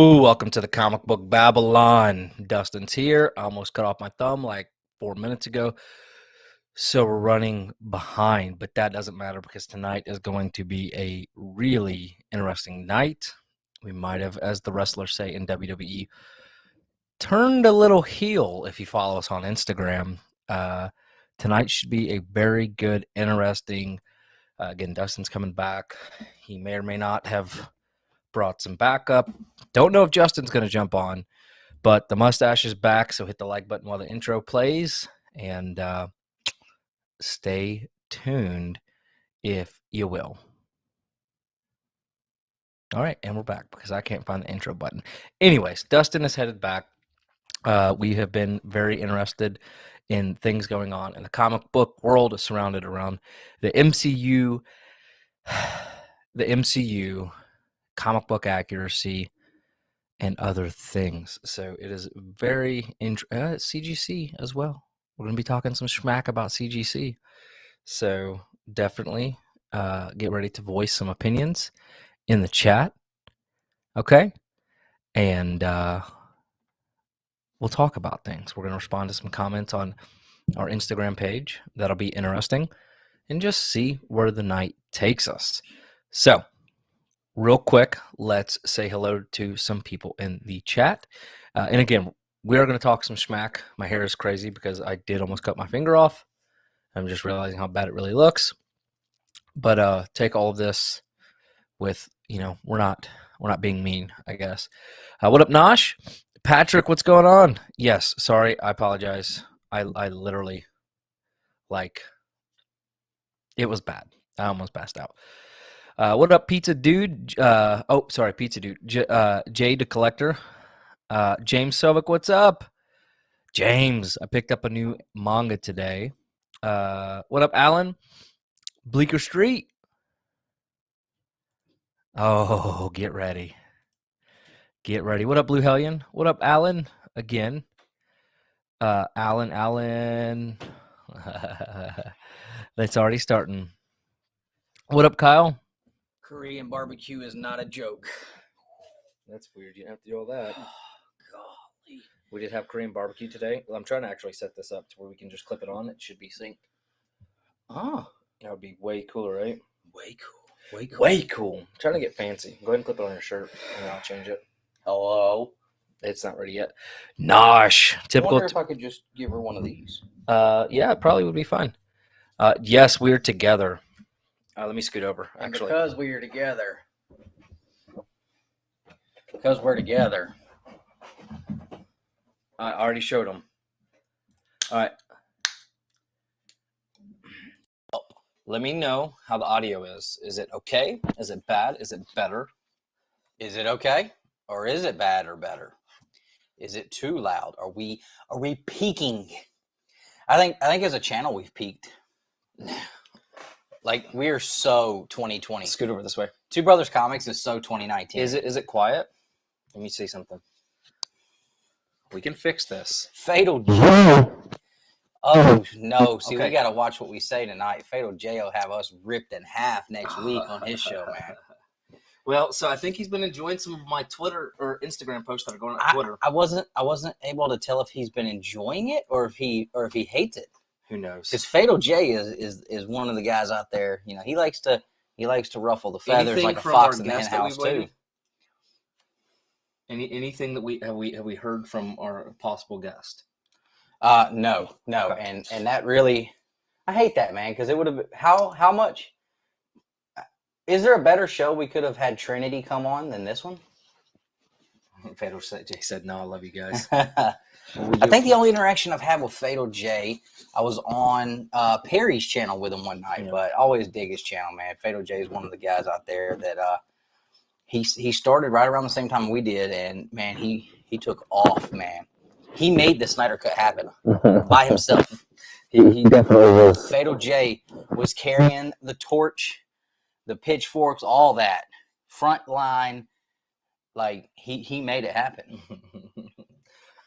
Hello, welcome to the Comic Book Babylon. Dustin's here. I almost cut off my thumb like 4 minutes ago. So we're running behind, but that doesn't matter because tonight is going to be a really interesting night. We might have, as the wrestlers say in WWE, turned a little heel if you follow us on Instagram. Tonight should be a very good, interesting. Again, Dustin's coming back. He may or may not have brought some backup. Don't know if Justin's going to jump on, but the mustache is back, so hit the like button while the intro plays, and stay tuned if you will. All right, and we're back because I can't find the intro button. Anyways, Dustin is headed back. We have been very interested in things going on in the comic book world surrounded around the MCU, comic book accuracy, and other things. So it is very CGC as well. We're going to be talking some schmack about CGC. So definitely get ready to voice some opinions in the chat. Okay? And we'll talk about things. We're going to respond to some comments on our Instagram page. That'll be interesting. And just see where the night takes us. So, real quick, let's say hello to some people in the chat. And again, we are going to talk some schmack. My hair is crazy because I did almost cut my finger off. I'm just realizing how bad it really looks. But take all of this with, we're not being mean, I guess. What up, Nosh? Patrick, what's going on? Yes, sorry, I apologize. I literally, it was bad. I almost passed out. What up, Pizza Dude? Pizza Dude. Jay the Collector. James Sovic, what's up? James, I picked up a new manga today. What up, Alan? Bleecker Street. Oh, get ready. Get ready. What up, Blue Hellion? What up, Alan? Again. Alan. That's already starting. What up, Kyle? Korean barbecue is not a joke. That's weird. You didn't have to do all that. Oh, golly. We did have Korean barbecue today. Well, I'm trying to actually set this up to where we can just clip it on. It should be synced. Oh. That would be way cooler, right? Way cool. Way cool. Way cool. I'm trying to get fancy. Go ahead and clip it on your shirt, and I'll change it. Hello. It's not ready yet. Nosh. Typical. I wonder if I could just give her one of these. Yeah, it probably would be fine. Yes, we're together. Let me scoot over, actually. Because we are together. Because we're together. I already showed them. All right. Let me know how the audio is. Is it okay? Is it bad? Is it better? Is it okay? Or is it bad or better? Is it too loud? Are we peaking? I think as a channel we've peaked. Like, we're so 2020. Scoot over this way. Two Brothers Comics is so 2019. Is it quiet? Let me see something. We can fix this. Fatal J. Oh, no. See, Okay. we got to watch what we say tonight. Fatal J will have us ripped in half next week on his show, man. Well, so I think he's been enjoying some of my Twitter or Instagram posts that are going on Twitter. I wasn't able to tell if he's been enjoying it or if he hates it. Who knows? Because Fatal J is one of the guys out there. You know, he likes to ruffle the feathers Anything like a from fox our in the hen guests that house we've too. waited? Anything that we heard from our possible guest? No, Okay. and that really, I hate that, man, because it would have how much. Is there a better show we could have had Trinity come on than this one? Fatal J said, "No, I love you guys." I think the only interaction I've had with Fatal J, I was on Perry's channel with him one night, but I always dig his channel, man. Fatal J is one of the guys out there that he started right around the same time we did, and man, he took off, man. He made the Snyder Cut happen by himself. He definitely was. Fatal J was carrying the torch, the pitchforks, all that front line. Like he made it happen.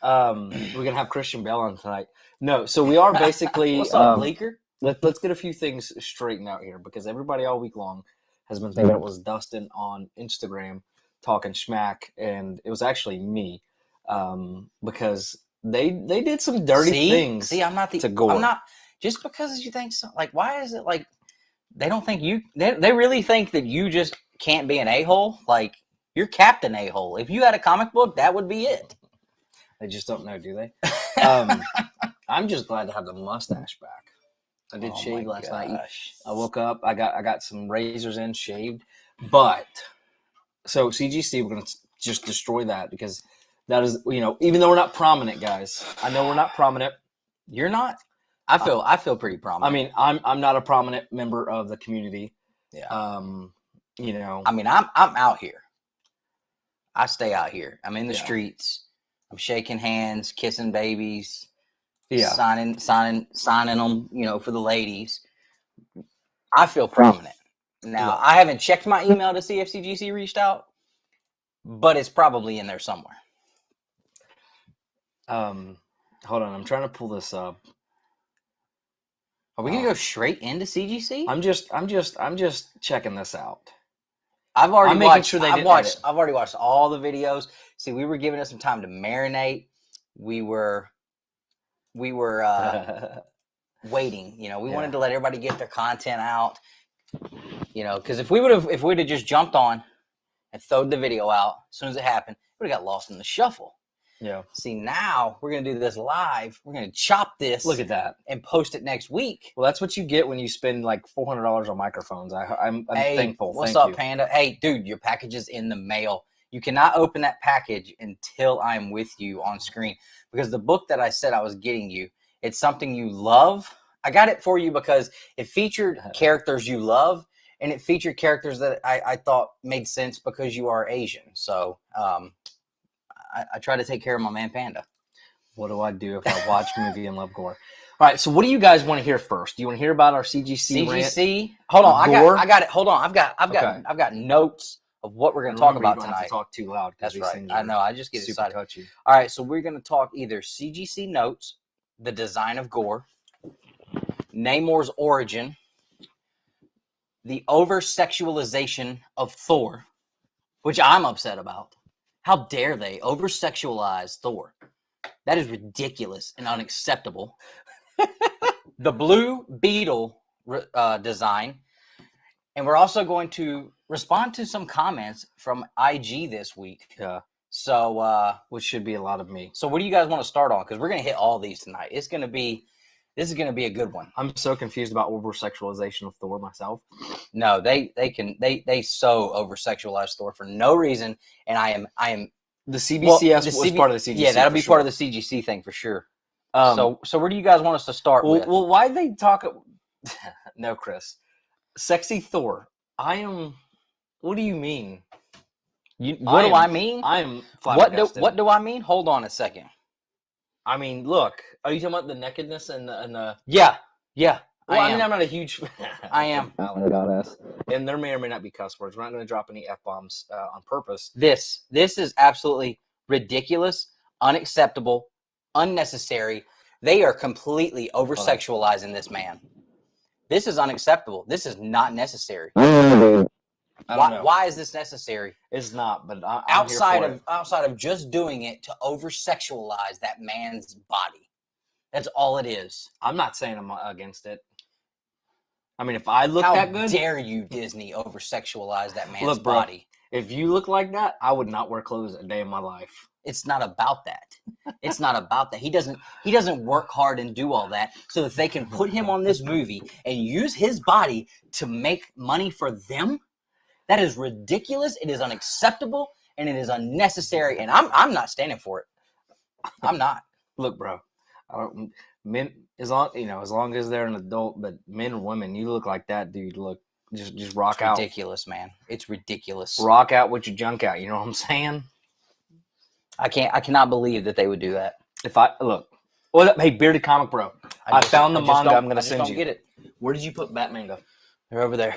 We're gonna have Christian Bell on tonight. No, so we are basically. What's up, Bleecker? Let's get a few things straightened out here because everybody all week long has been thinking it was Dustin on Instagram talking schmack, and it was actually me, because they did some dirty things. See, I'm not to Gore. I'm not just because you think so. Like, why is it like they don't think you? They really think that you just can't be an a-hole. Like, you're Captain A-hole. If you had a comic book, that would be it. They just don't know, do they? I'm just glad to have the mustache back. I did shave last night. I woke up. I got some razors in, shaved. But so CGC, we're gonna just destroy that, because that is, even though we're not prominent, guys. I know we're not prominent. You're not. I feel pretty prominent. I mean, I'm not a prominent member of the community. Yeah. I mean, I'm out here. I stay out here. I'm in the streets. I'm shaking hands, kissing babies. Yeah. Signing them, for the ladies. I feel prominent. Now, I haven't checked my email to see if CGC reached out, but it's probably in there somewhere. Hold on, I'm trying to pull this up. Are we gonna go straight into CGC? I'm just checking this out. I've already watched all the videos. See, we were giving us some time to marinate. We were waiting. We wanted to let everybody get their content out. Because if we'd have just jumped on and thrown the video out as soon as it happened, we would have got lost in the shuffle. Yeah. See, now we're gonna do this live. We're gonna chop this. Look at that, and post it next week. Well, that's what you get when you spend like $400 on microphones. I'm thankful. What's up, Panda? Hey, dude, your package is in the mail. You cannot open that package until I'm with you on screen, because the book that I said I was getting you, it's something you love. I got it for you because it featured characters you love, and it featured characters that I thought made sense because you are Asian. So I try to take care of my man Panda. What do I do if I watch a movie and love Gore? All right, so what do you guys want to hear first? Do you want to hear about our CGC rant? Hold on, I got it. Hold on, I've got notes of what we're going to talk about tonight. Have to talk too loud. That's right. I know. I just get excited. Touchy. All right, so we're going to talk either CGC notes, the design of Gore, Namor's origin, the over-sexualization of Thor, which I'm upset about. How dare they over-sexualize Thor? That is ridiculous and unacceptable. The Blue Beetle design. And we're also going to respond to some comments from IG this week. Yeah. So, which should be a lot of me. So what do you guys want to start on? Because we're going to hit all these tonight. This is going to be a good one. I'm so confused about over-sexualization of Thor myself. No, they so over-sexualize Thor for no reason, and I am the CBCS was part of the CGC. Yeah, that'll be part of the CGC thing for sure. So where do you guys want us to start with? Well, why they talk? No, Chris, sexy Thor. What do you mean? What do I mean? I am. What do I mean? Hold on a second. I mean, look. Are you talking about the nakedness and the? Yeah. Well, I mean, I'm not a huge. I am. And there may or may not be cuss words. We're not going to drop any F-bombs on purpose. This is absolutely ridiculous, unacceptable, unnecessary. They are completely over-sexualizing this man. This is unacceptable. This is not necessary. Why is this necessary? It's not, but outside of just doing it to over-sexualize that man's body. That's all it is. I'm not saying I'm against it. I mean, if I look that good, how dare you, Disney, over-sexualize that man's body? If you look like that, I would not wear clothes a day in my life. It's not about that. It's not about that. He doesn't work hard and do all that so that they can put him on this movie and use his body to make money for them. That is ridiculous. It is unacceptable, and it is unnecessary. And I'm not standing for it. I'm not. Look, bro. Men, as long as they're an adult, but men or women, you look like that, dude. Look, just rock out. It's ridiculous, man. It's ridiculous. Rock out with your junk out. You know what I'm saying? I cannot believe that they would do that. Hey, Bearded Comic Bro. I found the manga. I'm going to send you. Get it. Where did you put Batman go? They're over there.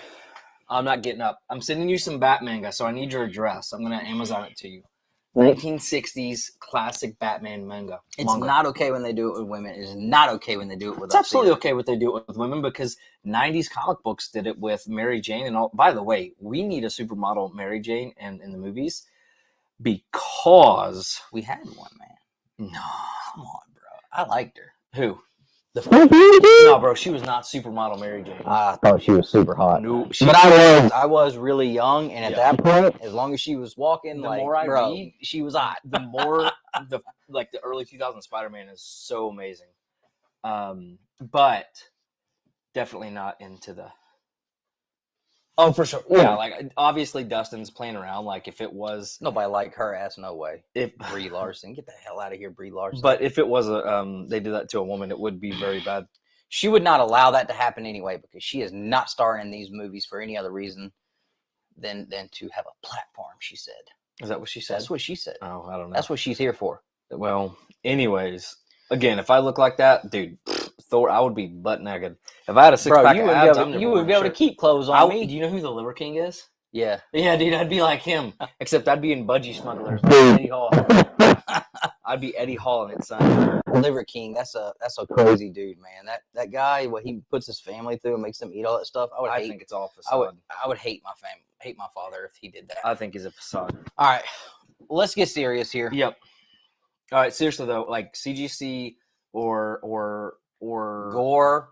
I'm not getting up. I'm sending you some Batmanga, so I need your address. I'm going to Amazon it to you. 1960s classic Batman manga. It's not okay when they do it with women. It is not okay when they do it with us. It's absolutely okay when they do it with women, because 90s comic books did it with Mary Jane and all. By the way, we need a supermodel Mary Jane in the movies. because We had one, man. no, Come on, bro. I liked her. who? The No, bro, she was not supermodel Mary Jane. I thought she was super hot. No, But I was really young, and at that point, as long as she was walking, the like, more I bro, read, she was hot. the more the early 2000s Spider-Man is so amazing. But definitely not into the. Oh, for sure. Yeah, like obviously Dustin's playing around. Like if it was Nobody like her ass, no way. if Brie Larson, get the hell out of here, Brie Larson. But if it was they did that to a woman, it would be very bad. She would not allow that to happen anyway, because she is not starring in these movies for any other reason than to have a platform. She said. Is that what she said? That's what she said. Oh, I don't know. That's what she's here for. Well, anyways, again, if I look like that, dude, Thor, I would be butt naked. If I had a six pack of abs, you would be able to keep clothes on me. Do you know who the Liver King is? Yeah. Yeah, dude, I'd be like him, except I'd be in Budgie Smugglers. Eddie Hall. I'd be Eddie Hall in it, son. Liver King, that's a crazy dude, man. That guy, what he puts his family through and makes them eat all that stuff. I think it's all facade. I would hate my family, hate my father if he did that. I think he's a facade. All right, let's get serious here. Yep. All right, seriously though, like CGC or Gore,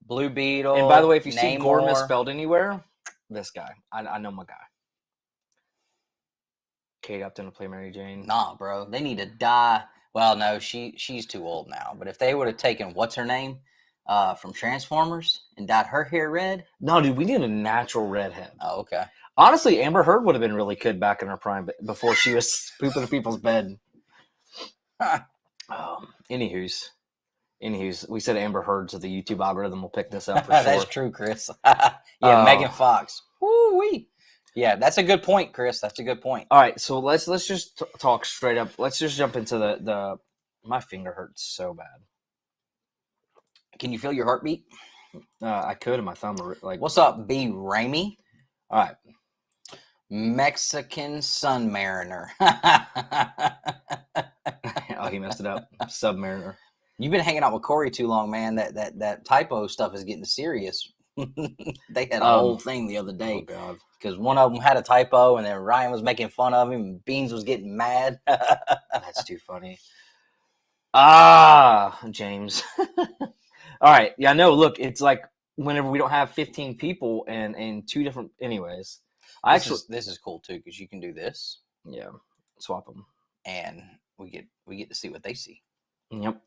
Blue Beetle. And by the way, if you Namor, see Gore misspelled anywhere, this guy, I know my guy. Kate Upton to play Mary Jane. Nah, bro, they need to die. Well, no, she's too old now. But if they would have taken what's her name from Transformers and dyed her hair red, no, dude, we need a natural redhead. Oh, okay. Honestly, Amber Heard would have been really good back in her prime, but before she was pooping in people's bed. Anywho's, we said Amber Heard, so the YouTube algorithm will pick this up for sure. That's true, Chris. Yeah, Megan Fox. Woo-wee. Yeah, that's a good point, Chris. That's a good point. All right, so let's just talk straight up. Let's just jump into the. My finger hurts so bad. Can you feel your heartbeat? I could, and my thumb. Like, what's up, B. Ramey? All right, Mexican Sun Mariner. Oh, he messed it up. Submariner. You've been hanging out with Corey too long, man. That typo stuff is getting serious. They had a whole thing the other day. Oh God. Because one of them had a typo, and then Ryan was making fun of him, and Beans was getting mad. That's too funny. James. All right. Yeah, no, look, it's like whenever we don't have 15 people and two different, anyways. This is cool too, because you can do this. Yeah. Swap them. And we get to see what they see. Yep.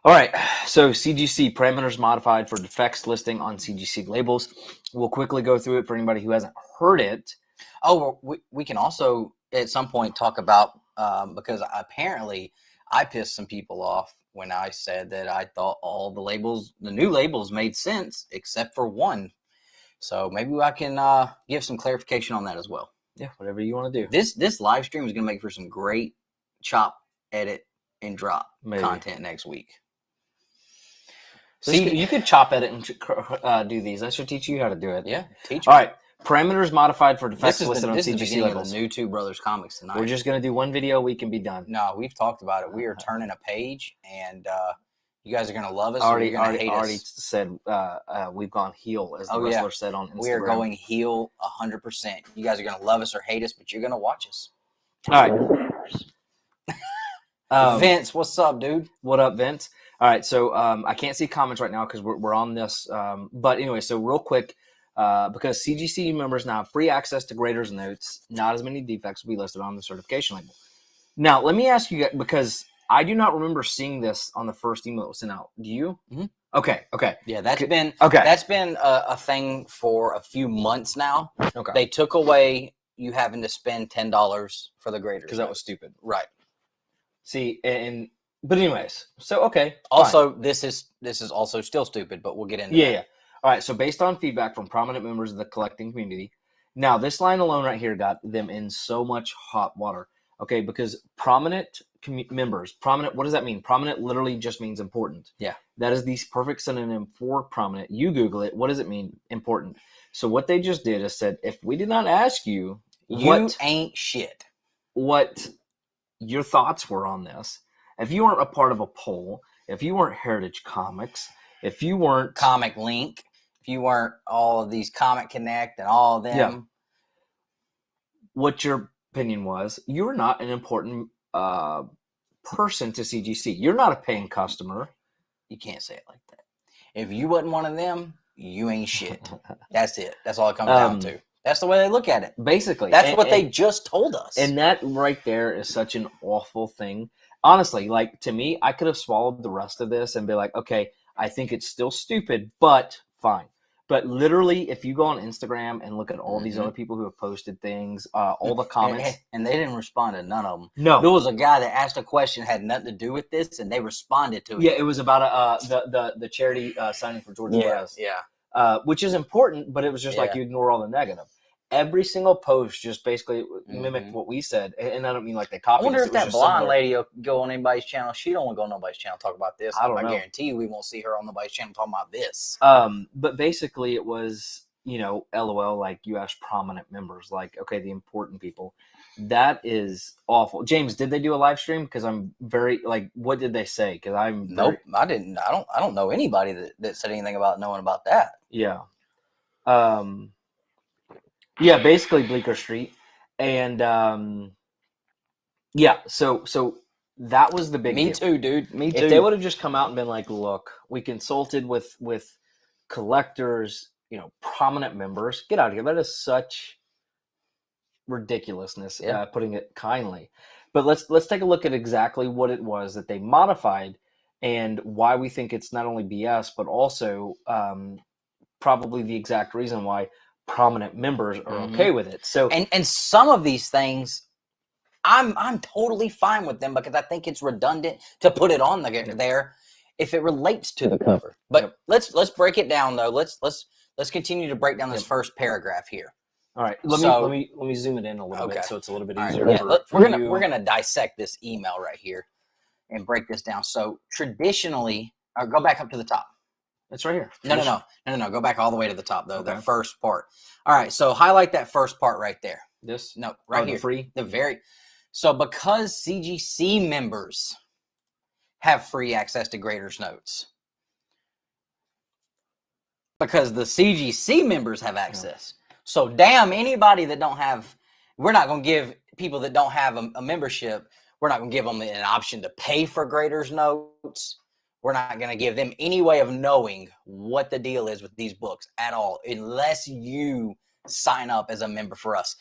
All right, so CGC parameters modified for defects listing on CGC labels. We'll quickly go through it for anybody who hasn't heard it. Oh, we can also at some point talk about, because apparently I pissed some people off when I said that I thought all the new labels made sense except for one. So maybe I can give some clarification on that as well. Yeah, whatever you want to do. This live stream is going to make for some great chop, edit, and drop content next week. See, you could chop, edit, and do these. I should teach you how to do it. Yeah, teach me. All right, parameters modified for defects listed on CGC labels. The new Two Brothers comics tonight. We're just going to do one video. We can be done. No, we've talked about it. We are turning a page, and you guys are going to love us. Already said we've gone heel, as the wrestler said on Instagram. We are going heel 100%. You guys are going to love us or hate us, but you're going to watch us. All right. Vince, what's up, dude? What up, Vince? All right, so I can't see comments right now because we're on this. But anyway, so real quick, because CGC members now have free access to graders notes, not as many defects will be listed on the certification label. Now, let me ask you, because I do not remember seeing this on the first email that was sent out. Do you? Mm-hmm. Okay. Yeah, that's been a thing for a few months now. Okay. They took away you having to spend $10 for the graders because that was stupid. Right. See, but anyways, so okay. Also, fine. This is also still stupid, but we'll get into that. Yeah. All right. So based on feedback from prominent members of the collecting community, now this line alone right here got them in so much hot water. Okay, because prominent members, prominent. What does that mean? Prominent literally just means important. Yeah. That is the perfect synonym for prominent. You Google it. What does it mean? Important. So what they just did is said, if we did not ask you, you ain't shit. What your thoughts were on this. If you weren't a part of a poll, if you weren't Heritage Comics, if you weren't Comic Link, if you weren't all of these Comic Connect and all of them, what your opinion was, you're not an important person to CGC. You're not a paying customer. You can't say it like that. If you wasn't one of them, you ain't shit. That's it. That's all it comes down to. That's the way they look at it. Basically. That's what they just told us. And that right there is such an awful thing. Honestly, like, to me, I could have swallowed the rest of this and be like, okay, I think it's still stupid, but fine. But literally, if you go on Instagram and look at all these other people who have posted things, all the comments. And they didn't respond to none of them. No. There was a guy that asked a question had nothing to do with this, and they responded to it. Yeah, it was about the charity signing for George Perez. Yeah. Which is important, but it was just like you ignore all the negative. Every single post just basically mimicked what we said, and I don't mean like they copied. I wonder if that blonde lady will go on anybody's channel. She don't want to go on nobody's channel talk about this. I guarantee you we won't see her on nobody's channel talking about this. But basically it was, LOL, like you asked prominent members, like, okay, the important people. That is awful. James, did they do a live stream? Because I'm very, like, what did they say? Because Nope, I didn't. I don't know anybody that said anything about knowing about that. Yeah. Yeah, basically Bleecker Street. And so that was the big Me deal. too, dude. Me too. If they would have just come out and been like, look, we consulted with collectors, prominent members, get out of here. That is such ridiculousness, putting it kindly. But let's take a look at exactly what it was that they modified and why we think it's not only BS, but also probably the exact reason why prominent members are okay with it. So and some of these things I'm totally fine with them because I think it's redundant to put it on there if it relates to the cover. But let's break it down though. Let's continue to break down this first paragraph here. All right. Let me zoom it in a little bit so it's a little bit easier. Right, we're gonna dissect this email right here and break this down. So traditionally, or go back up to the top. It's right here. No. Go back all the way to the top, though. Okay. The first part. All right. So highlight that first part right there. This? No, right here. Free? So because CGC members have free access to Graders Notes, because the CGC members have access. So damn anybody that don't have, we're not going to give people that don't have a membership, we're not going to give them an option to pay for Graders Notes. We're not going to give them any way of knowing what the deal is with these books at all, unless you sign up as a member for us.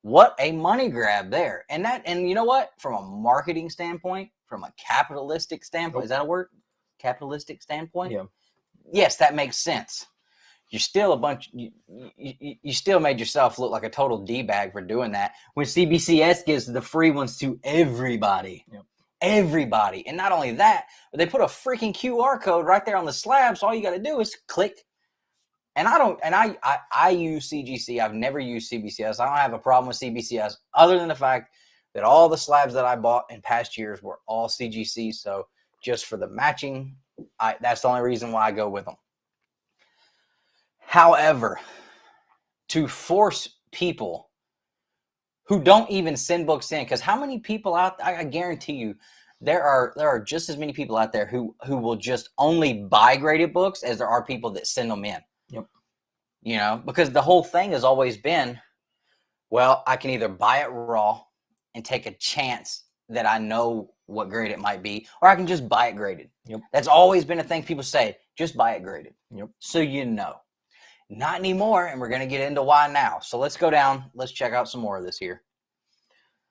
What a money grab there. And you know what? From a marketing standpoint, from a capitalistic standpoint, is that a word? Capitalistic standpoint? Yeah. Yes, that makes sense. You're still you still made yourself look like a total D-bag for doing that when CBCS gives the free ones to everybody. Yep. Everybody. And not only that, but they put a freaking QR code right there on the slab. So all you got to do is click. And I use CGC. I've never used CBCS. I don't have a problem with CBCS other than the fact that all the slabs that I bought in past years were all CGC. So just for the matching, that's the only reason why I go with them. However, to force people who don't even send books in, because how many people out there, I guarantee you, there are just as many people out there who will just only buy graded books as there are people that send them in. Yep. Because the whole thing has always been, well, I can either buy it raw and take a chance that I know what grade it might be, or I can just buy it graded. Yep. That's always been a thing people say, just buy it graded. Yep. So Not anymore, and we're going to get into why now. So let's go down. Let's check out some more of this here.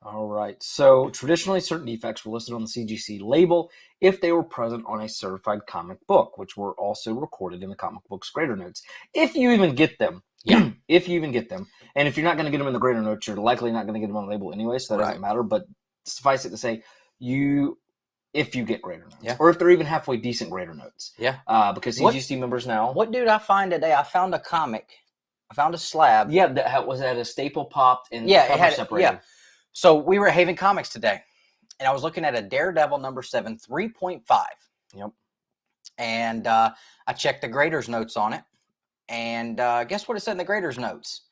All right. So traditionally, certain defects were listed on the CGC label if they were present on a certified comic book, which were also recorded in the comic book's grader notes. If you even get them. Yeah. If you even get them. And if you're not going to get them in the grader notes, you're likely not going to get them on the label anyway, so that doesn't matter. But suffice it to say, if you get grader notes, or if they're even halfway decent grader notes. Yeah. Because CGC members now. What did I find today? I found a comic. I found a slab. Yeah, that was at a staple popped and cover separated. Yeah. So we were at Haven Comics today, and I was looking at a Daredevil number 7, 3.5. Yep. And I checked the grader's notes on it, and guess what it said in the grader's notes?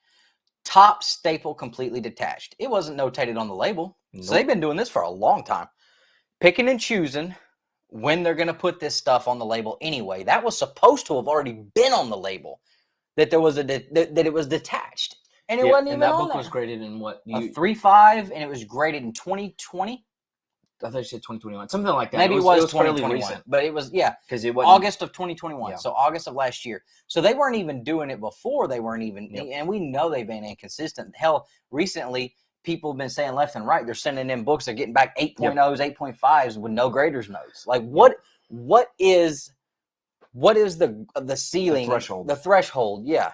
Top staple completely detached. It wasn't notated on the label. Nope. So they've been doing this for a long time. Picking and choosing when they're going to put this stuff on the label anyway. That was supposed to have already been on the label, that there was that it was detached. and it wasn't even that on book there. was graded in what? A 3.5, and it was graded in 2020. I thought you said 2021, something like that. Maybe it was fairly 2021, recent, but it was because it wasn't August of 2021. Yeah. So August of last year. So they weren't even doing it before. They weren't even, and we know they've been inconsistent. Hell, recently people have been saying left and right they're sending in books. They're getting back 8.0s, 8.5s with no graders notes. Like what is the ceiling, the threshold? Yeah,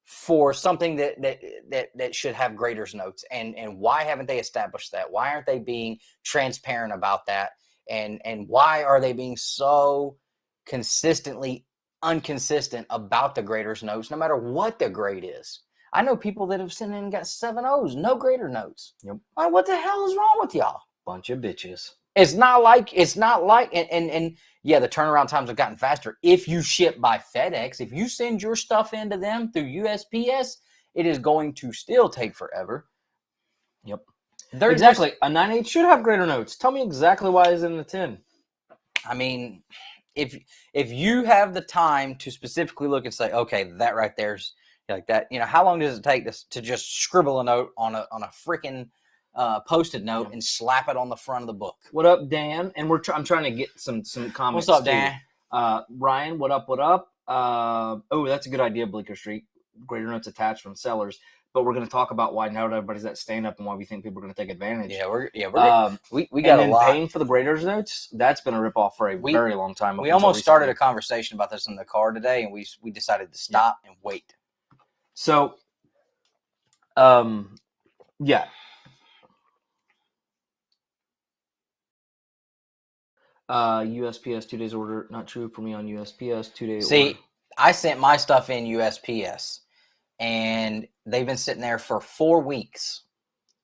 for something that should have graders notes, and why haven't they established that? Why aren't they being transparent about that? And why are they being so consistently inconsistent about the graders notes, no matter what the grade is? I know people that have sent in and got 7.0s, no grader notes. Yep. Like, what the hell is wrong with y'all? Bunch of bitches. It's not like, and yeah, the turnaround times have gotten faster. If you ship by FedEx, if you send your stuff into them through USPS, it is going to still take forever. Yep. They're exactly. A 9.8 should have grader notes. Tell me exactly why it's in the 10. I mean, if you have the time to specifically look and say, okay, that right there's like that, how long does it take to just scribble a note on a freaking Post-it note and slap it on the front of the book? What up, Dan? And I'm trying to get some comments. What's up, Dan? Ryan, what up? What up? Oh, that's a good idea, Bleecker Street. Grader notes attached from sellers. But we're going to talk about why now everybody's at stand up and why we think people are going to take advantage. Yeah, we got a lot. Paying for the graders notes, that's been a ripoff for a very long time. We almost started a conversation about this in the car today, and we decided to stop and wait. So, yeah. USPS 2 days order, not true for me on USPS 2 day. See, order. I sent my stuff in USPS, and they've been sitting there for 4 weeks,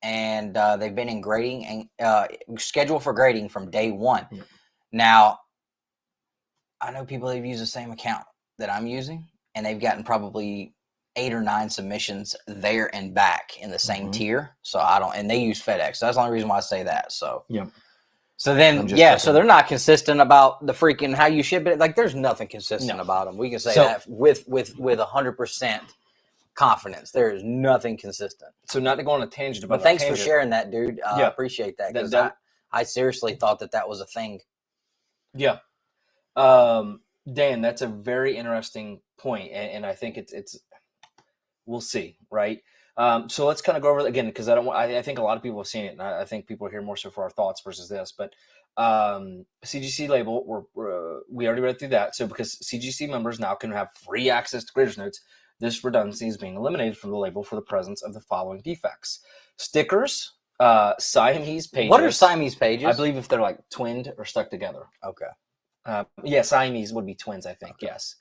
and they've been in grading and scheduled for grading from day one. Yeah. Now, I know people that use the same account that I'm using, and they've gotten probably 8 or 9 submissions there and back in the same tier. So and they use FedEx. So that's the only reason why I say that. So yeah. So then, so they're not consistent about the freaking how you ship it. Like, there's nothing consistent about them. We can say that with 100% confidence. There is nothing consistent. So not to go on a tangent about. But thanks for sharing that, dude. I appreciate that, because I seriously thought that was a thing. Yeah, Dan, that's a very interesting point, and I think it's. We'll see, right? So let's kind of go over it again, because I think a lot of people have seen it, and I think people are here more so for our thoughts versus this. But CGC label, we already read through that. So because CGC members now can have free access to graders notes, this redundancy is being eliminated from the label for the presence of the following defects: stickers, Siamese pages. What are Siamese pages? I believe if they're like twinned or stuck together. Okay. Yeah, Siamese would be twins, I think. Okay. Yes.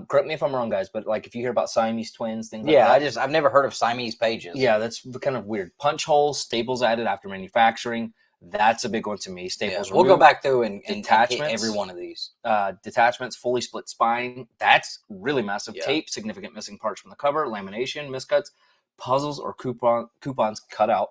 Correct me if I'm wrong, guys, but like if you hear about Siamese twins, things like that. I've never heard of Siamese pages. Yeah, that's kind of weird. Punch holes, staples added after manufacturing. That's a big one to me. Staples. We'll go back through and hit every one of these. Detachments, fully split spine. That's really massive. Yeah. Tape, significant missing parts from the cover. Lamination, miscuts, puzzles or coupons cut out.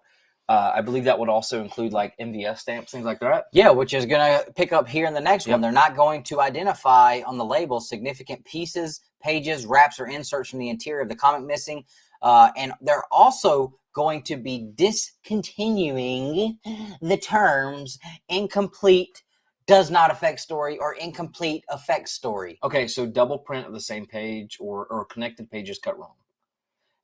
I believe that would also include like MVS stamps, things like that. Yeah, which is going to pick up here in the next one. They're not going to identify on the label significant pieces, pages, wraps, or inserts from the interior of the comic missing. And they're also going to be discontinuing the terms incomplete, does not affect story, or incomplete affects story. Okay, so double print of the same page or connected pages cut wrong.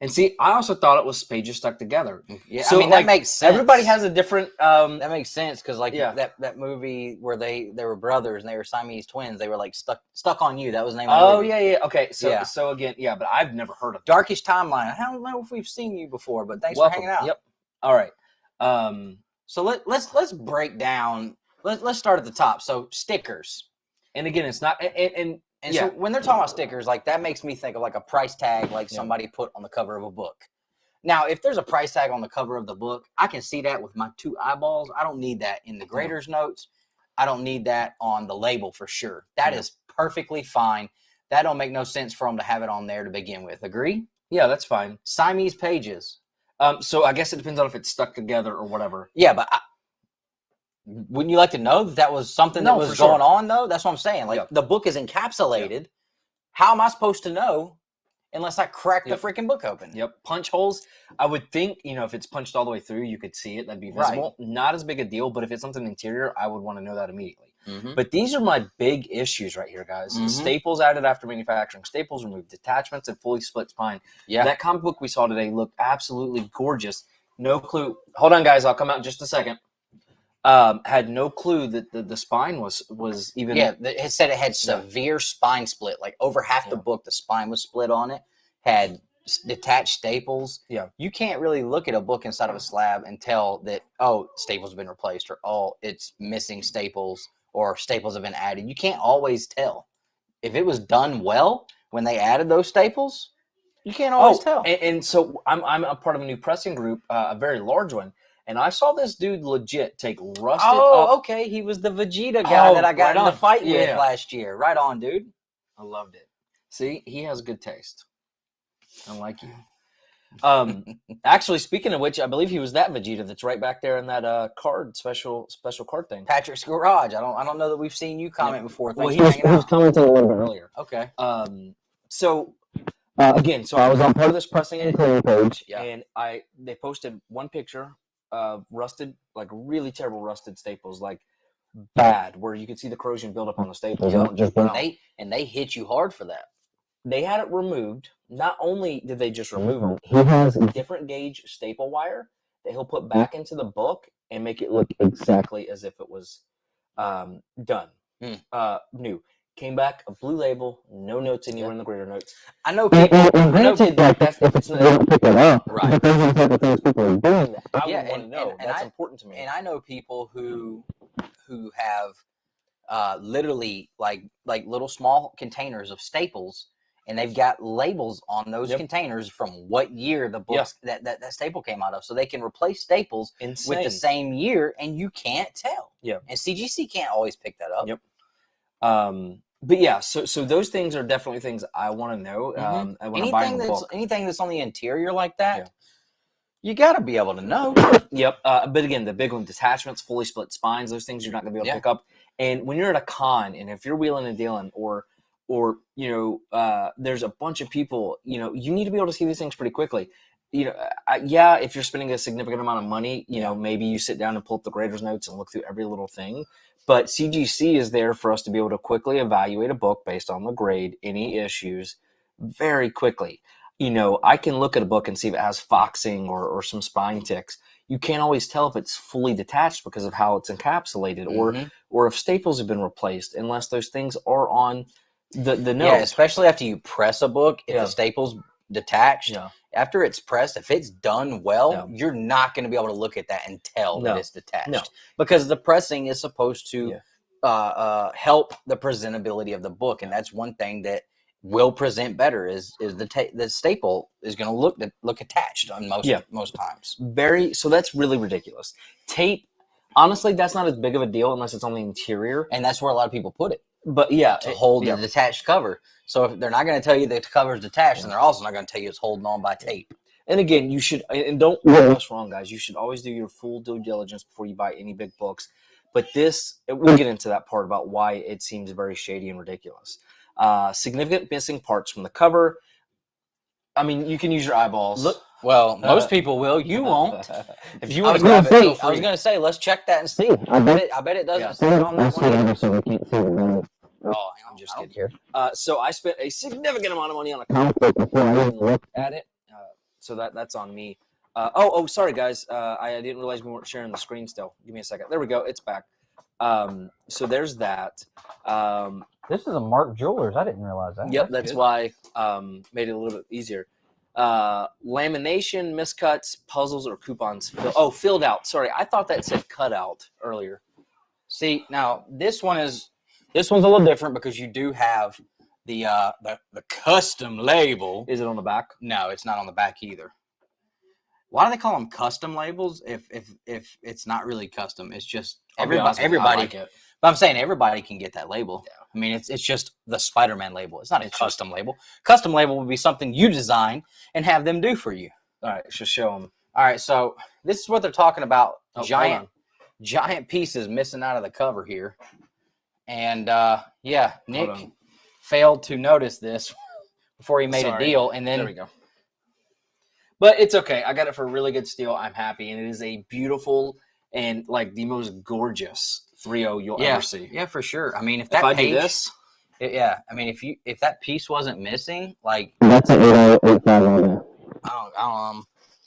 And see, I also thought it was pages stuck together. Yeah, so, I mean, that makes sense. Everybody has a different... that makes sense, because that movie where they were brothers and they were Siamese twins, they were like stuck on You. That was the name of the movie. Yeah. Okay, so again, but I've never heard of Darkish Timeline. I don't know if we've seen you before, but thanks for hanging out. Yep. All right. So let's break down. Let's start at the top. So stickers. And again, it's not... And so when they're talking about stickers, like that makes me think of like a price tag, like somebody put on the cover of a book. Now, if there's a price tag on the cover of the book, I can see that with my 2 eyeballs. I don't need that in the grader's notes. I don't need that on the label for sure. That is perfectly fine. That don't make no sense for them to have it on there to begin with. Agree? Yeah, that's fine. Siamese pages. So I guess it depends on if it's stuck together or whatever. Yeah, but wouldn't you like to know that was something that was going on, though? That's what I'm saying. Like, the book is encapsulated. How am I supposed to know unless I crack Yep. the freaking book open. Yep. Punch holes. I would think, if it's punched all the way through, you could see it. That'd be visible. Right. Not as big a deal, but if it's something interior, I would want to know that immediately. Mm-hmm. But these are my big issues right here, guys. Mhm. Staples added after manufacturing, staples removed, detachments, and fully split spine. Yeah. That comic book we saw today looked absolutely gorgeous. No clue. Hold on, guys. I'll come out in just a second. Had no clue that the spine was even. Yeah, it said it had severe spine split. Like over half the book, the spine was split on it. Had detached staples. Yeah. You can't really look at a book inside of a slab and tell that, staples have been replaced, or it's missing staples, or staples have been added. You can't always tell. If it was done well when they added those staples, you can't always tell. And so I'm a part of a new pressing group, a very large one, and I saw this dude legit take rusted up. Okay. He was the Vegeta guy that I got in the fight with last year. Right on, dude. I loved it. See, he has good taste. Unlike you. Actually, speaking of which, I believe he was that Vegeta that's right back there in that card special card thing. Patrick's Garage. I don't know that we've seen you comment before. Well, he was commenting a little bit earlier. Okay. So again, I was on part of this pressing and cleaning page, and they posted one picture of rusted, like really terrible rusted staples, like bad, where you could see the corrosion build up on the staples. And they hit you hard for that. They had it removed. Not only did they just remove them, he has a different gauge staple wire that he'll put back into the book and make it look exactly as if it was done. New. Came back, a blue label, no notes anywhere in the grader notes. I know people. And granted, that's if it's not, they don't pick it up. Right. But those are the type of things people are doing. I would want to know. And that's important to me. And I know people who have literally like little small containers of staples, and they've got labels on those containers from what year the books that staple came out of, so they can replace staples with the same year, and you can't tell. Yeah. And CGC can't always pick that up. Yep. But yeah, so those things are definitely things I want to know. When I'm buying a book. Anything that's on the interior like that, you got to be able to know. Yep. But again, the big one, detachments, fully split spines, those things you're not going to be able to pick up. And when you're at a con, and if you're wheeling and dealing, or there's a bunch of people, you need to be able to see these things pretty quickly. If you're spending a significant amount of money, maybe you sit down and pull up the grader's notes and look through every little thing. But CGC is there for us to be able to quickly evaluate a book based on the grade, any issues, very quickly. I can look at a book and see if it has foxing or some spine ticks. You can't always tell if it's fully detached because of how it's encapsulated, or if staples have been replaced, unless those things are on the note. Yeah, especially after you press a book, if the staple's detached. After it's pressed, if it's done well, you're not going to be able to look at that and tell that it's detached, because the pressing is supposed to help the presentability of the book, and that's one thing that will present better is the staple is going to look attached on most times. So that's really ridiculous. Tape, honestly, that's not as big of a deal unless it's on the interior, and that's where a lot of people put it. But to hold the detached cover. So if they're not going to tell you the cover's detached, then they're also not going to tell you it's holding on by tape. And again, you should, and don't get us wrong, guys. You should always do your full due diligence before you buy any big books. But we'll get into that part about why it seems very shady and ridiculous. Significant missing parts from the cover. I mean, you can use your eyeballs. Look, well, most people will. You won't. If you want to grab it, I was going to say, let's check that and see. I bet it doesn't say on that one. So we can't see the Oh, I'm just kidding here. So I spent a significant amount of money on a comic book before I even looked at it. So that's on me. Sorry guys. I didn't realize we weren't sharing the screen still. Give me a second. There we go. It's back. So there's that. This is a Mark Jewelers. I didn't realize that. Yep, that's why made it a little bit easier. Lamination, miscuts, puzzles, or coupons. Filled out. Sorry, I thought that said cut out earlier. See, now this one's a little different because you do have the custom label. Is it on the back? No, it's not on the back either. Why do they call them custom labels if it's not really custom? It's just everybody. Like it. But I'm saying everybody can get that label. Yeah. I mean, it's just the Spider-Man label. It's not a custom label. Custom label would be something you design and have them do for you. All right, just show them. All right, so this is what they're talking about. Giant pieces missing out of the cover here. And Nick failed to notice this before he made a deal, and then there we go. But it's okay. I got it for a really good steal. I'm happy, and it is a beautiful and like the most gorgeous 3.0 you'll ever see. Yeah, for sure. I mean, if I page, do this, I mean, if that piece wasn't missing, like That's an 8.085 all day.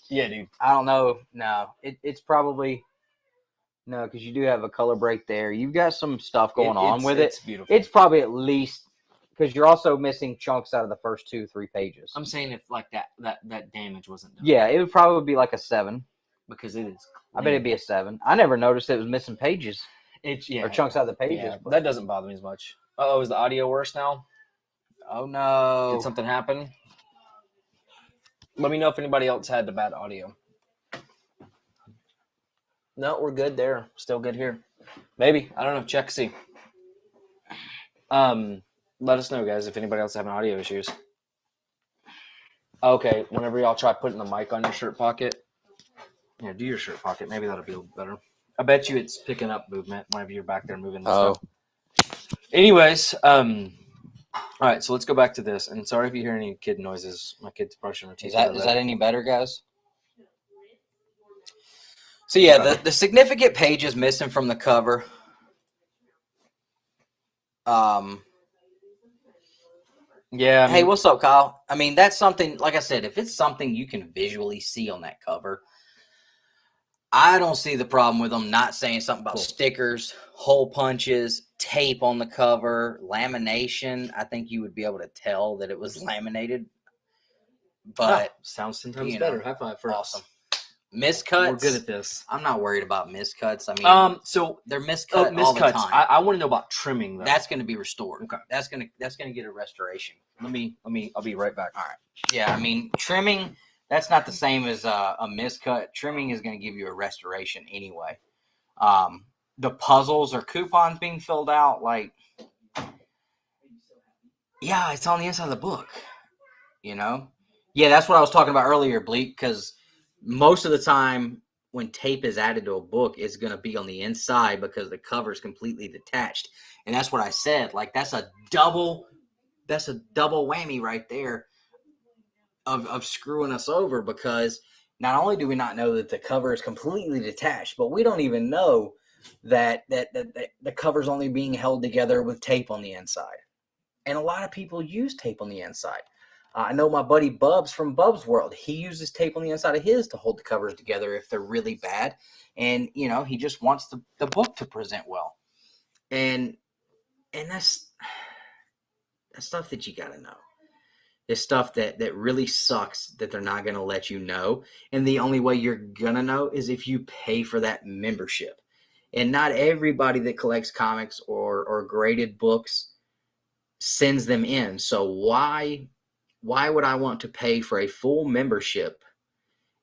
yeah, dude. I don't know. No, it's probably no, because you do have a color break there. You've got some stuff going on with it. It's beautiful. It's probably at least because you're also missing chunks out of the first 2-3 pages. I'm saying if like that damage wasn't done. Yeah, it would probably be like a 7 because it is. I bet it'd be a 7. I never noticed it was missing pages Or chunks out of the pages. Yeah, that doesn't bother me as much. Oh, is the audio worse now? Oh no! Did something happen? Let me know if anybody else had the bad audio. No, we're good there. Still good here. Maybe. I don't know. Check, see. Let us know, guys, if anybody else having audio issues. Okay, whenever y'all try putting the mic on your shirt pocket, yeah, do your shirt pocket. Maybe that'll be a little better. I bet you it's picking up movement whenever you're back there moving. Stuff. Anyways, all right, so let's go back to this. And sorry if you hear any kid noises. My kid's brushing their teeth. Is that any better, guys? So yeah, the significant pages missing from the cover. Yeah. Hey, what's up, Kyle? I mean, that's something. Like I said, if it's something you can visually see on that cover, I don't see the problem with them not saying something about stickers, hole punches, tape on the cover, lamination. I think you would be able to tell that it was laminated. But sounds 10 times better. High five for awesome. us. Miscuts. We're good at this. I'm not worried about miscuts. I mean, so they're miscut all the miscuts. time. I want to know about trimming though. That's going to be restored. Okay. That's going to get a restoration. I'll be right back. All right. Yeah, I mean, trimming, that's not the same as a miscut. Trimming is going to give you a restoration anyway. The puzzles or coupons being filled out, like, yeah, it's on the inside of the book, you know? Yeah, that's what I was talking about earlier, Bleak, because most of the time when tape is added to a book, it's going to be on the inside because the cover is completely detached. And that's what I said. Like, that's a double whammy right there of screwing us over, because not only do we not know that the cover is completely detached, but we don't even know that the cover's only being held together with tape on the inside. And a lot of people use tape on the inside. I know my buddy Bubs from Bub's World. He uses tape on the inside of his to hold the covers together if they're really bad. And, you know, he just wants the book to present well. And that's stuff that you got to know. It's stuff that really sucks that they're not going to let you know. And the only way you're going to know is if you pay for that membership. And not everybody that collects comics or graded books sends them in. So why would I want to pay for a full membership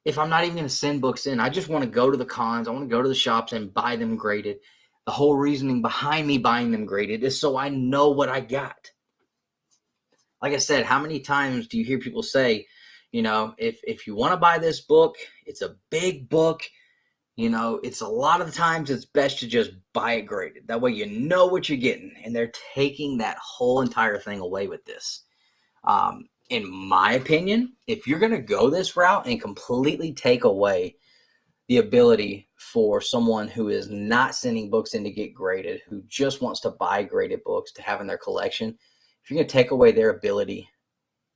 if I'm not even going to send books in? I just want to go to the cons. I want to go to the shops and buy them graded. The whole reasoning behind me buying them graded is so I know what I got. Like I said, how many times do you hear people say, you know, if you want to buy this book, it's a big book. You know, it's a lot of the times it's best to just buy it graded. That way you know what you're getting. And they're taking that whole entire thing away with this. In my opinion, if you're going to go this route and completely take away the ability for someone who is not sending books in to get graded, who just wants to buy graded books to have in their collection, if you're going to take away their ability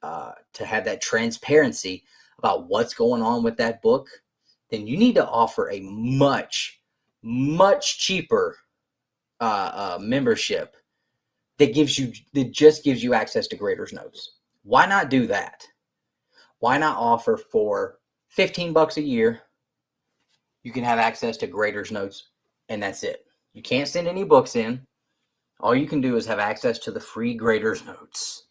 to have that transparency about what's going on with that book, then you need to offer a much, much cheaper membership that just gives you access to graders' notes. Why not do that? Why not offer for $15 a year? You can have access to graders' notes, and that's it. You can't send any books in. All you can do is have access to the free graders' notes.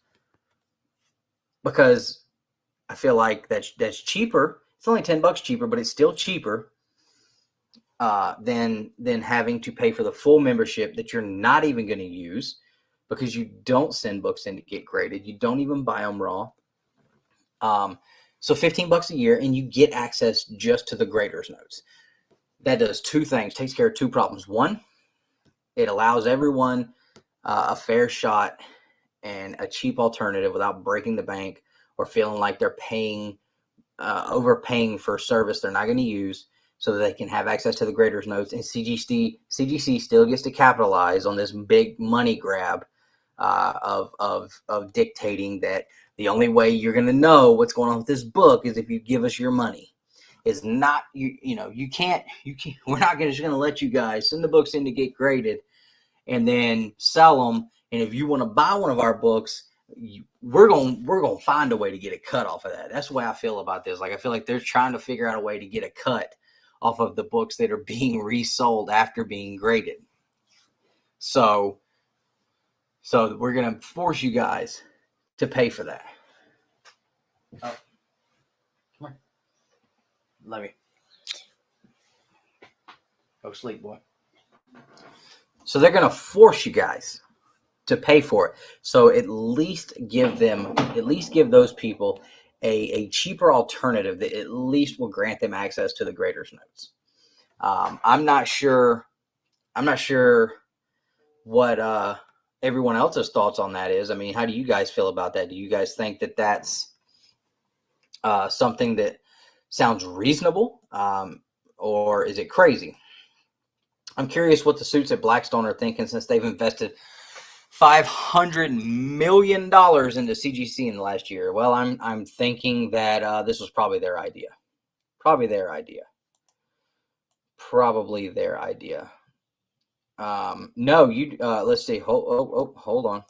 Because I feel like that's cheaper. It's only $10 cheaper, but it's still cheaper than having to pay for the full membership that you're not even going to use, because you don't send books in to get graded. You don't even buy them raw. So $15 a year, and you get access just to the graders' notes. That does two things, takes care of two problems. One, it allows everyone a fair shot and a cheap alternative without breaking the bank or feeling like they're overpaying for a service they're not going to use so that they can have access to the graders notes, and CGC still gets to capitalize on this big money grab of dictating that the only way you're going to know what's going on with this book is if you give us your money. Is not you can't we're not just going to let you guys send the books in to get graded and then sell them, and if you want to buy one of our books, we're going to find a way to get a cut off of that. That's the way I feel about this. Like, I feel like they're trying to figure out a way to get a cut off of the books that are being resold after being graded. So we're going to force you guys to pay for that. Oh, come on. Let me go sleep, boy. So they're going to force you guys to pay for it. So at least give those people a cheaper alternative that at least will grant them access to the graders notes. I'm not sure what everyone else's thoughts on that is. I mean, how do you guys feel about that? Do you guys think that that's something that sounds reasonable, or is it crazy? I'm curious what the suits at Blackstone are thinking, since they've invested $500 million into CGC in the last year. Well, I'm thinking that this was probably their idea. No, you. Let's see. Hold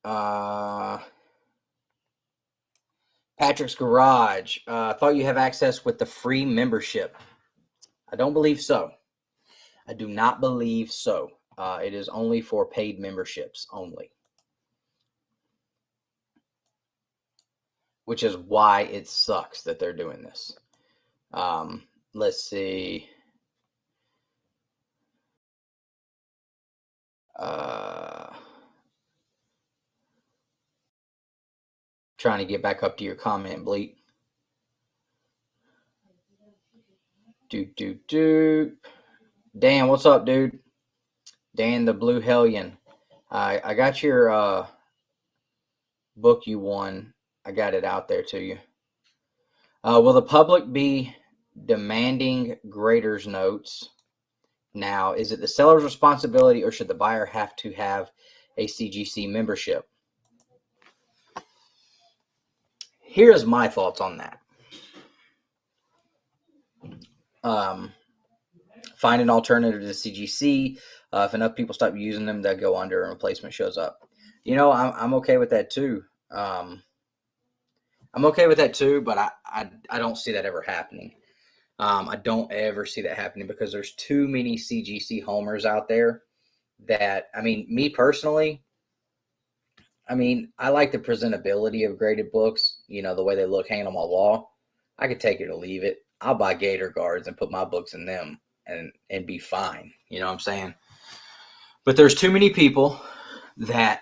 on. Patrick's Garage. Thought you have access with the free membership. I don't believe so. I do not believe so. It is only for paid memberships only, which is why it sucks that they're doing this. Let's see. Trying to get back up to your comment, Bleak. Dan, what's up, dude? Dan the Blue Hellion. I got your book you won. I got it out there to you. Will the public be demanding graders notes now? Is it the seller's responsibility, or should the buyer have to have a CGC membership? Here's my thoughts on that. Find an alternative to CGC. If enough people stop using them, they'll go under and replacement shows up. I'm okay with that too. I'm okay with that too, but I don't see that ever happening. I don't ever see that happening because there's too many CGC homers out there that, me personally, I like the presentability of graded books, the way they look hanging on my wall. I could take it or leave it. I'll buy Gator guards and put my books in them and be fine. You know what I'm saying? But there's too many people that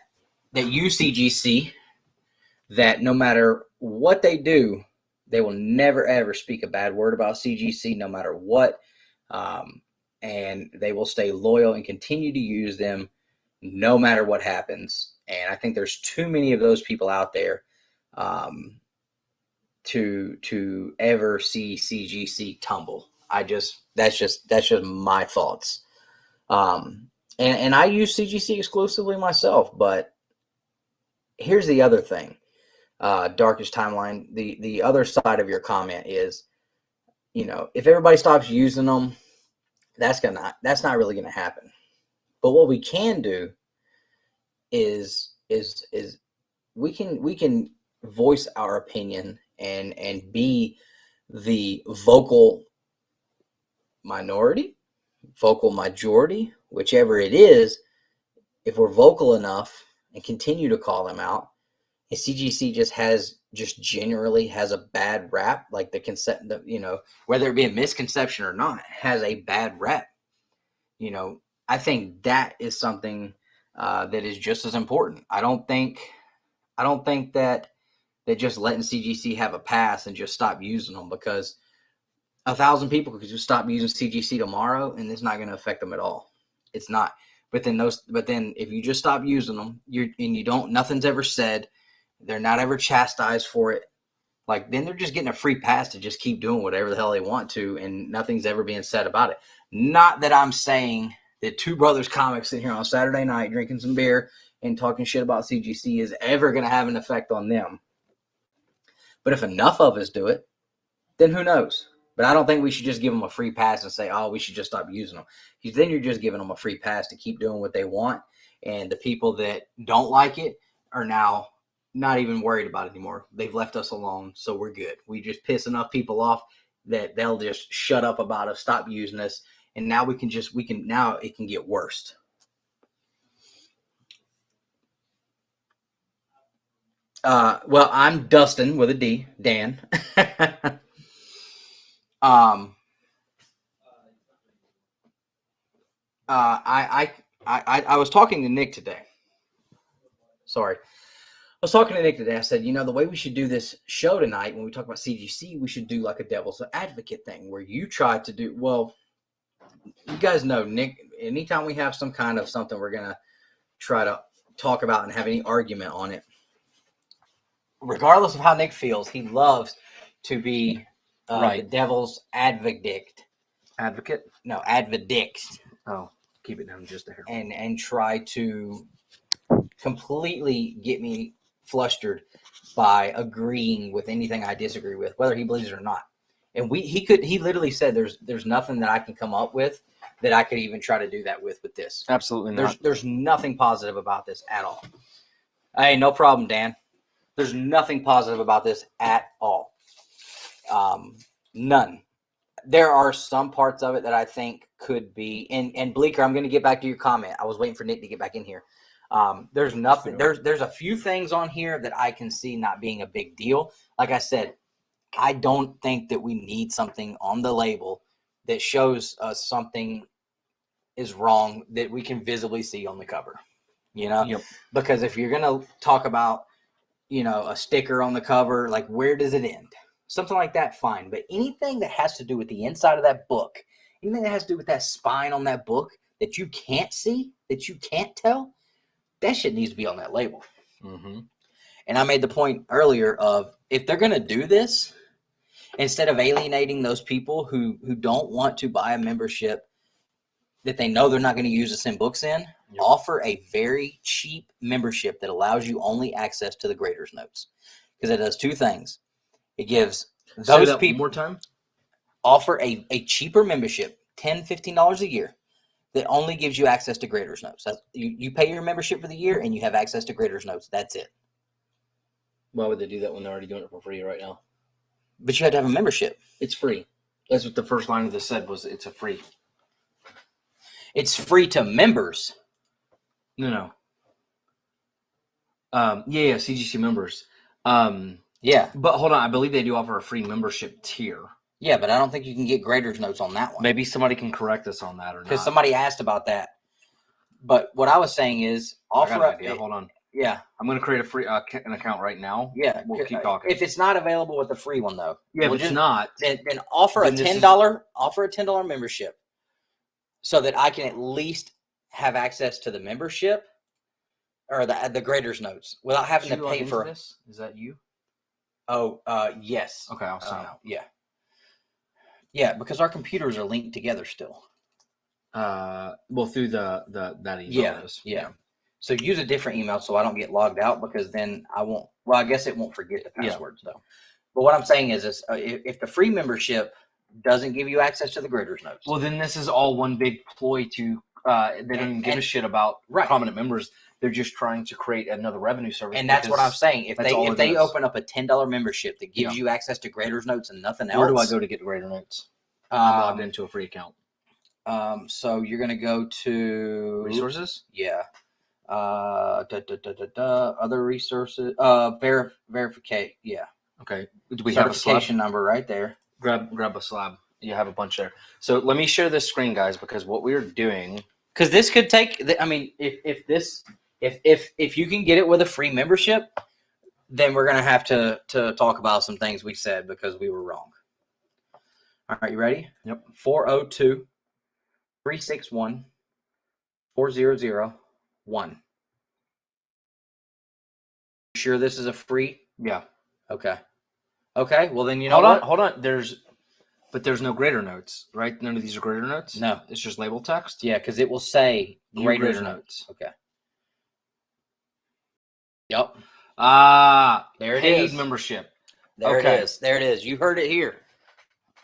use CGC that no matter what they do, they will never, ever speak a bad word about CGC no matter what. And they will stay loyal and continue to use them no matter what happens. And I think there's too many of those people out there to ever see CGC tumble. That's just my thoughts. And I use CGC exclusively myself, but here's the other thing. Darkest Timeline, the other side of your comment is, if everybody stops using them, that's not really gonna happen. But what we can do is we can voice our opinion and be the vocal minority, vocal majority, whichever it is. If we're vocal enough and continue to call them out, and CGC just generally has a bad rap, like the concept, whether it be a misconception or not, has a bad rap. I think that is something that is just as important. I don't think that just letting CGC have a pass and just stop using them, because 1,000 people could just stop using CGC tomorrow and it's not going to affect them at all. It's not. But then if you just stop using them, nothing's ever said, They're not ever chastised for it. Like, then they're just getting a free pass to just keep doing whatever the hell they want to, and nothing's ever being said about it. Not that I'm saying that Two Brothers Comics sitting here on Saturday night drinking some beer and talking shit about CGC is ever going to have an effect on them. But if enough of us do it, then who knows? But I don't think we should just give them a free pass and say, oh, we should just stop using them. Because then you're just giving them a free pass to keep doing what they want. And the people that don't like it are now not even worried about it anymore. They've left us alone, so we're good. We just piss enough people off that they'll just shut up about us, stop using us, and now now it can get worse. Well, I'm Dustin with a D, Dan. I was talking to Nick today. Sorry. I was talking to Nick today. I said, the way we should do this show tonight, when we talk about CGC, we should do like a devil's advocate thing where you try to do, well, you guys know, Nick, anytime we have some kind of something, we're going to try to talk about and have any argument on it. Regardless of how Nick feels, he loves to be the devil's advocate. Advocate? No, advocate. Oh, keep it down just a hair. And try to completely get me flustered by agreeing with anything I disagree with, whether he believes it or not. And he literally said there's nothing that I can come up with that I could even try to do that with this. Absolutely not. There's nothing positive about this at all. Hey, no problem, Dan. There's nothing positive about this at all. None. There are some parts of it that I think could be, and Bleeker, I'm going to get back to your comment. I was waiting for Nick to get back in here. There's nothing. There's a few things on here that I can see not being a big deal. Like I said, I don't think that we need something on the label that shows us something is wrong that we can visibly see on the cover. Yep. Because if you're going to talk about, a sticker on the cover, like where does it end? Something like that, fine. But anything that has to do with the inside of that book, anything that has to do with that spine on that book that you can't see, that you can't tell, that shit needs to be on that label. Mm-hmm. And I made the point earlier of, if they're going to do this, instead of alienating those people who don't want to buy a membership that they know they're not going to use to send books in, offer a very cheap membership that allows you only access to the grader's notes. Because it does two things. It gives those people, one more time, offer a cheaper membership, $10, $15 a year, that only gives you access to grader's notes. You pay your membership for the year and you have access to grader's notes. That's it. Why would they do that when they're already doing it for free right now? But you had to have a membership. It's free. That's what the first line of this said, was it's a free. It's free to members. No. Yeah, CGC members. Yeah. But hold on, I believe they do offer a free membership tier. Yeah, but I don't think you can get grader's notes on that one. Maybe somebody can correct us on that or not. Because somebody asked about that. But what I was saying is, offer I got an idea. Hold on. Yeah. I'm going to create a free an account right now. Yeah. We'll keep talking. If it's not available with the free one, though. Yeah, if it's not. Then offer a $10 membership so that I can at least have access to the membership or the grader's notes without having to pay for this. Is that you? Oh, yes. Okay, I'll sign out. Yeah. Yeah, because our computers are linked together still. Well, through that email. Yeah. So use a different email so I don't get logged out, because then I won't. Well, I guess it won't forget the passwords though. But what I'm saying is if the free membership doesn't give you access to the grader's notes, well, then this is all one big ploy to. They don't even give a shit about prominent members. They're just trying to create another revenue service. And that's what I'm saying. If they open up a $10 membership that gives you access to grader's notes and nothing else, where do I go to get grader notes? I'm logged into a free account. So you're going to go to resources. Yeah. Other resources. Verification. Yeah. Okay. Do we have a certification number right there? Grab a slab. You have a bunch there. So let me share this screen, guys, because what we're doing. Because this could take. I mean, if you can get it with a free membership, then we're gonna have to talk about some things we said because we were wrong. All right, you ready? Yep. 402-361-4001. sure this is a free? Yeah. Okay. Okay. Well, then you know what? Hold on. But there's no grader notes, right? None of these are grader notes? No. It's just label text? Yeah, because it will say View grader's grader notes. Okay. Yep. There it Paid is. Membership. There Okay. it is. There it is. You heard it here.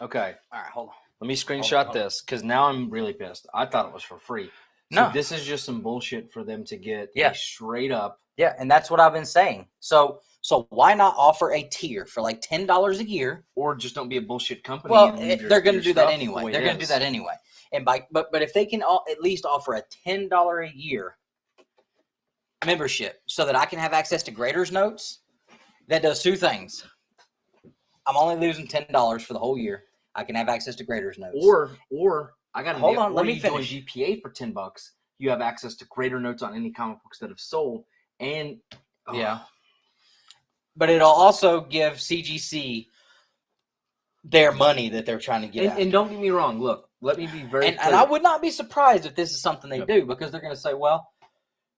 Okay. All right, hold on. Let me screenshot Hold on. this because now I'm really pissed. I thought it was for free. No. So this is just some bullshit for them to get Yeah. a straight up. Yeah, and that's what I've been saying. So why not offer a tier for like $10 a year? Or just don't be a bullshit company. Well, and leave they're going to your do that stuff anyway. the way They're it going to do is. that anyway. And but if they can at least offer a $10 a year membership so that I can have access to graders notes, that does two things. I'm only losing $10 for the whole year. I can have access to graders notes. Or I got to Hold on, let me join finish. GPA for $10. You have access to grader notes on any comic books that have sold, and Yeah. But it'll also give CGC their money that they're trying to get after. And don't get me wrong. Look, let me be very clear. And I would not be surprised if this is something they Yep. do, because they're going to say, well,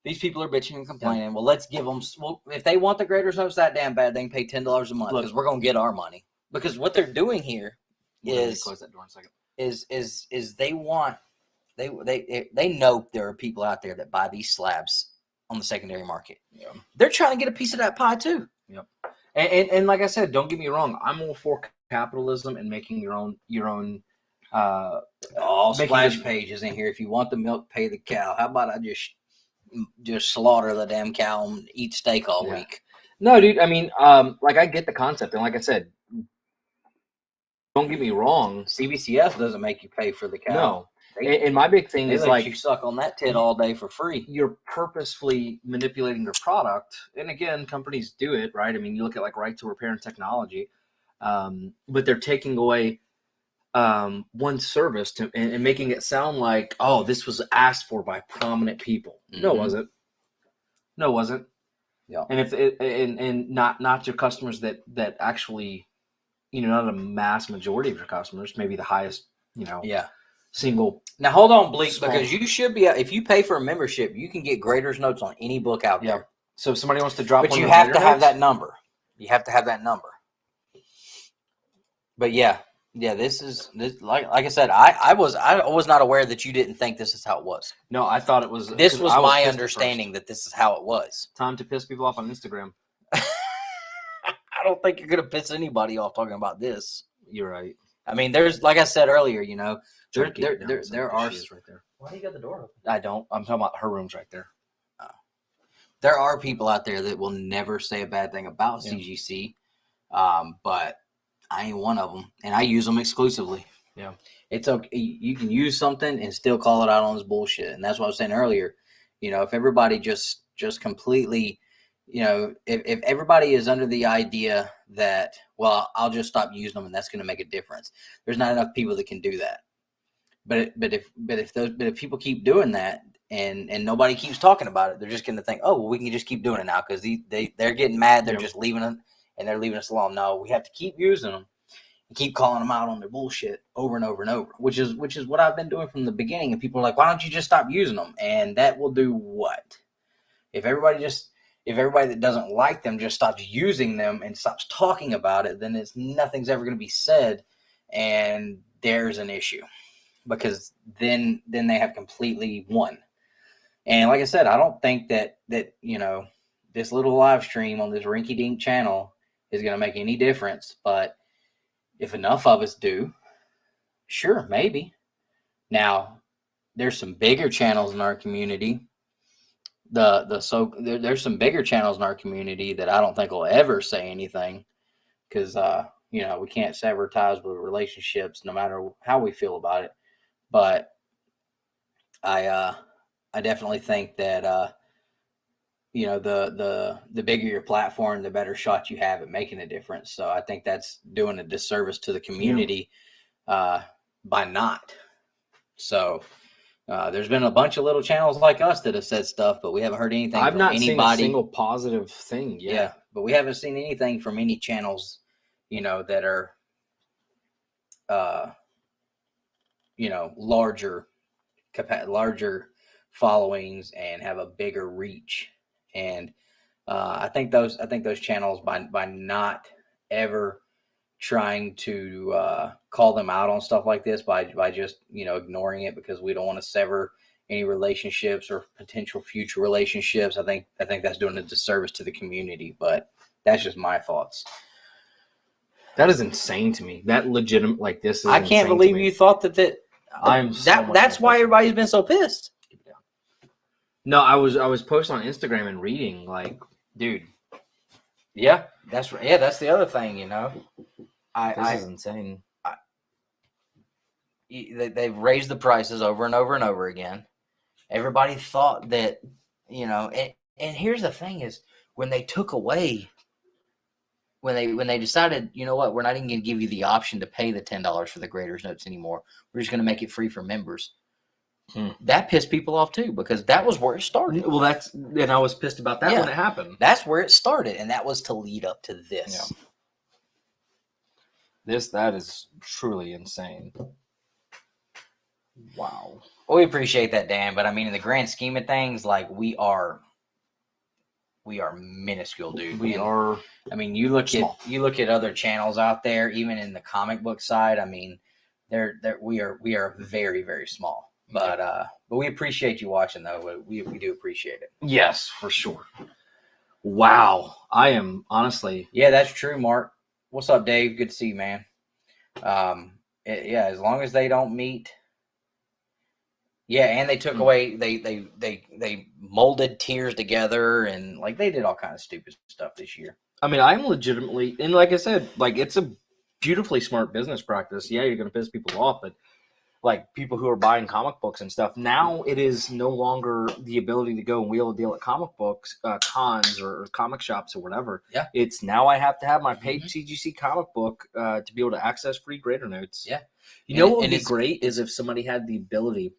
these people are bitching and complaining. Yep. Well, let's give them. Well, if they want the graders notes that damn bad, they can pay $10 a month because we're going to get our money. Because what they're doing here is close that door in a second. Is they want they know there are people out there that buy these slabs on the secondary market. Yeah. They're trying to get a piece of that pie too. Yep. And like I said, don't get me wrong. I'm all for capitalism and making your own all splash pages in here. If you want the milk, pay the cow. How about I just slaughter the damn cow and eat steak all week? No, dude. I mean, like I get the concept, and like I said, don't get me wrong. CBCS doesn't make you pay for the cow. No. And my big thing is like you suck on that tit all day for free. You're purposefully manipulating their product, and again, companies do it, right? I mean, you look at like right to repair and technology, but they're taking away one service and making it sound like, oh, this was asked for by prominent people. Mm-hmm. No, it wasn't. No, it wasn't. Yeah. And if not your customers that actually, not a mass majority of your customers, maybe the highest, single. Now hold on, Bleak, because you should be. If you pay for a membership, you can get graders notes on any book out there. So if somebody wants to drop, but you have to have that number. You have to have that number. But this is like I said, I was not aware that you didn't think this is how it was. No, I thought it was. This was my understanding that this is how it was. Time to piss people off on Instagram. I don't think you're gonna piss anybody off talking about this. You're right. I mean, there's like I said earlier, there are. Right there. Why do you got the door open? I don't. I'm talking about her room's right there. There are people out there that will never say a bad thing about CGC, but I ain't one of them, and I use them exclusively. Yeah, it's okay. You can use something and still call it out on this bullshit, and that's what I was saying earlier. If everybody just completely, if everybody is under the idea that, well, I'll just stop using them and that's going to make a difference. There's not enough people that can do that. But if people keep doing that and nobody keeps talking about it, they're just going to think, oh, well, we can just keep doing it now because they're getting mad. They're just leaving it and they're leaving us alone. No, we have to keep using them and keep calling them out on their bullshit over and over and over, which is what I've been doing from the beginning. And people are like, why don't you just stop using them? And that will do what? If everybody that doesn't like them just stops using them and stops talking about it, then nothing's ever going to be said, and there's an issue, because then they have completely won. And like I said, I don't think that this little live stream on this rinky-dink channel is going to make any difference, but if enough of us do, sure, maybe. Now, there's some bigger channels in our community. There's some bigger channels in our community that I don't think will ever say anything, because we can't sever ties with relationships no matter how we feel about it. But I definitely think that the bigger your platform, the better shot you have at making a difference. So I think that's doing a disservice to the community by not. So. There's been a bunch of little channels like us that have said stuff, but we haven't heard anything I've from not anybody. seen a single positive thing yet. Yeah, but we haven't seen anything from any channels, that are, larger followings and have a bigger reach. And I think those channels by not ever trying to call them out on stuff like this by just ignoring it because we don't want to sever any relationships or potential future relationships. I think that's doing a disservice to the community, but that's just my thoughts. That is insane to me. That legitimate, like this is. I can't believe you thought that. That's why everybody's been so pissed. No, I was posting on Instagram and reading, like, dude. Yeah, that's right. Yeah, that's the other thing. This is insane. They've raised the prices over and over and over again. Everybody thought that, and here's the thing is when they took away, when they decided, you know what, we're not even going to give you the option to pay the $10 for the graders notes anymore. We're just going to make it free for members. That pissed people off too because that was where it started. Well, and I was pissed about that when it happened. That's where it started, and that was to lead up to this. Yeah. That is truly insane. Wow. Well, we appreciate that, Dan, but I mean, in the grand scheme of things, like we are minuscule, dude. We are. I mean, you look at other channels out there, even in the comic book side. I mean, we are very, very small. But we appreciate you watching, though. We do appreciate it. Yes, for sure. Wow, I am honestly. Yeah, that's true, Mark. What's up, Dave? Good to see you, man. As long as they don't meet. Yeah, and they took away. They molded tiers together, and like they did all kind of stupid stuff this year. I mean, I'm legitimately, and like I said, like it's a beautifully smart business practice. Yeah, you're going to piss people off, but like people who are buying comic books and stuff, now it is no longer the ability to go and wheel a deal at comic books, cons or comic shops or whatever. Yeah. It's now I have to have my paid CGC comic book to be able to access free grader notes. Yeah. You know what would be great is if somebody had the ability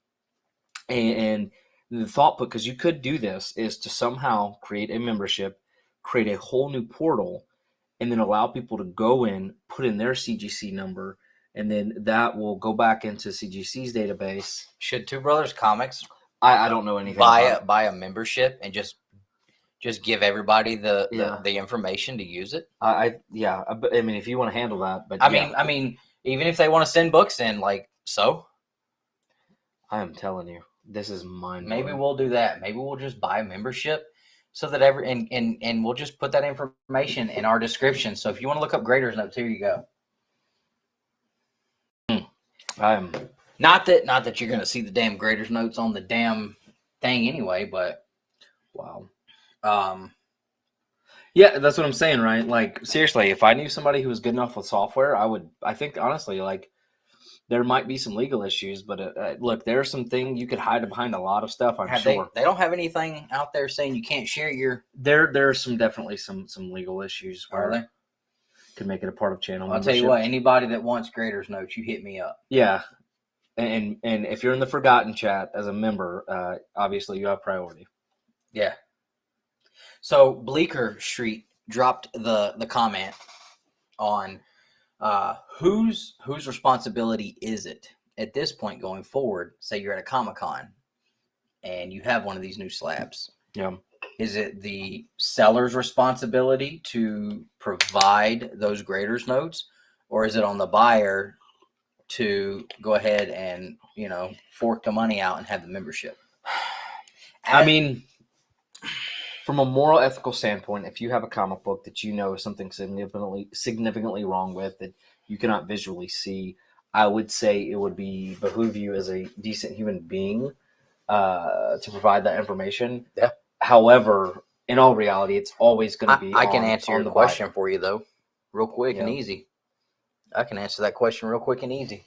and the thought put, because you could do this, is to somehow create a membership, create a whole new portal, and then allow people to go in, put in their CGC number, and then that will go back into CGC's database. Should Two Brothers Comics I don't know anything buy a membership and just give everybody the information to use it? I mean, if you want to handle that, but I mean, even if they want to send books in, like so. I am telling you, this is mind-blowing. Maybe we'll do that. Maybe we'll just buy a membership so that and we'll just put that information in our description. So if you want to look up graders notes, here you go. I'm not that you're going to see the damn graders notes on the damn thing anyway, but wow. Yeah, that's what I'm saying, right? Like seriously, if I knew somebody who was good enough with software, I think honestly, like there might be some legal issues, but look, there's some thing you could hide behind a lot of stuff. I'm sure they don't have anything out there saying you can't share your. There are definitely some legal issues. Are they? Could make it a part of channel. I'll tell you what. Anybody that wants graders notes, you hit me up. Yeah, and if you're in the Forgotten chat as a member, obviously you have priority. Yeah. So Bleecker Street dropped the comment on. Whose responsibility is it at this point going forward? Say you're at a Comic-Con and you have one of these new slabs. Yeah. Is it the seller's responsibility to provide those graders notes, or is it on the buyer to go ahead and, fork the money out and have the membership? I mean, from a moral, ethical standpoint, if you have a comic book that you know is something significantly wrong with that you cannot visually see, I would say it would behoove you as a decent human being to provide that information. Yeah. However, in all reality, it's always going to be. I can answer your question for you though, real quick and easy. I can answer that question real quick and easy.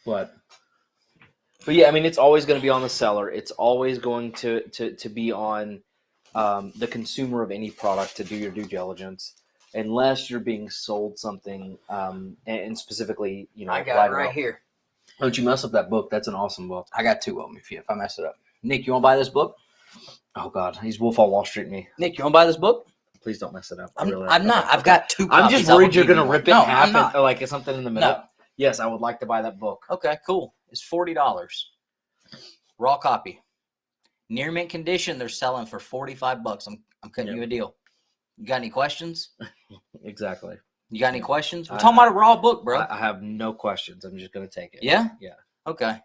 What? But yeah, I mean, it's always going to be on the seller. It's always going to be on the consumer of any product to do your due diligence, unless you're being sold something, and specifically, I got it right here. Don't you mess up that book? That's an awesome book. I got two of them. If I mess it up, Nick, you want to buy this book? Oh God, he's Wolf on Wall Street me. Nick, you want to buy this book? Please don't mess it up. I'm not. I've got two. I'm just worried you're going to rip it in half and like it's something in the middle. No. Yes, I would like to buy that book. Okay, cool. It's $40. Raw copy. Near mint condition, they're selling for $45. I'm cutting you a deal. You got any questions? Exactly. You got any questions? We're talking about a raw book, bro. I have no questions. I'm just gonna take it. Yeah? Yeah. Okay.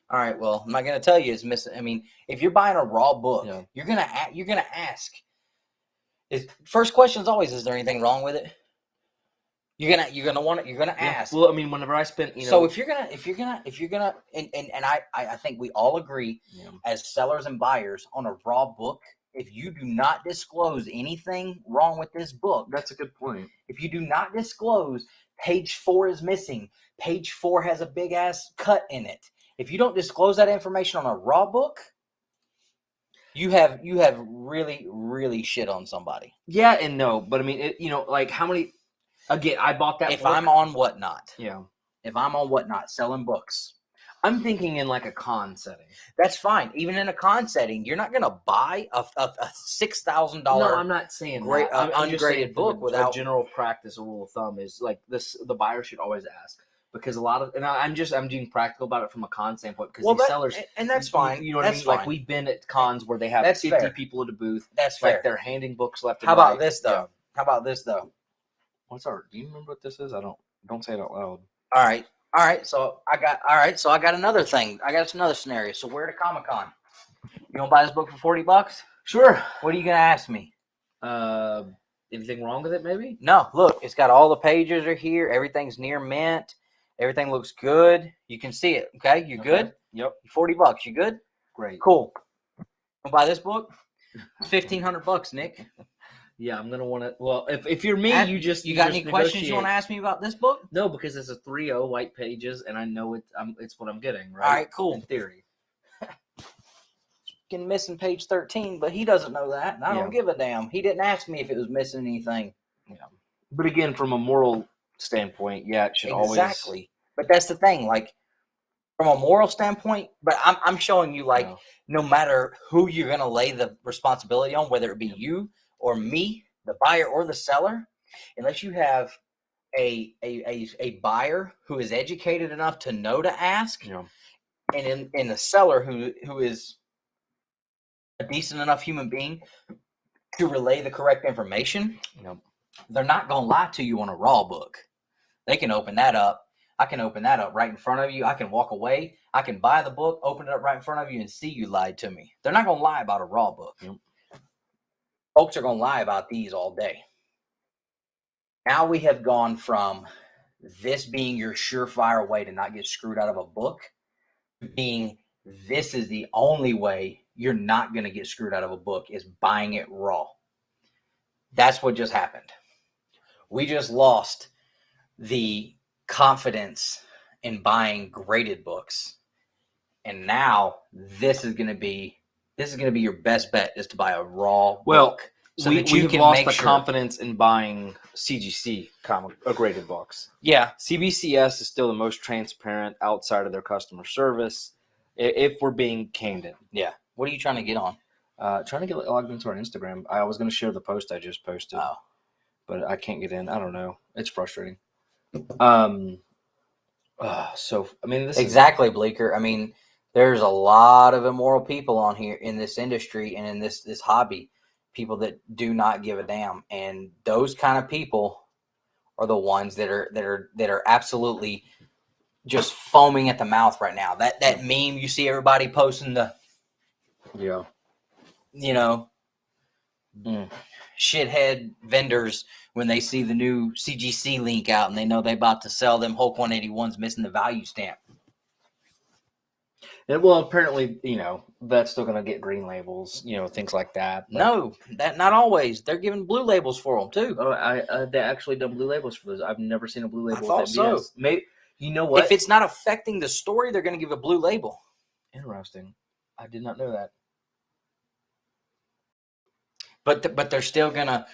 All right. Well, I'm not gonna tell you it's missing. I mean, if you're buying a raw book, you're gonna ask. First question is always, is there anything wrong with it? You're gonna ask. Well, I mean, whenever I spent, So if you're gonna, and I think we all agree as sellers and buyers on a raw book, if you do not disclose anything wrong with this book, that's a good point. If you do not disclose page 4 is missing, page 4 has a big ass cut in it. If you don't disclose that information on a raw book, you have really, really shit on somebody. Yeah and no, but I mean, like how many? Again, I bought that. If I'm on Whatnot, if I'm on Whatnot selling books, I'm thinking in like a con setting. That's fine. Even in a con setting, you're not going to buy a $6,000. No, I'm not saying great that. I'm ungraded book without a general practice. A rule of thumb is like this: the buyer should always ask, because a lot of, and I'm being practical about it from a con standpoint, because these sellers, and that's fine. You know what I mean? Fine. Like we've been at cons where they have 50 people at a booth. That's like fair. They're handing books left and right. How about this though? Do you remember what this is? Don't say it out loud. All right. So I got another thing. I got another scenario. So we're at a Comic-Con. You want to buy this book for $40? Sure. What are you gonna ask me? Anything wrong with it? Maybe. No. Look, it's got all the pages are here. Everything's near mint. Everything looks good. You can see it. Okay, you good? Yep. $40. You good? Great. Cool. Want to buy this book? $1,500, Nick. Yeah, I'm gonna want to. Well, if you're me, you got any questions you want to ask me about this book? No, because it's a 3.0 white pages, and I know it's what I'm getting. Right. All right. Cool. In theory. Missing page 13, but he doesn't know that, and I don't give a damn. He didn't ask me if it was missing anything. Yeah. But again, from a moral standpoint, it should always. Exactly. But that's the thing. Like from a moral standpoint, but I'm showing you like no matter who you're gonna lay the responsibility on, whether it be you or me, the buyer or the seller, unless you have a buyer who is educated enough to know to ask, and in the seller who is a decent enough human being to relay the correct information, they're not going to lie to you on a raw book. They can open that up. I can open that up right in front of you. I can walk away. I can buy the book, open it up right in front of you, and see you lied to me. They're not going to lie about a raw book. Folks are going to lie about these all day. Now we have gone from this being your surefire way to not get screwed out of a book to being this is the only way you're not going to get screwed out of a book is buying it raw. That's what just happened. We just lost the confidence in buying graded books. And now this is going to be your best bet is to buy a raw book. So we've lost the confidence in buying CGC graded books. Yeah. CBCS is still the most transparent outside of their customer service, if we're being candid. Yeah. What are you trying to get on? Trying to get logged into our Instagram. I was going to share the post I just posted, but I can't get in. I don't know. It's frustrating. So I mean, this exactly, Bleeker. I mean, there's a lot of immoral people on here in this industry and in this hobby. People that do not give a damn, and those kind of people are the ones that are absolutely just foaming at the mouth right now. That meme you see everybody posting the shithead vendors when they see the new CGC link out and they know they about to sell them Hulk 181s missing the value stamp. And, well, apparently, that's still going to get green labels, things like that. But no, that not always. They're giving blue labels for them too. Oh, they actually done blue labels for those. I've never seen a blue label. I thought so. Maybe you know what? If it's not affecting the story, they're going to give a blue label. Interesting. I did not know that. But they're still gonna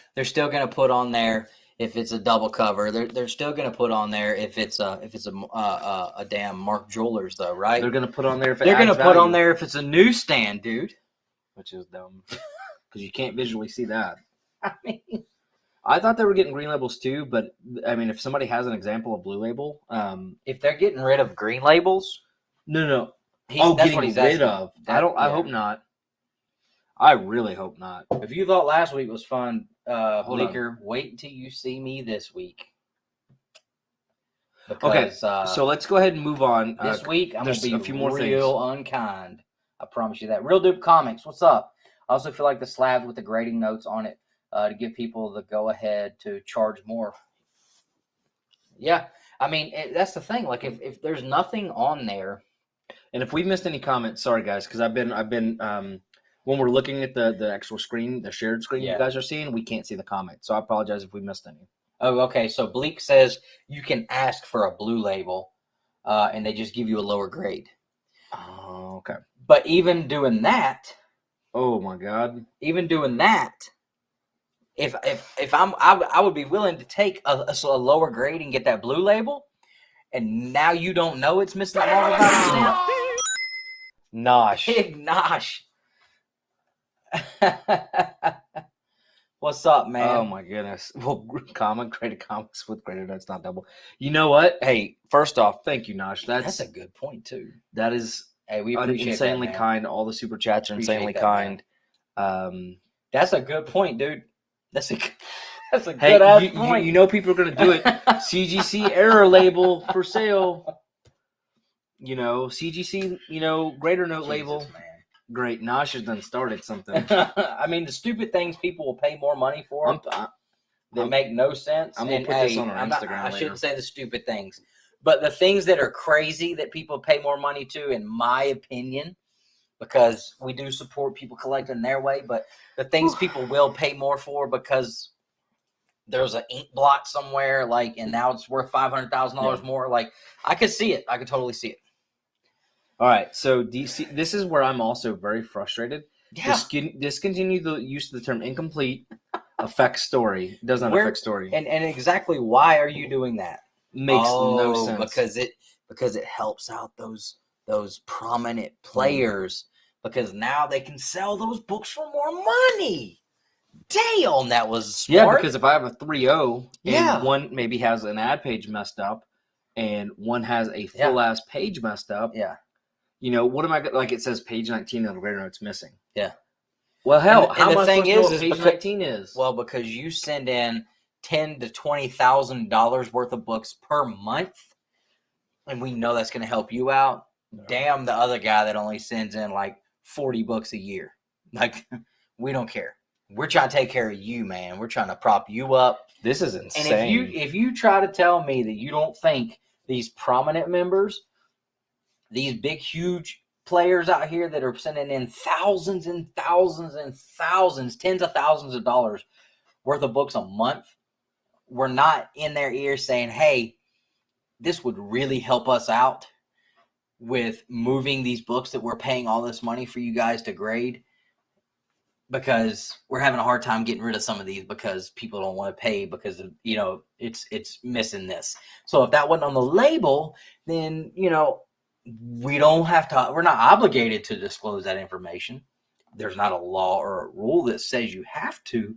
put on there if it's a double cover. They're still gonna put on there if it's a damn Mark Jewelers though, right? They're gonna put on there if they're gonna put on there if it's a newsstand, dude. Which is dumb because you can't visually see that. I thought they were getting green labels too, but I mean, if somebody has an example of blue label, if they're getting rid of green labels, no. that's getting what he's rid asking. of. I hope not. I really hope not. If you thought last week was fun, Hold on. Bleaker, wait until you see me this week. Okay, Because so let's go ahead and move on. this week I'm there's gonna be a few more real unkind. I promise you that. Real Dupe Comics, what's up? I also feel like the slabs with the grading notes on it to give people the go ahead to charge more. Yeah, I mean that's the thing. Like if there's nothing on there, And if we missed any comments, sorry guys, because I've been when we're looking at the actual screen, the shared screen Yeah. you guys are seeing, we can't see the comments. So I apologize if we missed any. oh, okay. So Bleak says you can ask for a blue label, and they just give you a lower grade. Oh, okay. But even doing that, Oh my God. if I would be willing to take a lower grade and get that blue label, and now you don't know it's missing that Marvel Comics stamp. Nosh. Big Nosh. What's up, man? Oh my goodness. Well, graded comics with graded notes, not double. You know what? Hey, first off, thank you, Nosh. That's a good point too. That is Hey, we appreciate insanely that, man. kind. All the super chats are Appreciate insanely that, kind. That's a good point, dude. That's a Hey, good ass point. you know people are going to do it. CGC error label for sale. You know, CGC, grader note Jesus, label. man. Great. Nosh has done started something. I mean, the stupid things people will pay more money for that make no sense. I'm going to put this on our Instagram I later. shouldn't say the stupid things, but the things that are crazy that people pay more money to, in my opinion, because we do support people collecting their way, but the things people will pay more for because there's an ink blot somewhere, like, and now it's worth $500,000 more. Like, I could see it. I could totally see it. All right. So DC, this is where I'm also very frustrated. Yeah. Discontinue the use of the term incomplete affects story. It does not affect story. And exactly why are you doing that? Makes no sense. Because it helps out those prominent players, because now they can sell those books for more money. Damn, that was smart. Yeah, because if I have a 3.0 and one maybe has an ad page messed up and one has a full ass page messed up. Yeah. What am I like? It says page 19 on the grader notes missing. Yeah. Well, hell, and how the am I thing supposed to know is what page 19 is? Well, because you send in $10,000 to $20,000 worth of books per month, and we know that's going to help you out. No. Damn the other guy that only sends in like 40 books a year. Like, we don't care. We're trying to take care of you, man. We're trying to prop you up. This is insane. And if you try to tell me that you don't think these prominent members, these big, huge players out here that are sending in thousands and thousands and thousands, tens of thousands of dollars worth of books a month, we're not in their ears saying, hey, this would really help us out with moving these books that we're paying all this money for you guys to grade, because we're having a hard time getting rid of some of these because people don't want to pay because of, it's missing this. So if that wasn't on the label, then, we don't have to, we're not obligated to disclose that information. There's not a law or a rule that says you have to.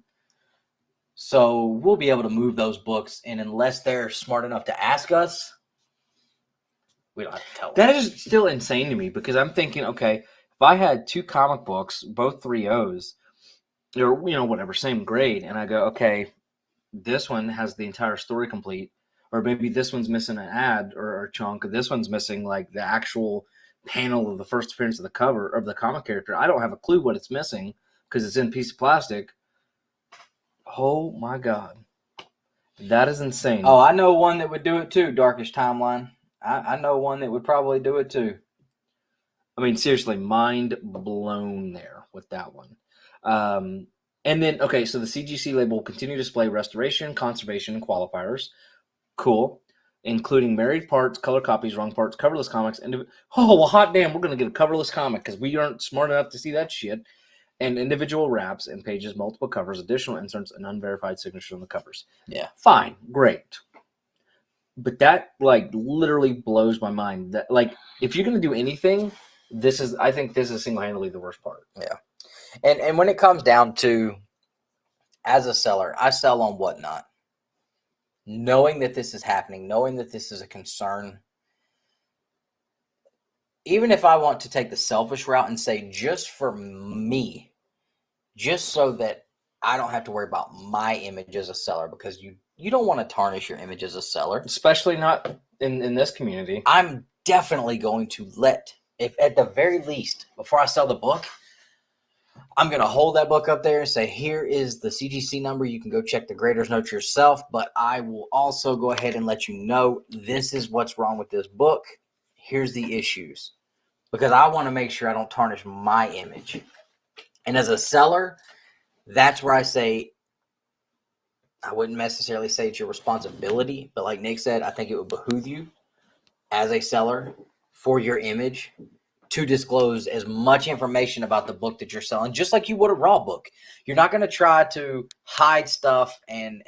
So we'll be able to move those books, and unless they're smart enough to ask us, we don't have to tell them. That is still insane to me, because I'm thinking, okay, if I had two comic books, both 3.0s, or, whatever, same grade, and I go, okay, this one has the entire story complete, or maybe this one's missing an ad or a chunk, or this one's missing like the actual panel of the first appearance of the cover of the comic character. I don't have a clue what it's missing because it's in a piece of plastic. Oh my God. That is insane. Oh, I know one that would do it too, Darkish Timeline. I know one that would probably do it too. I mean, seriously, mind blown there with that one. And then, okay, so the CGC label will continue to display restoration, conservation, and qualifiers. Cool. Including married parts, color copies, wrong parts, coverless comics. Well, hot damn, we're going to get a coverless comic because we aren't smart enough to see that shit. And individual wraps and pages, multiple covers, additional inserts, and unverified signatures on the covers. Yeah. Fine. Great. But that, literally blows my mind. That, if you're going to do anything, I think this is single-handedly the worst part. Yeah. And when it comes down to, as a seller, I sell on Whatnot. Knowing that this is happening, knowing that this is a concern, even if I want to take the selfish route and say, just for me, just so that I don't have to worry about my image as a seller, because you don't want to tarnish your image as a seller. Especially not in this community. I'm definitely going to if at the very least, before I sell the book, I'm going to hold that book up there and say, here is the CGC number. You can go check the grader's notes yourself, but I will also go ahead and let you know this is what's wrong with this book. Here's the issues, because I want to make sure I don't tarnish my image. And as a seller, that's where I say, I wouldn't necessarily say it's your responsibility, but like Nick said, I think it would behoove you as a seller for your image to disclose as much information about the book that you're selling, just like you would a raw book. You're not going to try to hide stuff and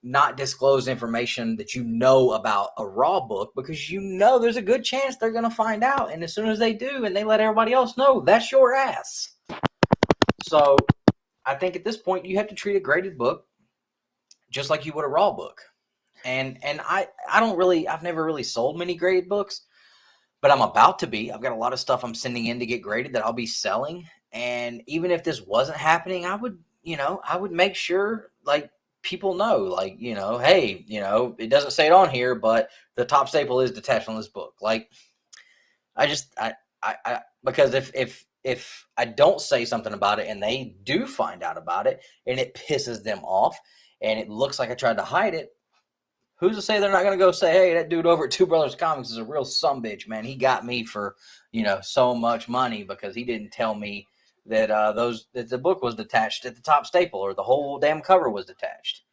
not disclose information that you know about a raw book, because there's a good chance they're going to find out. And as soon as they do and they let everybody else know, that's your ass. So I think at this point you have to treat a graded book just like you would a raw book. And I've never really sold many graded books, but I'm about to be. I've got a lot of stuff I'm sending in to get graded that I'll be selling. And even if this wasn't happening, I would make sure, like, people know, like, hey, it doesn't say it on here, but the top staple is detached on this book. Like, because if I don't say something about it and they do find out about it and it pisses them off and it looks like I tried to hide it, who's to say they're not going to go say, hey, that dude over at Two Brothers Comics is a real sumbitch, man. He got me for, so much money because he didn't tell me that that the book was detached at the top staple, or the whole damn cover was detached.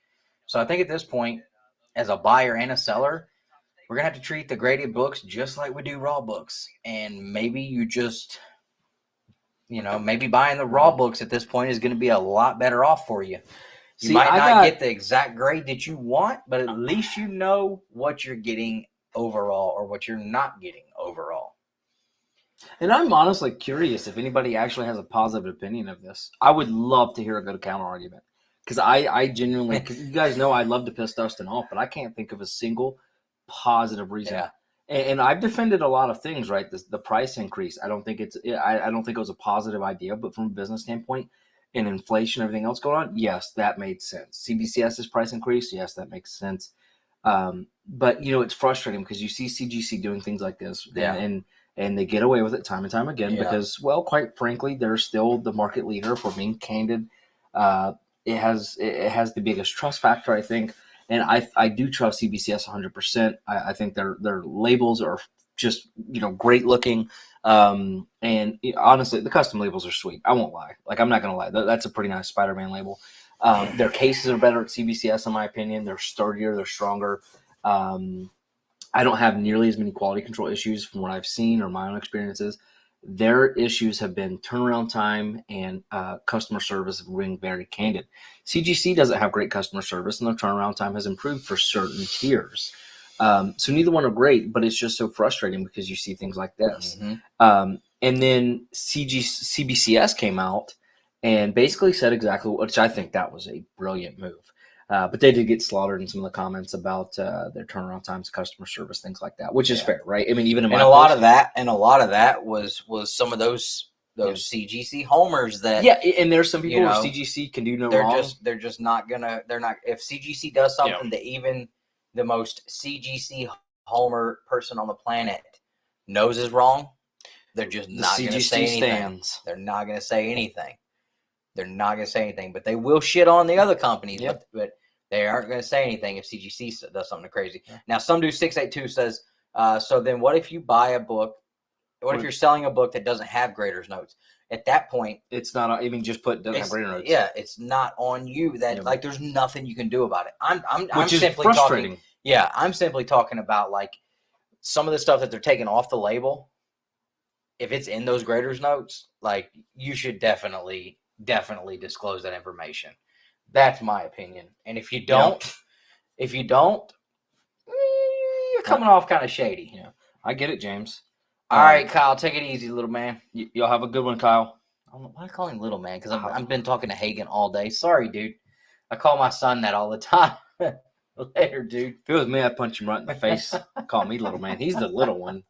So I think at this point, as a buyer and a seller, we're going to have to treat the graded books just like we do raw books. And maybe you just, maybe buying the raw books at this point is going to be a lot better off for you. You might not get the exact grade that you want, but at least you know what you're getting overall or what you're not getting overall. And I'm honestly curious if anybody actually has a positive opinion of this. I would love to hear a good counter argument, because I genuinely, because you guys know I love to piss Dustin off, but I can't think of a single positive reason. Yeah. And I've defended a lot of things, right? The price increase. I don't think it was a positive idea, but from a business standpoint, and inflation, everything else going on, yes, that made sense. CBCS's price increase, yes, that makes sense. But it's frustrating because you see CGC doing things like this, and they get away with it time and time again because, well, quite frankly, they're still the market leader. If we're being candid, it has the biggest trust factor, I think, and I do trust CBCS 100%. I think their labels are just great looking. And honestly, the custom labels are sweet. I won't lie. Like, I'm not going to lie. That's a pretty nice Spider-Man label. Their cases are better at CBCS, in my opinion. They're sturdier. They're stronger. I don't have nearly as many quality control issues from what I've seen or my own experiences. Their issues have been turnaround time and customer service, of being very candid. CGC doesn't have great customer service, and their turnaround time has improved for certain tiers. So neither one are great, but it's just so frustrating because you see things like this. Mm-hmm. And then CBCS came out and basically said exactly, which I think that was a brilliant move. But they did get slaughtered in some of the comments about their turnaround times, customer service, things like that, which is fair, right? I mean, even in a lot of that was some of those CGC homers that and there's some people who CGC can do no wrong. They're just not gonna. They're not. If CGC does something that even the most CGC homer person on the planet knows is wrong, they're just not going to say anything. They're not going to say anything. They're not going to say anything, but they will shit on the other companies, but they aren't going to say anything if CGC does something crazy. Yeah. Now, some dude 682 says, so then what if you buy a book? What if you're selling a book that doesn't have grader's notes? At that point, it's not even just put doesn't have grader notes. Yeah, it's not on you. Like, there's nothing you can do about it. I'm simply frustrating. I'm simply talking about, like, some of the stuff that they're taking off the label. If it's in those grader's notes, like, you should definitely disclose that information. That's my opinion. And if you don't, you're coming off kind of shady. Yeah, I get it, James. All right, Kyle, take it easy, little man. Y'all have a good one, Kyle. I don't know why I call him little man, because I've been talking to Hagen all day. Sorry, dude. I call my son that all the time. Later, dude. If it was me, I'd punch him right in the face. Call me little man. He's the little one.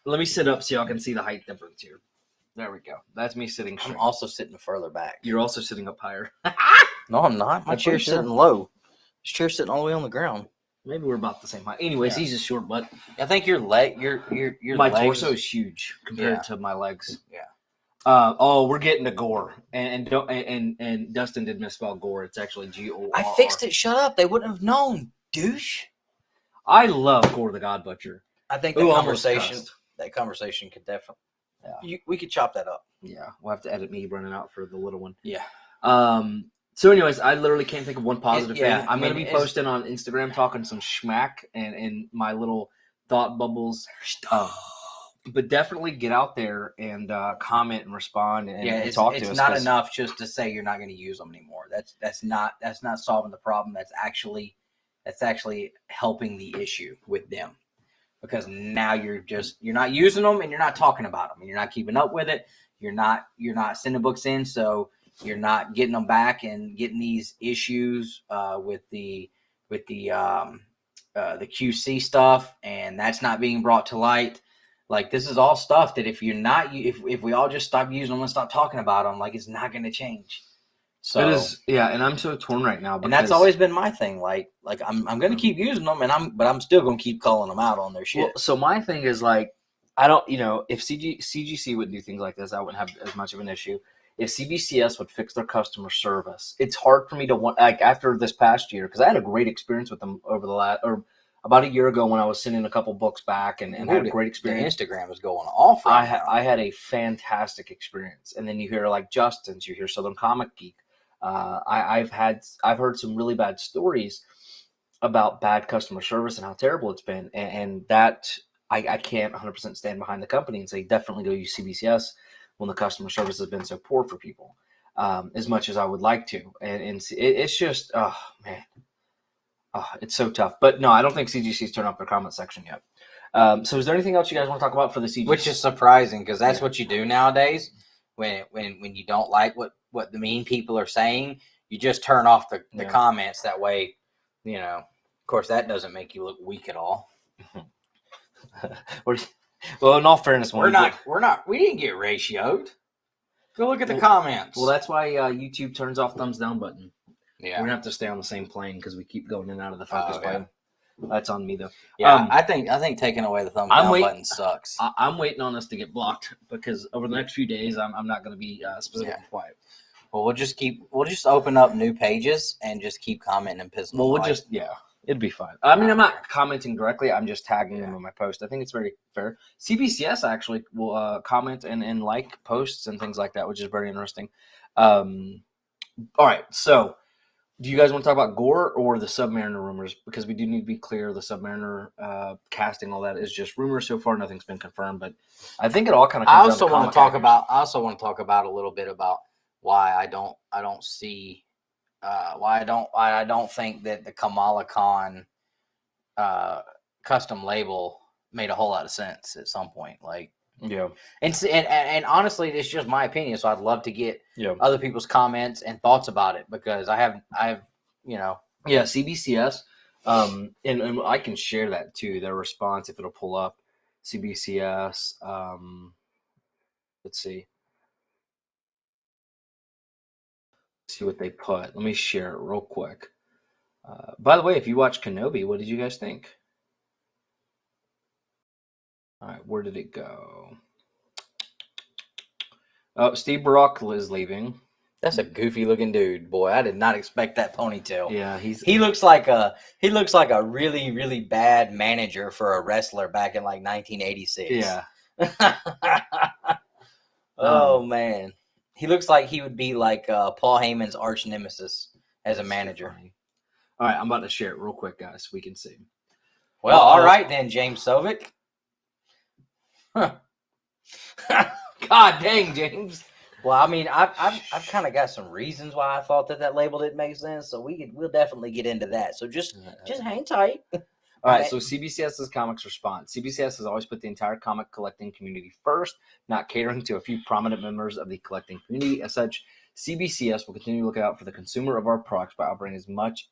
Let me sit up so y'all can see the height difference here. There we go. That's me sitting straight. I'm also sitting further back. You're also sitting up higher. No, I'm not. My I'm chair's pretty sure. sitting low. This chair's sitting all the way on the ground. Maybe we're about the same height. Anyways, Yeah. he's a short butt. I think your My legs, torso is huge compared Yeah. to my legs. Yeah. We're getting to Gore, and Dustin did misspell Gore. It's actually Gorr. I fixed it. Shut up. They wouldn't have known, douche. I love Gore the God Butcher. I think Ooh, almost that conversation could definitely. Yeah. We could chop that up. Yeah, we'll have to edit me running out for the little one. Yeah. So, anyways, I literally can't think of one positive Yeah, thing. I'm going to be it's- posting on Instagram talking some schmack and my little thought bubbles. But definitely get out there and comment and respond and talk to us. It's not enough just to say you're not going to use them anymore. That's not solving the problem. That's actually helping the issue with them, because now you're not using them and you're not talking about them and you're not keeping up with it. You're not sending books in, so you're not getting them back and getting these issues with the QC stuff, and that's not being brought to light. Like, this is all stuff that if we all just stop using them and stop talking about them, like, it's not going to change. So it is, yeah. And I'm so torn right now, and that's always been my thing. Like I'm going to keep using them, but I'm still going to keep calling them out on their shit. Well, so my thing is, like, I don't, if CGC would do things like this, I wouldn't have as much of an issue. If CBCS would fix their customer service, it's hard for me to want, like, after this past year, because I had a great experience with them over about a year ago when I was sending a couple books back and had a great experience. Instagram is going off. I had a fantastic experience. And then you hear, like, Justin's, you hear Southern Comic Geek. I've heard some really bad stories about bad customer service and how terrible it's been. And that I can't 100% stand behind the company and say definitely go use CBCS when the customer service has been so poor for people, as much as I would like to. And it's just, oh, man. Oh, it's so tough. But no, I don't think CGC's turned off their comment section yet. So is there anything else you guys want to talk about for the CGC? Which is surprising, because that's what you do nowadays. When you don't like what the mean people are saying, you just turn off the comments. That way, of course, that doesn't make you look weak at all. Well, in all fairness, we didn't get ratioed. Go look at the comments. Well, that's why YouTube turns off thumbs down button. Yeah, we're gonna have to stay on the same plane because we keep going in and out of the focus plane. That's on me though. Yeah, I think taking away the thumbs down button sucks. I'm waiting on us to get blocked, because over the next few days I'm not going to be specifically quiet. Well, we'll just open up new pages and just keep commenting and pissing. Well, it'd be fine. I mean, I'm not commenting directly. I'm just tagging them in my post. I think it's very fair. CBCS actually will comment and like posts and things like that, which is very interesting. All right, so do you guys want to talk about Gore or the Submariner rumors? Because we do need to be clear, the Submariner casting, all that is just rumors so far. Nothing's been confirmed, but I think it all kind of. I also want to talk about a little bit about why I don't see why I don't think that the Kamala Khan custom label made a whole lot of sense at some point. Like, yeah, and honestly, it's just my opinion. So I'd love to get other people's comments and thoughts about it, because I have CBCS, and I can share that too. Their response, if it'll pull up, CBCS. Let's see what they put. Let me share it real quick. By the way, if you watch Kenobi, what did you guys think? All right, where did it go? Oh, Steve Barackel is leaving. That's a goofy looking dude, boy. I did not expect that ponytail. Yeah, he looks like a really, really bad manager for a wrestler back in like 1986. Yeah. Oh man. He looks like he would be like Paul Heyman's arch nemesis as a manager. All right, I'm about to share it real quick, guys, so we can see. Well, all right then, James Sovic. Huh. God dang, James. Well, I mean, I've kind of got some reasons why I thought that label didn't make sense, so we'll definitely get into that. So just hang tight. All right, so CBCS's comics response. CBCS has always put the entire comic collecting community first, not catering to a few prominent members of the collecting community. As such, CBCS will continue to look out for the consumer of our products by offering as much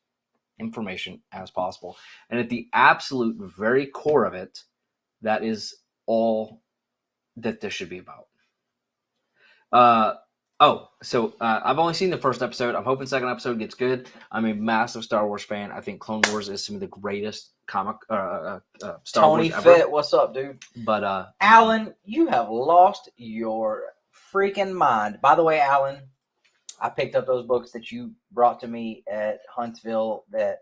information as possible. And at the absolute very core of it, that is all that this should be about. I've only seen the first episode. I'm hoping second episode gets good. I'm a massive Star Wars fan. I think Clone Wars is some of the greatest comic Star Tony Wars ever. Fett, what's up, dude? But Alan, you have lost your freaking mind. By the way, Alan, I picked up those books that you brought to me at Huntsville that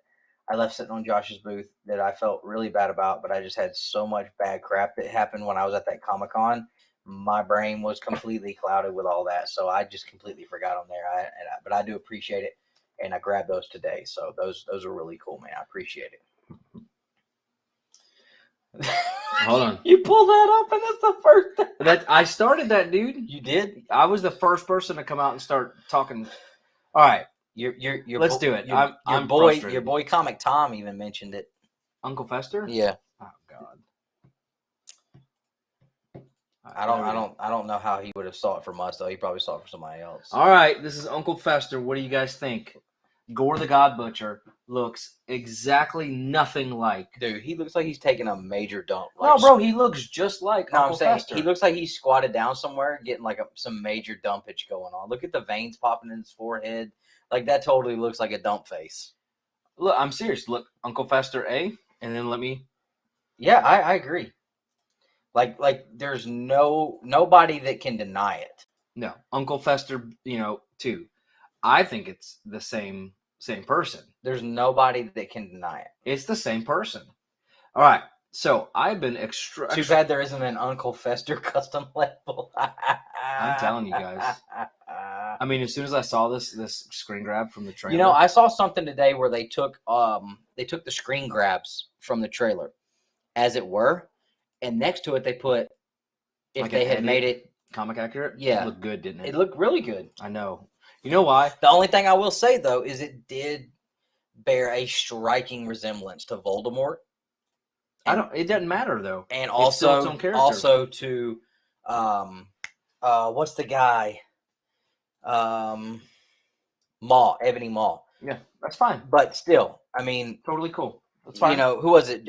I left sitting on Josh's booth that I felt really bad about, but I just had so much bad crap that happened when I was at that Comic-Con. My brain was completely clouded with all that, so I just completely forgot them there. But I do appreciate it, and I grabbed those today, so those are really cool, man. I appreciate it. hold on. You pulled that up, and that's the first thing. I started that, dude. You did? I was the first person to come out and start talking. All right. Let's do it. I'm frustrated. Your boy Comic Tom even mentioned it. Uncle Fester? Yeah. Oh God. I don't know how he would have saw it from us though. He probably saw it from somebody else. All right, this is Uncle Fester. What do you guys think? Gore the God Butcher looks exactly nothing like. Dude, he looks like he's taking a major dump. No, bro, he looks just like No, Uncle I'm saying Fester. he looks like he's squatted down somewhere, getting like some major dumpage going on. Look at the veins popping in his forehead. Like that totally looks like a dump face. Look, I'm serious. Look, Uncle Fester A, and then let me. Yeah, I agree. Like there's nobody that can deny it. No, Uncle Fester, 2. I think it's the same person. There's nobody that can deny it. It's the same person. All right. So I've been Too bad there isn't an Uncle Fester custom label. I'm telling you guys. I mean, as soon as I saw this screen grab from the trailer. You know, I saw something today where they took the screen grabs from the trailer, as it were, and next to it they put if like they had made it comic accurate. Yeah, it looked good, didn't it? It looked really good. I know. You know why? The only thing I will say though is it did bear a striking resemblance to Voldemort. It doesn't matter though. And It's also still its own character. also to what's the guy? Maw, Ebony Maw. Yeah, that's fine. But still, I mean, Totally cool. That's fine. you know, who was it?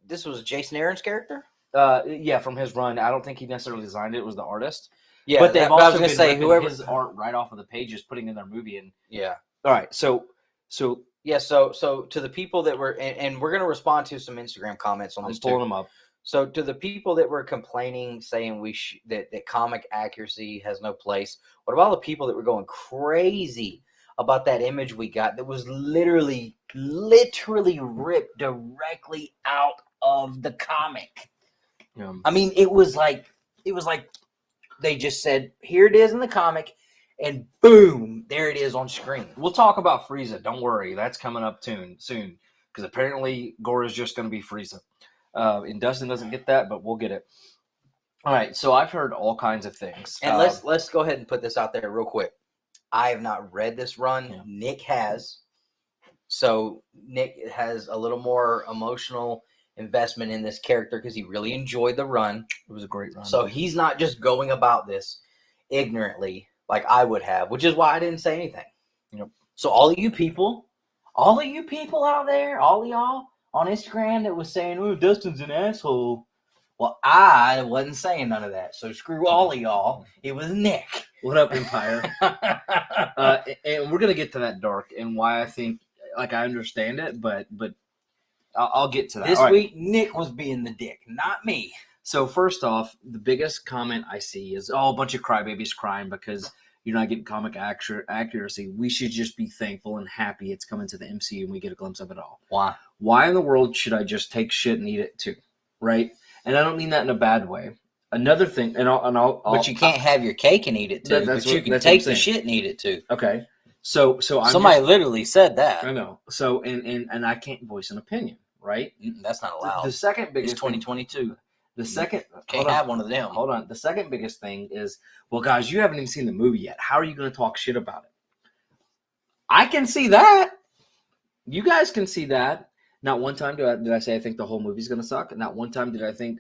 This was Jason Aaron's character? Yeah, from his run. I don't think he necessarily designed it. It was the artist. Yeah, but they've but I was also gonna been say ripping whoever his art right off of the pages, putting in their movie. And Yeah. all right, so Yeah, so to the people that were and we're gonna respond to some Instagram comments on I'm this pulling too. them up. So to the people that were complaining, saying that comic accuracy has no place, what about the people that were going crazy about that image we got that was literally ripped directly out of the comic? I mean, it was like they just said, "Here it is in the comic," and boom, there it is on screen. We'll talk about Frieza. Don't worry, that's coming up soon. Because apparently Gore is just going to be Frieza. And Dustin doesn't get that, but we'll get it. All right, so I've heard all kinds of things. And let's go ahead and put this out there real quick. I have not read this run. Yeah. Nick has. So Nick has a little more emotional investment in this character because he really enjoyed the run. It was a great run. So he's not just going about this ignorantly like I would have, which is why I didn't say anything. Yep. So all of you people out there, all of y'all on Instagram that was saying, "Oh, Dustin's an asshole." Well, I wasn't saying none of that. So screw all of y'all. It was Nick. What up, Empire? And we're gonna get to that dark and why I think, like, I understand it, but I'll get to that. This All right. week, Nick was being the dick, not me. So first off, the biggest comment I see is, a bunch of crybabies crying because you're not getting comic accuracy. We should just be thankful and happy it's coming to the MCU and we get a glimpse of it all. Why? Why in the world should I just take shit and eat it too? Right? And I don't mean that in a bad way. Another thing, But you can't have your cake and eat it too. That's But you what- can that's take what I'm the saying. shit and eat it too. Okay. So I'm Somebody just, literally said that. I know. So and I can't voice an opinion, right? That's not allowed. The second It's biggest thing- 2022. the second Can't have one of them. Hold on. The second biggest thing is, well, guys, you haven't even seen the movie yet. How are you going to talk shit about it? I can see that. You guys can see that. Not one time did I say I think the whole movie's going to suck. Not one time did I think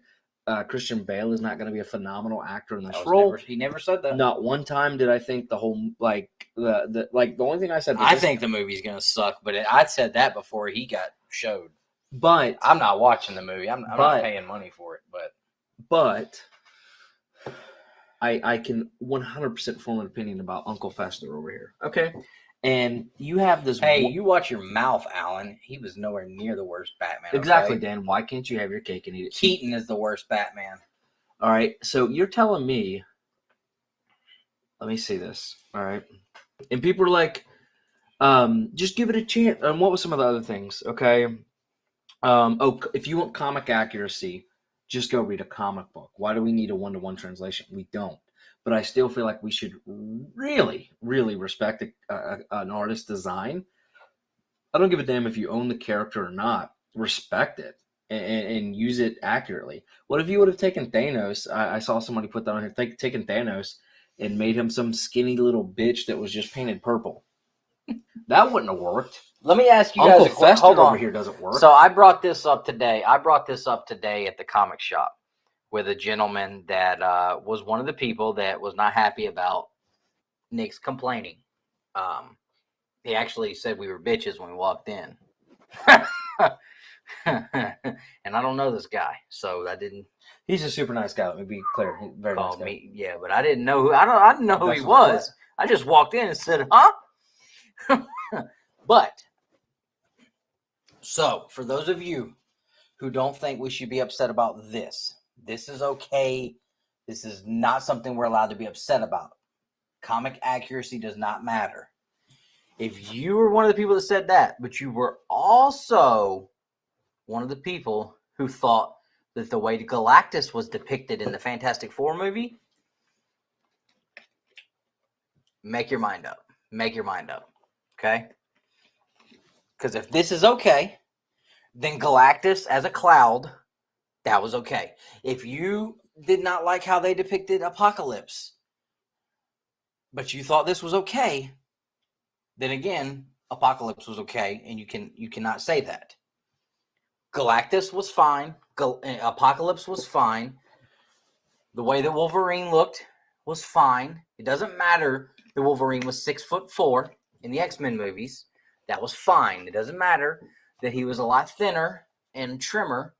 Christian Bale is not going to be a phenomenal actor in this role. He never said that. Not one time did I think the whole the only thing I said. I think the movie's gonna suck, but I said that before he got showed. But I'm not watching the movie. I'm not paying money for it. But I can 100% form an opinion about Uncle Fester over here. Okay, and you have this. Hey, you watch your mouth, Alan. He was nowhere near the worst Batman. Exactly, okay? Dan. Why can't you have your cake and eat it? Keaton is the worst Batman. All right, so you're telling me. Let me see this. All right, and people are like, just give it a chance. And what was some of the other things? Okay. If you want comic accuracy, just go read a comic book. Why do we need a one-to-one translation? We don't. But I still feel like we should really, really respect an artist's design. I don't give a damn if you own the character or not. Respect it and use it accurately. What if you would have taken Thanos? I saw somebody put that on here. Taken Thanos and made him some skinny little bitch that was just painted purple. That wouldn't have worked. Let me ask you Uncle guys a question. Fester Hold on. over here doesn't work. So I brought this up today. at the comic shop with a gentleman that was one of the people that was not happy about Nick's complaining. He actually said we were bitches when we walked in. And I don't know this guy, so I didn't. He's a super nice guy. Let me be clear. He's a very nice guy. Me, yeah, but I didn't know who. I didn't know who he was. I just walked in and said, "Huh." But so for those of you who don't think we should be upset about this is okay. This is not something we're allowed to be upset about. Comic accuracy does not matter. If you were one of the people that said that, but you were also one of the people who thought that the way Galactus was depicted in the Fantastic Four movie, make your mind up. Make your mind up. Okay? Because if this is okay, then Galactus as a cloud, that was okay. If you did not like how they depicted Apocalypse, but you thought this was okay, then again, Apocalypse was okay, and you cannot say that. Galactus was fine. Apocalypse was fine. The way that Wolverine looked was fine. It doesn't matter that Wolverine was 6'4" in the X-Men movies. That was fine. It doesn't matter that he was a lot thinner and trimmer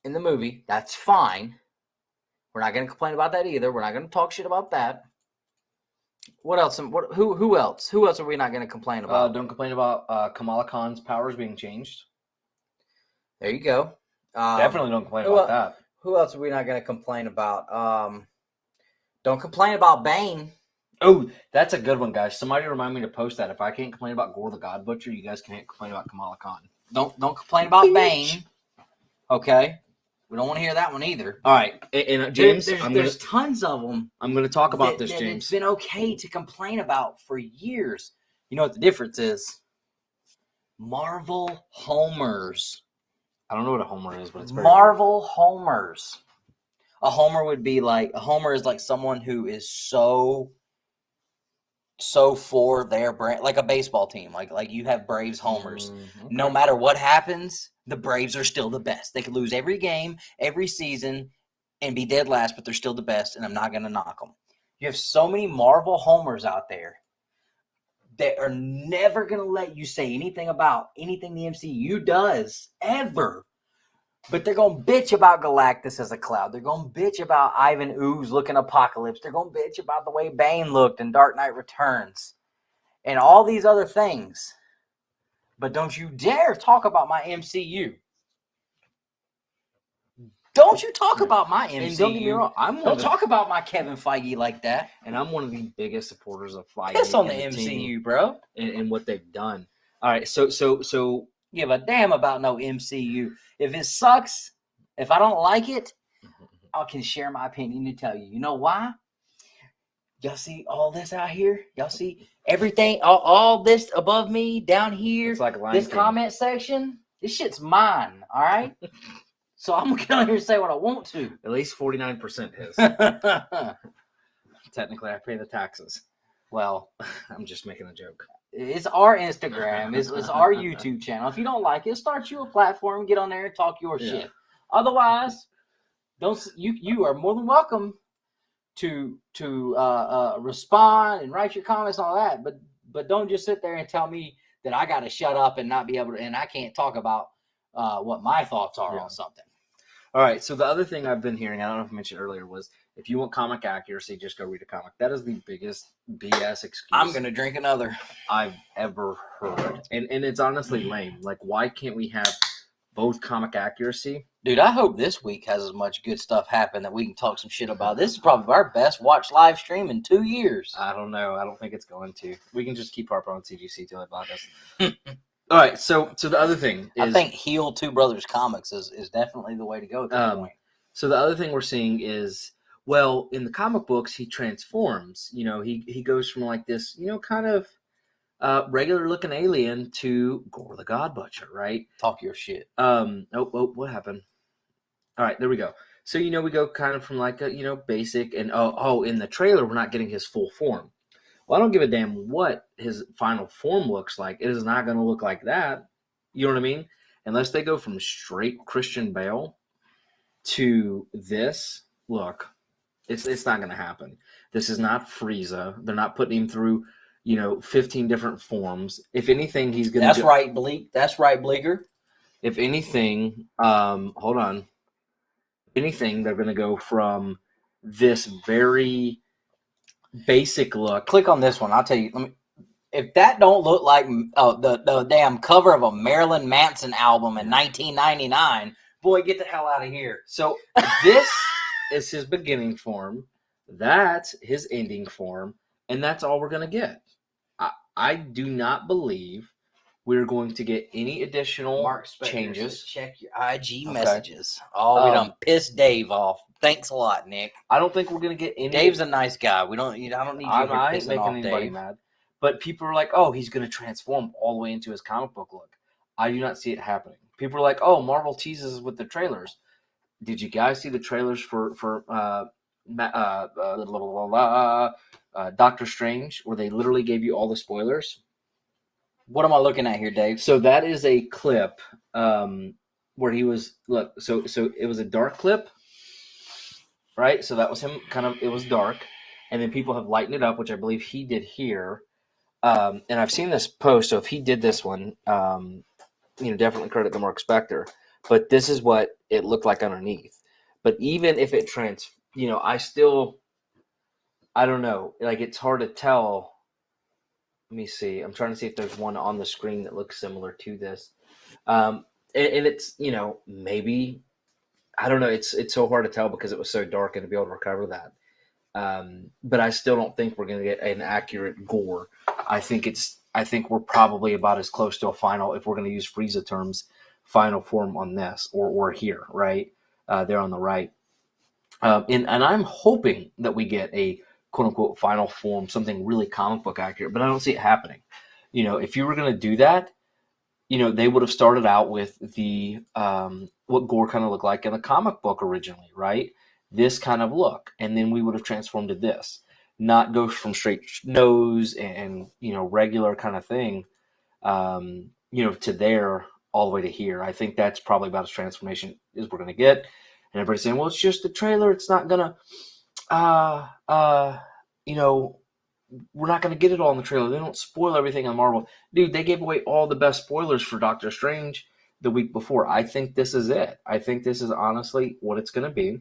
in the movie. That's fine. We're not going to complain about that either. We're not going to talk shit about that. What else? Who else? Who else are we not going to complain about? Don't complain about Kamala Khan's powers being changed. There you go. Definitely don't complain about that. Who else are we not going to complain about? Don't complain about Bane. Oh, that's a good one, guys. Somebody remind me to post that. If I can't complain about Gore the God Butcher, you guys can't complain about Kamala Khan. Don't complain about Bane. Okay. We don't want to hear that one either. All right, and James, there's tons of them. I'm going to talk about this, James. It's been okay to complain about for years. You know what the difference is? Marvel homers. I don't know what a homer is, but it's very Marvel homers. A homer would be like, a homer is like someone who is so for their brand, like a baseball team. Like you have Braves homers. Okay. No matter what happens, the Braves are still the best. They could lose every game, every season, and be dead last, but they're still the best, and I'm not going to knock them. You have so many Marvel homers out there that are never going to let you say anything about anything the MCU does, ever. But they're going to bitch about Galactus as a cloud. They're going to bitch about Ivan Ooze looking Apocalypse. They're going to bitch about the way Bane looked in Dark Knight Returns. And all these other things. But don't you dare talk about my MCU. Don't you talk about my MCU. And don't get me wrong, don't talk about my Kevin Feige like that. And I'm one of the biggest supporters of Feige. Piss on the MCU, bro. And what they've done. All right, so give a damn about no MCU. If it sucks, if I don't like it, I can share my opinion and tell you. You know why? Y'all see all this out here? Y'all see everything, all this above me, down here, it's like this comment section? This shit's mine, all right? So I'm going to get on here and say what I want to. At least 49% is. Technically, I pay the taxes. Well, I'm just making a joke. It's our Instagram. It's our YouTube channel. If you don't like it, start you a platform. Get on there and talk your shit. Otherwise, you are more than welcome to respond and write your comments and all that. But don't just sit there and tell me that I got to shut up and not be able to, and I can't talk about what my thoughts are on something. All right. So the other thing I've been hearing, I don't know if I mentioned earlier, was If you want comic accuracy, just go read a comic. That is the biggest BS excuse I'm gonna drink another. I've ever heard, and it's honestly lame. Like, why can't we have both comic accuracy? Dude, I hope this week has as much good stuff happen that we can talk some shit about. This is probably our best watched live stream in 2 years. I don't know. I don't think it's going to. We can just keep harping on CGC till it block us. All right. So the other thing is, I think heel Two Brothers Comics is definitely the way to go at this point. So the other thing we're seeing is, well, in the comic books, he transforms. You know, he goes from like this, you know, kind of regular looking alien to Gore the God Butcher, right? Talk your shit. What happened? All right, there we go. So, you know, we go kind of from like a, you know, basic, and in the trailer, we're not getting his full form. Well, I don't give a damn what his final form looks like. It is not going to look like that. You know what I mean? Unless they go from straight Christian Bale to this, look, it's not going to happen. This is not Frieza. They're not putting him through, you know, 15 different forms. If anything, he's going to... That's right, Bleak. That's right, Bleeker. If anything, hold on. If anything, they're going to go from this very basic look. Click on this one. I'll tell you. If that don't look like the damn cover of a Marilyn Manson album in 1999, boy, get the hell out of here. So this is his beginning form. That's his ending form. And that's all we're going to get. I do not believe we're going to get any additional changes. Check your IG messages. Oh, we done pissed Dave off. Thanks a lot, Nick. I don't think we're going to get any. Dave's a nice guy. I don't need you pissing off anybody Dave. mad. But people are like, oh, he's going to transform all the way into his comic book look. I do not see it happening. People are like, oh, Marvel teases with the trailers. Did you guys see the trailers for Doctor Strange, where they literally gave you all the spoilers? What am I looking at here, Dave? So that is a clip where he was, look, so it was a dark clip, right? So that was him it was dark. And then people have lightened it up, which I believe he did here. And I've seen this post, so if he did this one, definitely credit the Mark Spector. But this is what it looked like underneath. But even if it I don't know. Like, it's hard to tell. Let me see. I'm trying to see if there's one on the screen that looks similar to this. And it's, maybe, I don't know. It's so hard to tell because it was so dark and to be able to recover that. But I still don't think we're going to get an accurate Gore. I think we're probably about as close to a final, if we're going to use Frieza terms, final form on this or here, right? There on the right. And I'm hoping that we get a quote unquote final form, something really comic book accurate, but I don't see it happening. If you were going to do that, they would have started out with the, what Gore kind of looked like in the comic book originally, right? This kind of look. And then we would have transformed to this, not go from straight nose and regular kind of thing, to there all the way to here. I think that's probably about as transformation as we're going to get. And everybody's saying, well, it's just the trailer. It's not going to, we're not going to get it all in the trailer. They don't spoil everything on Marvel. Dude, they gave away all the best spoilers for Doctor Strange the week before. I think this is it. I think this is honestly what it's going to be.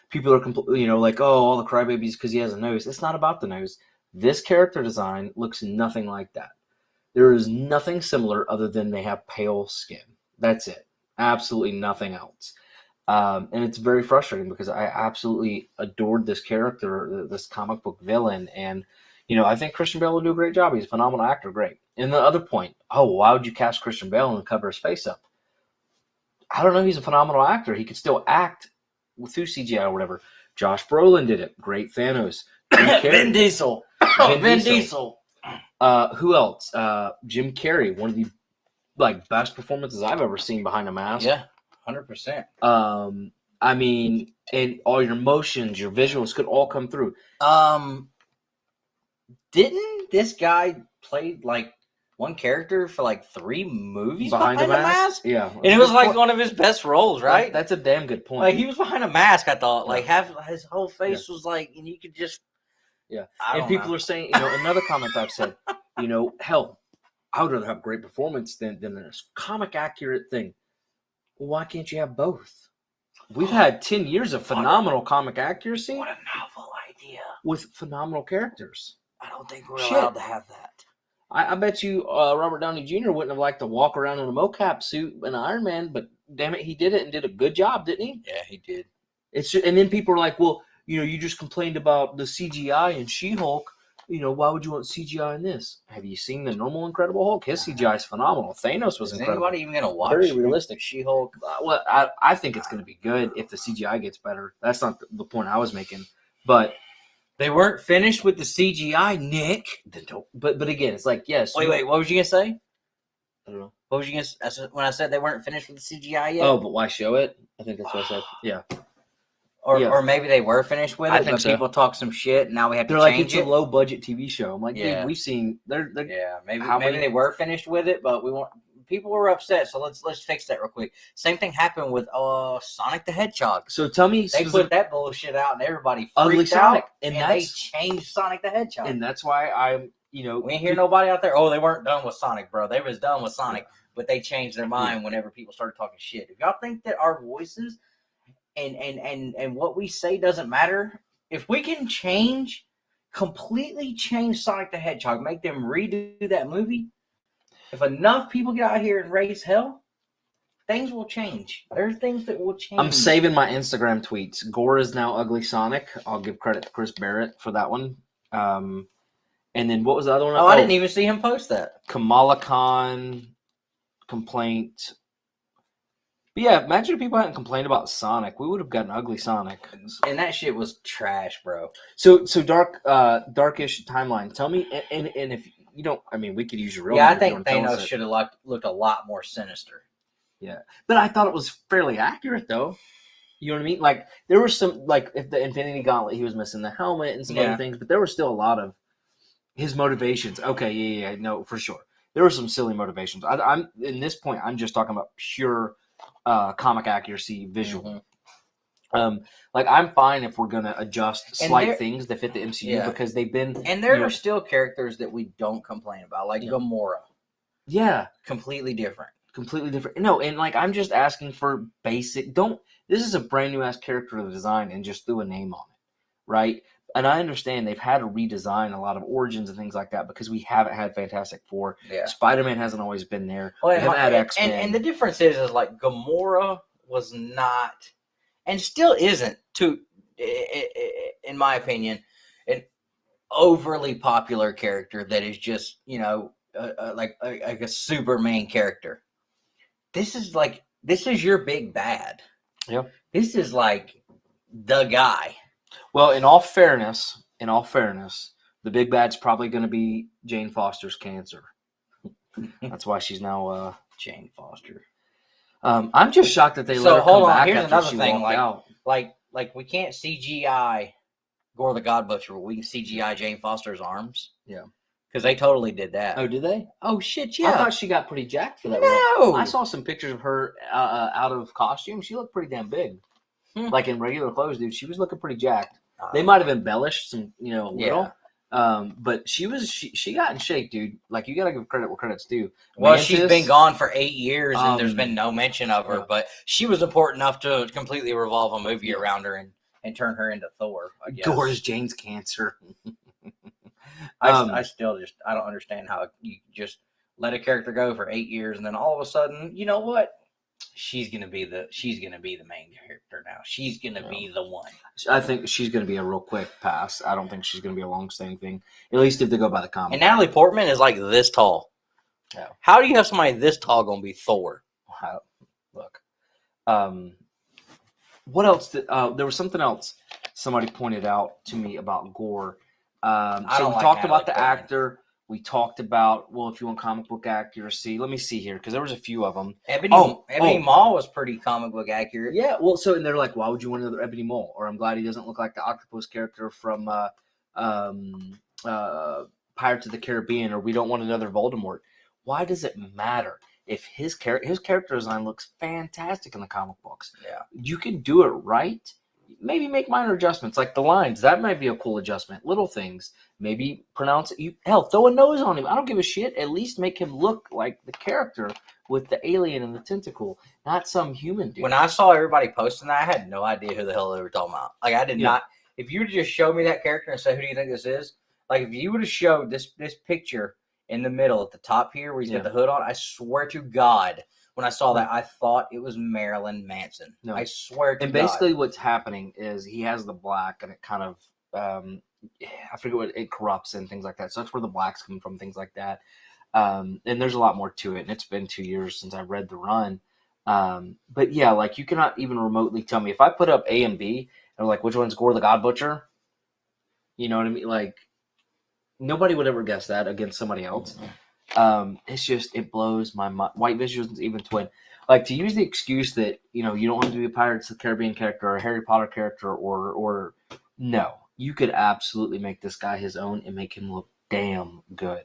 People are completely, like, oh, all the crybabies because he has a nose. It's not about the nose. This character design looks nothing like that. There is nothing similar other than they have pale skin. That's it. Absolutely nothing else. And it's very frustrating because I absolutely adored this character, this comic book villain. And, I think Christian Bale will do a great job. He's a phenomenal actor. Great. And the other point, why would you cast Christian Bale and cover his face up? I don't know. He's a phenomenal actor. He could still act through CGI or whatever. Josh Brolin did it. Great Thanos. Vin Diesel. Vin Diesel. Who else? Jim Carrey. One of the best performances I've ever seen behind a mask. Yeah. 100%. I mean, and all your motions, your visuals could all come through. Didn't this guy play one character for 3 movies behind a mask? Yeah, and it was one of his best roles, right? That's a damn good point. He was behind a mask. I thought half his whole face was and you could just And people are saying, another comment I've said, hell, I would rather have great performance than this comic accurate thing. Why can't you have both? We've had 10 years of phenomenal comic accuracy What a novel idea. with phenomenal characters. I don't think we're Shit. allowed to have that. I bet you Robert Downey Jr. wouldn't have liked to walk around in a mocap suit in Iron Man, but damn it, he did it and did a good job, didn't he? Yeah, he did. And then people are like, well, you just complained about the CGI in She-Hulk. Why would you want CGI in this? Have you seen the normal Incredible Hulk? His CGI is phenomenal. Thanos was Is incredible. anybody even going to watch Very realistic. She-Hulk? Well, I think it's going to be good if the CGI gets better. That's not the point I was making. But They weren't finished with the CGI, Nick. but again, it's like, yes. Wait, what was you going to say? I don't know. What was you going to say when I said they weren't finished with the CGI yet? Oh, but why show it? I think that's what I said. Yeah. Or maybe they were finished with I it, think but so. people talk some shit, and now we have to They're like, change it's it. a low budget TV show. I'm like, Yeah. dude, we've seen they're Yeah, maybe How maybe many- they were finished with it, but we want people were upset, so let's fix that real quick. Same thing happened with Sonic the Hedgehog. So tell me, They put that bullshit out, and everybody Ugly freaked Sonic, out, and and they that's- changed Sonic the Hedgehog. and that's why I'm, We ain't hear nobody out there. Oh, they weren't done with Sonic, bro. They was done with Sonic, but they changed their mind whenever people started talking shit. If y'all think that our voices and what we say doesn't matter, if we can completely change Sonic the Hedgehog, make them redo that movie, if enough people get out here and raise hell, things will change. There are things that will change. I'm saving my Instagram tweets. Gore is now Ugly Sonic. I'll give credit to Chris Barrett for that one. And then what was the other one? Oh, I didn't even see him post that. Kamala Khan complaint. But yeah, imagine if people hadn't complained about Sonic. We would have gotten Ugly Sonic. And that shit was trash, bro. So darkish timeline. Tell me, and if you don't, I mean, we could use your real. Yeah, I name if you think don't tell us Thanos it. should have looked a lot more sinister. But I thought it was fairly accurate, though. You know what I mean? Like there were some, like if the Infinity Gauntlet, he was missing the helmet and some other things, but there were still a lot of his motivations. Okay, yeah, no, for sure. There were some silly motivations. I'm in this point. I'm just talking about pure comic accuracy, visual. Like I'm fine if we're gonna adjust slight things that fit the MCU because they've been. And there are still characters that we don't complain about, like Gamora. Yeah, Completely different. No, and like I'm just asking for basic. This is a brand new ass character to design and just threw a name on it, right? And I understand they've had to redesign a lot of origins and things like that because we haven't had Fantastic Four. Yeah. Spider-Man hasn't always been there. Well, we haven't had X-Men. And the difference is like Gamora was not, and still isn't, in my opinion, an overly popular character that is just, like a super main character. This is your big bad. Yeah. This is like the guy. Well, in all fairness, the big bad's probably going to be Jane Foster's cancer. That's why she's now Jane Foster. I'm just shocked that they let So her hold come on. back Here's after another she thing. walked out. Like we can't CGI Gore the God Butcher. We can CGI Jane Foster's arms. Yeah. Because they totally did that. Oh, did they? Oh shit! I Yeah. thought she got pretty jacked for that. No. Role. I saw some pictures of her out of costume. She looked pretty damn big. Like in regular clothes, dude. She was looking pretty jacked. They might have embellished some, a little. Yeah. But she got in shape, dude. Like you got to give credit where credit's due. Well, she's been gone for 8 years, and there's Um, been no mention of her. yeah. But she was important enough to completely revolve a movie around her and turn her into Thor. I guess. Doris Jane's cancer. I still just I don't understand how you just let a character go for 8 years and then all of a sudden, you know what? She's gonna be the main character now. She's gonna be the one. I think she's going to be a real quick pass. I don't think she's going to be a long-staying thing. At least if they go by the comic. And Natalie Portman is like this tall. Yeah. How do you have somebody this tall gonna be Thor? Wow. Look. What else? There was something else somebody pointed out to me about Gore. So don't we like talked about Natalie the Portman. actor. We talked about, well, if you want comic book accuracy, let me see here, because there was a few of them. Ebony Maw was pretty comic book accurate. Yeah, well, so, and they're like, why would you want another Ebony Maw? Or I'm glad he doesn't look like the octopus character from Pirates of the Caribbean, or we don't want another Voldemort. Why does it matter? If his character design looks fantastic in the comic books. Yeah. You can do it right. maybe make minor adjustments, like the lines. That might be a cool adjustment. Little things. Maybe pronounce it. Hell, throw a nose on him. I don't give a shit. At least make him look like the character with the alien and the tentacle, not some human dude. When I saw everybody posting that, I had no idea who the hell they were talking about. Like, I did not. If you would just show me that character and say, who do you think this is? Like, if you would have showed this picture in the middle at the top here where he's got the hood on, I swear to God, when I saw that, I thought it was Marilyn Manson. No. I swear to God. And basically what's happening is he has the black and it kind of, I forget what it corrupts and things like that. So that's where the black's come from, things like that. And there's a lot more to it. And it's been 2 years since I read the run. But yeah, like you cannot even remotely tell me if I put up A and B and like, which one's Gore the God Butcher? You know what I mean? Like nobody would ever guess that against somebody else. It's just, it blows my mind. White Vision's even twin. Like to use the excuse that, you know, you don't want to be a Pirates of the Caribbean character or a Harry Potter character or no, you could absolutely make this guy his own and make him look damn good.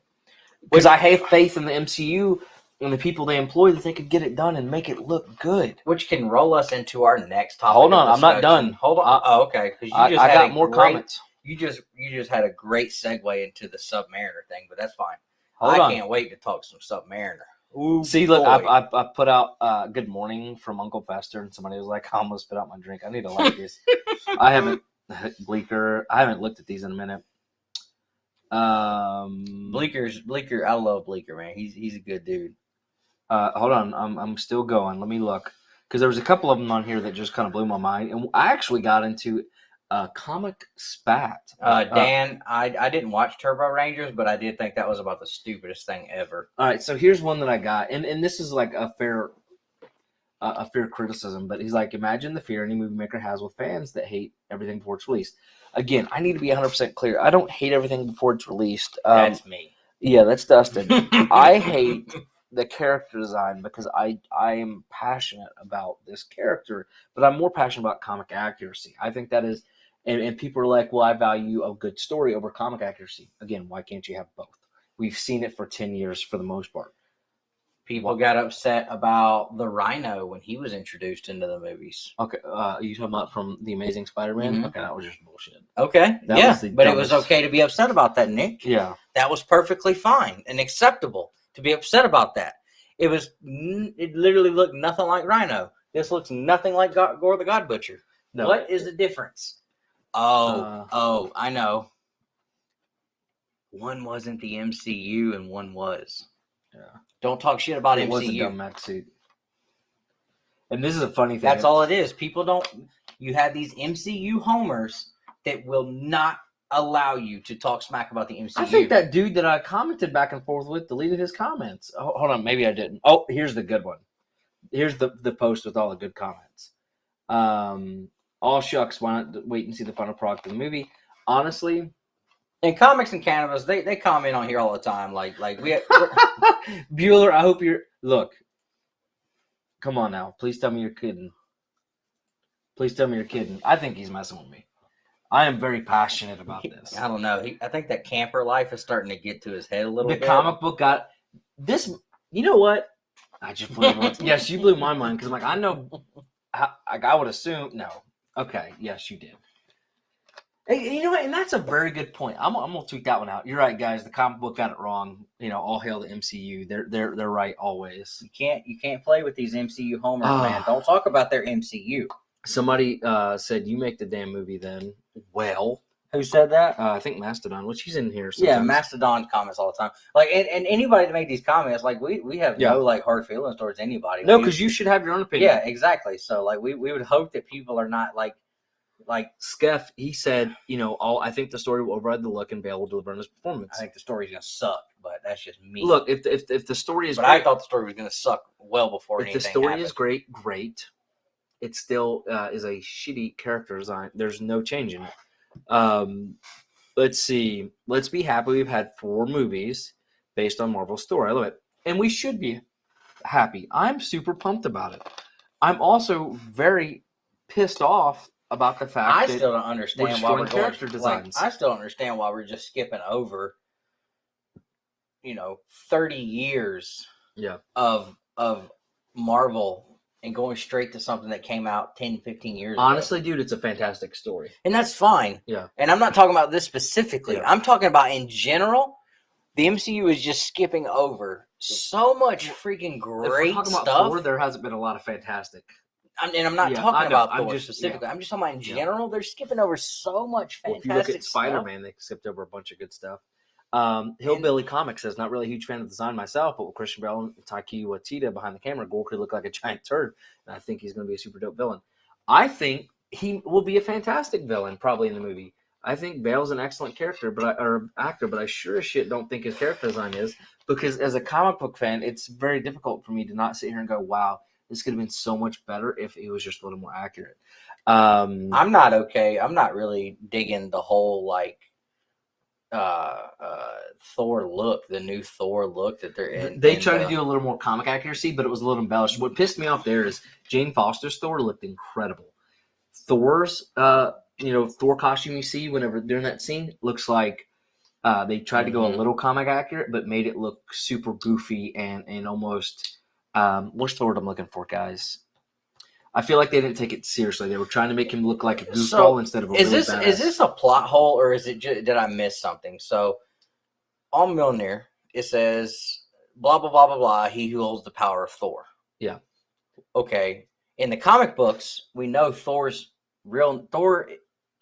Because I have faith in the MCU and the people they employ that they could get it done and make it look good. Which can roll us into our next topic. Hold on, I'm not done. Hold on. Oh, okay. Because I got more comments. You just had a great segue into the Submariner thing, but that's fine. I can't wait to talk some Submariner. Ooh, see, look, I put out Good Morning from Uncle Fester, and somebody was like, I almost spit out my drink. I need to like this. I haven't looked at these in a minute. Bleeker, I love Bleeker, man. He's a good dude. Hold on, I'm still going. Let me look. Because there was a couple of them on here that just kind of blew my mind. And I actually got into comic spat. Dan, I didn't watch Turbo Rangers, but I did think that was about the stupidest thing ever. All right, so here's one that I got, and this is like a fair criticism, but he's like, imagine the fear any movie maker has with fans that hate everything before it's released. Again, I need to be 100% clear. I don't hate everything before it's released. That's me. Yeah, that's Dustin. I hate the character design because I am passionate about this character, but I'm more passionate about comic accuracy. I think that is. And people are like, well, I value a good story over comic accuracy. Again, why can't you have both? We've seen it for 10 years for the most part. People got upset about the Rhino when he was introduced into the movies. Okay, you talking about from The Amazing Spider-Man? Mm-hmm. Okay, that was just bullshit. Okay, but it was okay to be upset about that, Nick. Yeah. That was perfectly fine and acceptable to be upset about that. It literally looked nothing like Rhino. This looks nothing like Gore the God Butcher. No. What is the difference? Oh, I know. One wasn't the MCU and one was. Yeah. Don't talk shit about it. MCU. It was a dumb mech suit. And this is a funny thing. That's all it is. People don't. You have these MCU homers that will not allow you to talk smack about the MCU. I think that dude that I commented back and forth with deleted his comments. Oh, hold on, maybe I didn't. Oh, here's the good one. Here's the post with all the good comments. All shucks, why not wait and see the final product of the movie? Honestly, in comics and cannabis, they comment on here all the time. Like we Bueller, I hope you're look. Come on now, please tell me you're kidding. Please tell me you're kidding. I think he's messing with me. I am very passionate about this. I don't know. I think that camper life is starting to get to his head a little bit. The comic book got this. You know what? I just blew my mind. Yes, you blew my mind because I'm like, I know. I would assume no. Okay, yes, you did. Hey, you know what? And that's a very good point. I'm gonna tweet that one out. You're right, guys. The comic book got it wrong. You know, all hail the MCU. They're right always. You can't play with these MCU homers, man. Don't talk about their MCU. Somebody said you make the damn movie then. Well, who said that? I think Mastodon. Which he's in here. Sometimes. Yeah, Mastodon comments all the time. Like, and anybody that make these comments, like we have no like hard feelings towards anybody. No, because you should have your own opinion. Yeah, exactly. So like we would hope that people are not like Skeff. He said, you know, I think the story will override the look and Bale will deliver on his performance. I think the story's gonna suck, but that's just me. Look, if the story is, but great, I thought the story was gonna suck well before anything. If the story happened. is great. It still is a shitty character design. There's no change in it. Let's see. Let's be happy we've had 4 movies based on Marvel's story. I love it. And we should be happy. I'm super pumped about it. I'm also very pissed off about the fact that still don't understand why we're character designs. I still don't understand why we're just skipping over, 30 years of Marvel and going straight to something that came out 10, 15 years ago. Honestly, dude, it's a fantastic story. And that's fine. Yeah. And I'm not talking about this specifically. Yeah. I'm talking about in general. The MCU is just skipping over so much freaking great If we're talking stuff. about Thor, there hasn't been a lot of fantastic. And I'm not Yeah, talking I know. about Thor specifically. I'm just talking about in general. They're skipping over so much Well, if fantastic you look at Spider-Man, they skipped over a bunch of good stuff. Hillbilly Comics says, not really a huge fan of the design myself, but with Christian Bale and Taika Waititi behind the camera, Gore could look like a giant turd, and I think he's going to be a super dope villain. I think he will be a fantastic villain, probably in the movie. I think Bale's an excellent character, or actor, but I sure as shit don't think his character design is, because as a comic book fan, it's very difficult for me to not sit here and go, wow, this could have been so much better if it was just a little more accurate. I'm not okay. I'm not really digging the whole like Thor look, the new Thor look that they're in. They tried to do a little more comic accuracy, but it was a little embellished. What pissed me off there is Jane Foster's Thor looked incredible. Thor's Thor costume you see whenever during that scene looks like they tried to go a little comic accurate, but made it look super goofy and almost what's the word I'm looking for, guys? I feel like they didn't take it seriously. They were trying to make him look like a goofball instead of a really badass. Is this a plot hole, or is it did I miss something? So on Mjolnir, it says blah blah blah blah blah. He who holds the power of Thor. Yeah. Okay. In the comic books, we know Thor's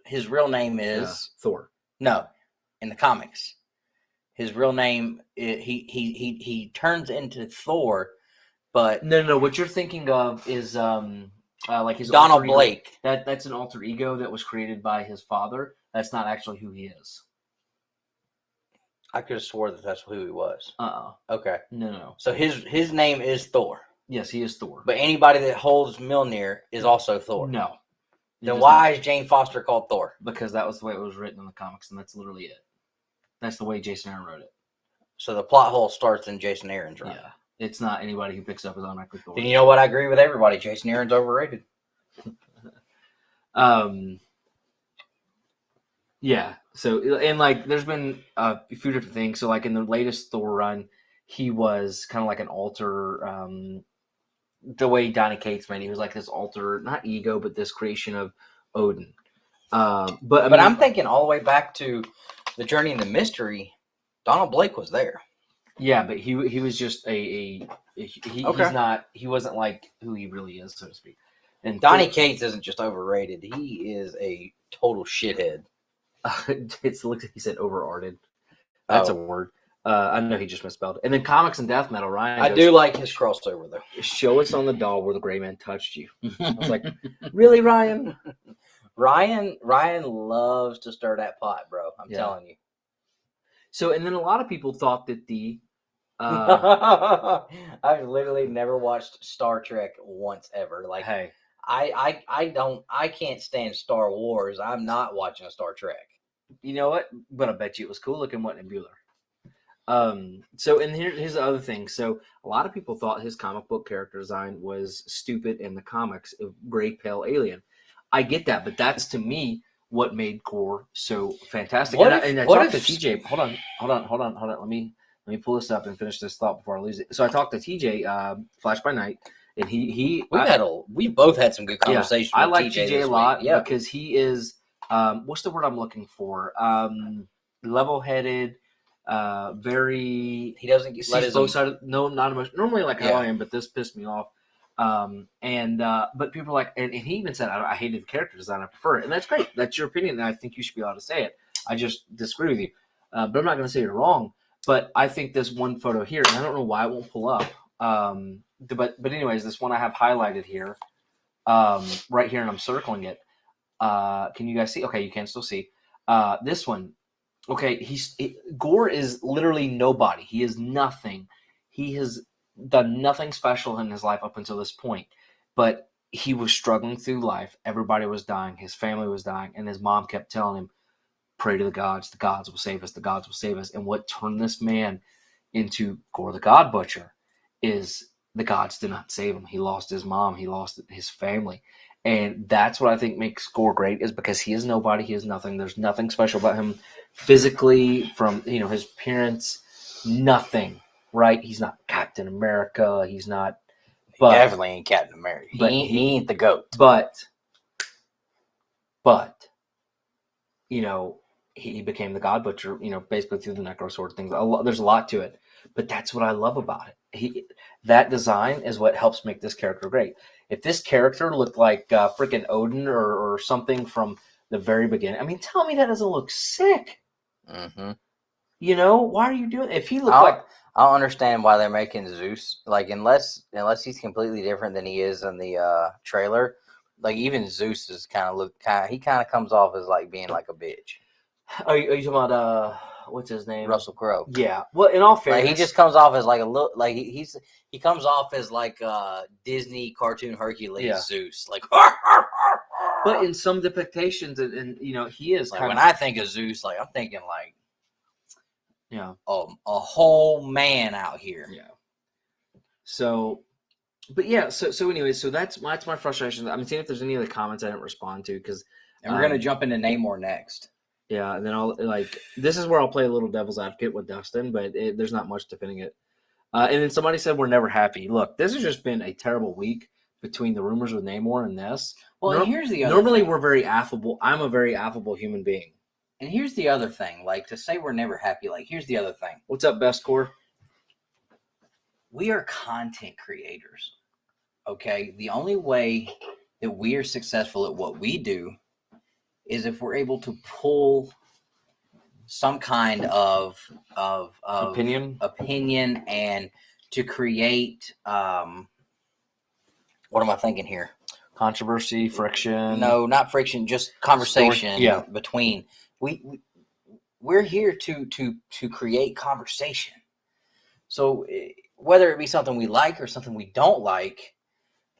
his real name is Thor. No, in the comics, his real name he turns into Thor, but no. What you're thinking of is like his Donald alter Blake. Ego. That's an alter ego that was created by his father. That's not actually who he is. I could have swore that's who he was. Okay. No. So his name is Thor. Yes, he is Thor. But anybody that holds Mjolnir is also Thor. No. Then why is Jane Foster called Thor? Because that was the way it was written in the comics, and that's literally it. That's the way Jason Aaron wrote it. So the plot hole starts in Jason Aaron's run. Yeah. It's not anybody who picks up his automatically Thor. And you know what? I agree with everybody. Jason Aaron's overrated. Yeah. So, and like, there's been a few different things. So, like, in the latest Thor run, he was kind of like an alter, the way Donny Cates made, he was like this alter, not ego, but this creation of Odin. But I'm thinking all the way back to the Journey in the Mystery. Donald Blake was there. Yeah, but he was just he's not, he wasn't like who he really is, so to speak. And Donny Cates isn't just overrated. He is a total shithead. It's looked like he said overarted. That's a word. I know he just misspelled it. And then comics and death metal, Ryan. I do like his crossover though. Show us on the doll where the gray man touched you. I was like, really, Ryan? Ryan loves to stir that pot, bro. I'm telling you. So, and then a lot of people thought that the I've literally never watched Star Trek once ever. Like, hey, I can't stand Star Wars. I'm not watching a Star Trek. You know what? But I bet you it was cool looking, wasn't it, Bueller? So, and here's the other thing. So, a lot of people thought his comic book character design was stupid in the comics, a gray pale alien. I get that, but that's to me what made Gore so fantastic. And I talked to TJ. Hold on. Let me pull this up and finish this thought before I lose it. So I talked to TJ, Flash by Night, and we both had some good conversations. I with like TJ a lot because he is what's the word I'm looking for? Level-headed, very. He doesn't let his both sides. No, not much. Normally, like how I am, but this pissed me off. But people are like, and he even said, I hated the character design. I prefer it, and that's great. That's your opinion, and I think you should be allowed to say it. I just disagree with you, but I'm not going to say you're wrong. But I think this one photo here, and I don't know why it won't pull up. But anyways, this one I have highlighted here, right here, and I'm circling it. Can you guys see? Okay, you can still see. This one. Okay, Gore is literally nobody. He is nothing. He has done nothing special in his life up until this point. But he was struggling through life. Everybody was dying. His family was dying. And his mom kept telling him, pray to the gods will save us, the gods will save us. And what turned this man into Gore the God Butcher is the gods did not save him. He lost his mom. He lost his family. And that's what I think makes Gore great, is because he is nobody. He is nothing. There's nothing special about him physically, from his appearance, nothing, right? He's not Captain America. He's not But definitely ain't Captain America. He ain't the GOAT. But you know, he became the God Butcher. You know, basically through the Necro Sword things. There's a lot to it, but that's what I love about it. That design is what helps make this character great. If this character looked like freaking Odin or something from the very beginning, I mean, tell me that doesn't look sick. Mm-hmm. You know, why are you doing? If he looked like, I don't understand why they're making Zeus like unless he's completely different than he is in the trailer. Like even Zeus is he kind of comes off as like being like a bitch. are you talking about what's his name? Russell Crowe. Yeah. Well, in all fairness, like he just comes off as like a little like he comes off as like Disney cartoon Hercules Zeus like. But in some depictions, and you know, he is like kind when of, I think of Zeus, like I'm thinking like a whole man out here. Yeah. So, but yeah. So anyway, so that's my frustration. I'm seeing if there's any other comments I didn't respond to because. And we're gonna jump into Namor next. Yeah, and then I'll this is where I'll play a little devil's advocate with Dustin, but there's not much defending it. And then somebody said we're never happy. Look, this has just been a terrible week between the rumors with Namor and this. Well, and here's the other normally thing. We're very affable. I'm a very affable human being. And here's the other thing. Like to say we're never happy. Like here's the other thing. What's up, Best Core? We are content creators. Okay, the only way that we are successful at what we do is if we're able to pull some kind of Opinion and to create what am I thinking here? Controversy, friction. No, not friction, just conversation between we're here to create conversation. So whether it be something we like or something we don't like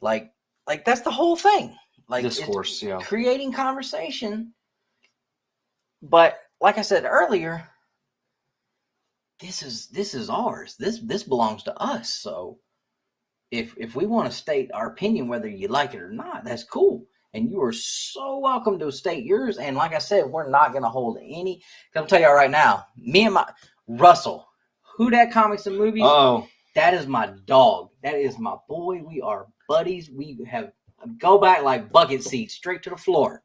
that's the whole thing. Like discourse, creating conversation. But like I said earlier, this is ours. This belongs to us. So if we want to state our opinion, whether you like it or not, that's cool. And you are so welcome to state yours. And like I said, we're not going to hold any. Cause I'll tell y'all right now, me and my Russell, Who Dat Comics and Movies. That is my dog. That is my boy. We are buddies. We have go back like bucket seats straight to the floor.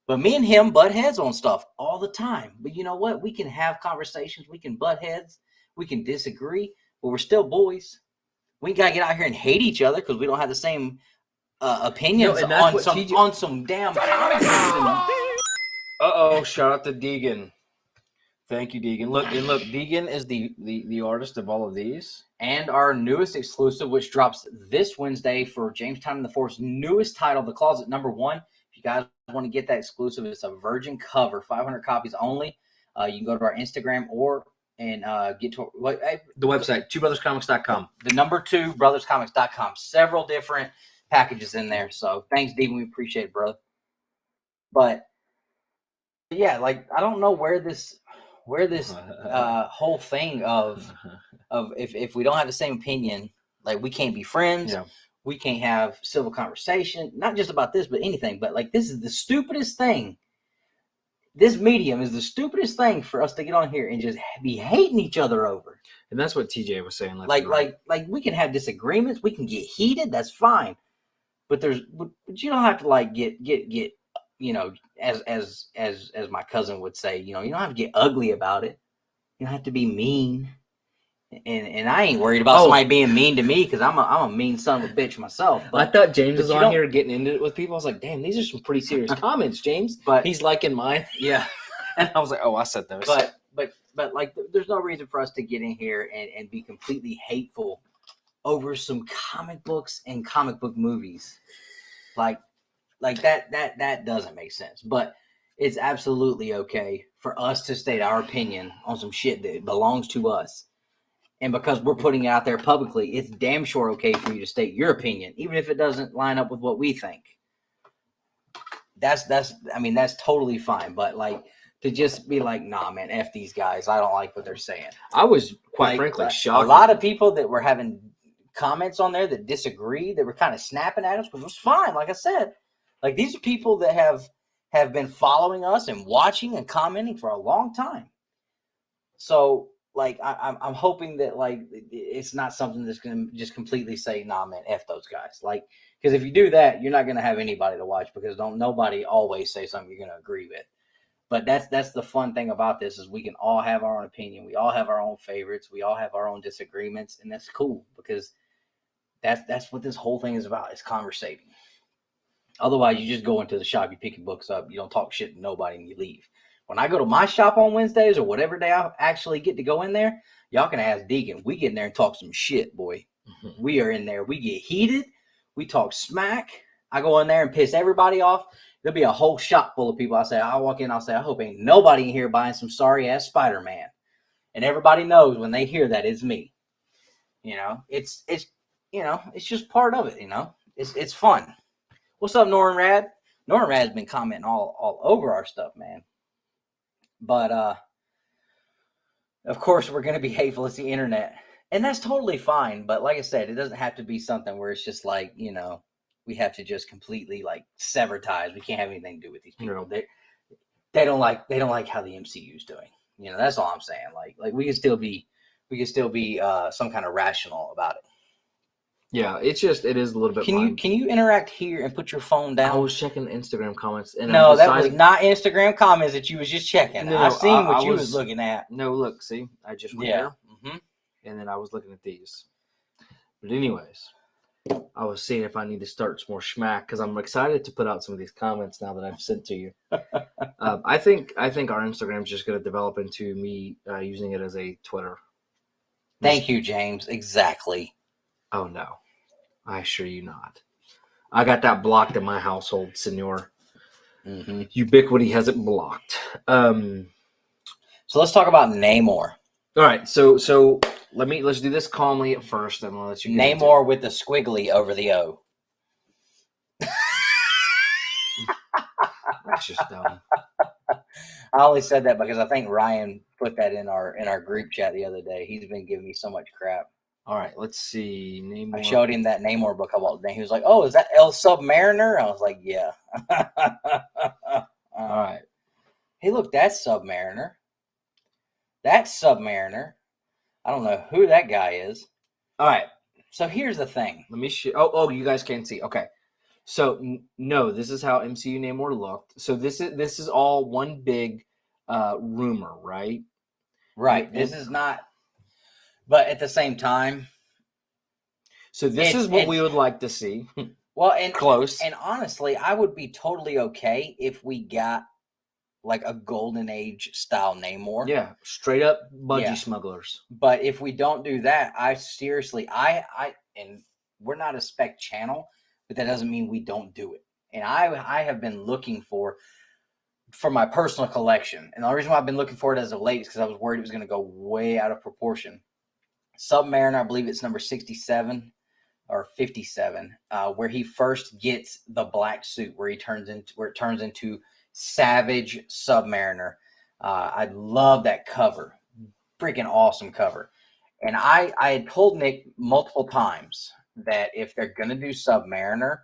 But me and him butt heads on stuff all the time. But you know what? We can have conversations. We can butt heads. We can disagree. But we're still boys. We got to get out here and hate each other because we don't have the same opinions on some damn comics. Shout out to Deegan. Thank you, Deegan. Look, Deegan is the artist of all of these. And our newest exclusive, which drops this Wednesday for Jamestown and the Force's newest title, The Closet #1. If you guys want to get that exclusive, it's a virgin cover, 500 copies only. You can go to our Instagram and get to the website, twobrotherscomics.com. The number 2, brotherscomics.com. Several different packages in there. So thanks, Deegan. We appreciate it, brother. But yeah, like I don't know where this whole thing of if we don't have the same opinion, like we can't be friends. Yeah. We can't have civil conversation, not just about this, but anything. But like this is the stupidest thing. This medium is the stupidest thing for us to get on here and just be hating each other over. And that's what TJ was saying. Like we can have disagreements. We can get heated. That's fine. But you don't have to like get you know, as my cousin would say, you know, you don't have to get ugly about it. You don't have to be mean. And I ain't worried about somebody being mean to me because I'm a mean son of a bitch myself. But I thought James was on here getting into it with people. I was like, damn, these are some pretty serious comments, James. But he's liking mine. Yeah. And I was like, oh, I said those. But like, there's no reason for us to get in here and be completely hateful over some comic books and comic book movies. Like that doesn't make sense. But it's absolutely okay for us to state our opinion on some shit that belongs to us. And because we're putting it out there publicly, it's damn sure okay for you to state your opinion, even if it doesn't line up with what we think. That's totally fine. But like to just be like, nah, man, F these guys. I don't like what they're saying. I was quite frankly shocked. A lot of people that were having comments on there that disagree, that were kind of snapping at us, which was fine. Like I said, like these are people that have been following us and watching and commenting for a long time. So like I'm hoping that like it's not something that's going to just completely say, nah, man, F those guys. Like, because if you do that, you're not going to have anybody to watch because nobody always say something you're going to agree with. But that's the fun thing about this is we can all have our own opinion. We all have our own favorites. We all have our own disagreements, and that's cool because that's what this whole thing is about. It's conversating. Otherwise, you just go into the shop, you pick your books up, you don't talk shit to nobody, and you leave. When I go to my shop on Wednesdays or whatever day I actually get to go in there, y'all can ask Deacon. We get in there and talk some shit, boy. Mm-hmm. We are in there. We get heated. We talk smack. I go in there and piss everybody off. There'll be a whole shop full of people. I walk in, I'll say, I hope ain't nobody in here buying some sorry-ass Spider-Man. And everybody knows when they hear that it's me. You know, it's just part of it, you know. It's fun. What's up, Norrin Rad? Norrin Rad's been commenting all over our stuff, man. But, of course, we're going to be hateful. It's the internet. And that's totally fine. But like I said, it doesn't have to be something where it's just like, you know, we have to just completely, like, sever ties. We can't have anything to do with these people. No. They don't like how the MCU is doing. You know, that's all I'm saying. Like we can still be some kind of rational about it. Yeah, it is a little bit. Can you interact here and put your phone down? I was checking the Instagram comments, and no, that was not Instagram comments that you was just checking. No, I seen what you was looking at. No, look, see, I just went there, and then I was looking at these. But anyways, I was seeing if I need to start some more schmack because I'm excited to put out some of these comments now that I've sent to you. I think our Instagram is just going to develop into me using it as a Twitter. Thank you, James. Exactly. Oh no. I assure you not. I got that blocked in my household, senor. Mm-hmm. Ubiquity has it blocked. So let's talk about Namor. All right, so let's do this calmly at first, then we'll let you get Namor with the squiggly over the O. That's just dumb. I only said that because I think Ryan put that in our group chat the other day. He's been giving me so much crap. All right, let's see. Namor. I showed him that Namor book I walked in. He was like, "Oh, is that El Submariner?" I was like, "Yeah." All right. Hey, look, that's Submariner. That's Submariner. I don't know who that guy is. All right. So here's the thing. Let me show. Oh, you guys can't see. Okay. So no, this is how MCU Namor looked. So this is all one big rumor, right? Right. This is not. But at the same time, so this is what we would like to see. Well, and close. And honestly, I would be totally okay if we got like a Golden Age style Namor. Yeah, straight up budgie smugglers. But if we don't do that, I seriously, and we're not a spec channel, but that doesn't mean we don't do it. And I have been looking for my personal collection, and the reason why I've been looking for it as of late is because I was worried it was going to go way out of proportion. Submariner, I believe it's number 67 or 57, where he first gets the black suit, where it turns into Savage Submariner. I love that cover, freaking awesome cover. And I had told Nick multiple times that if they're gonna do Submariner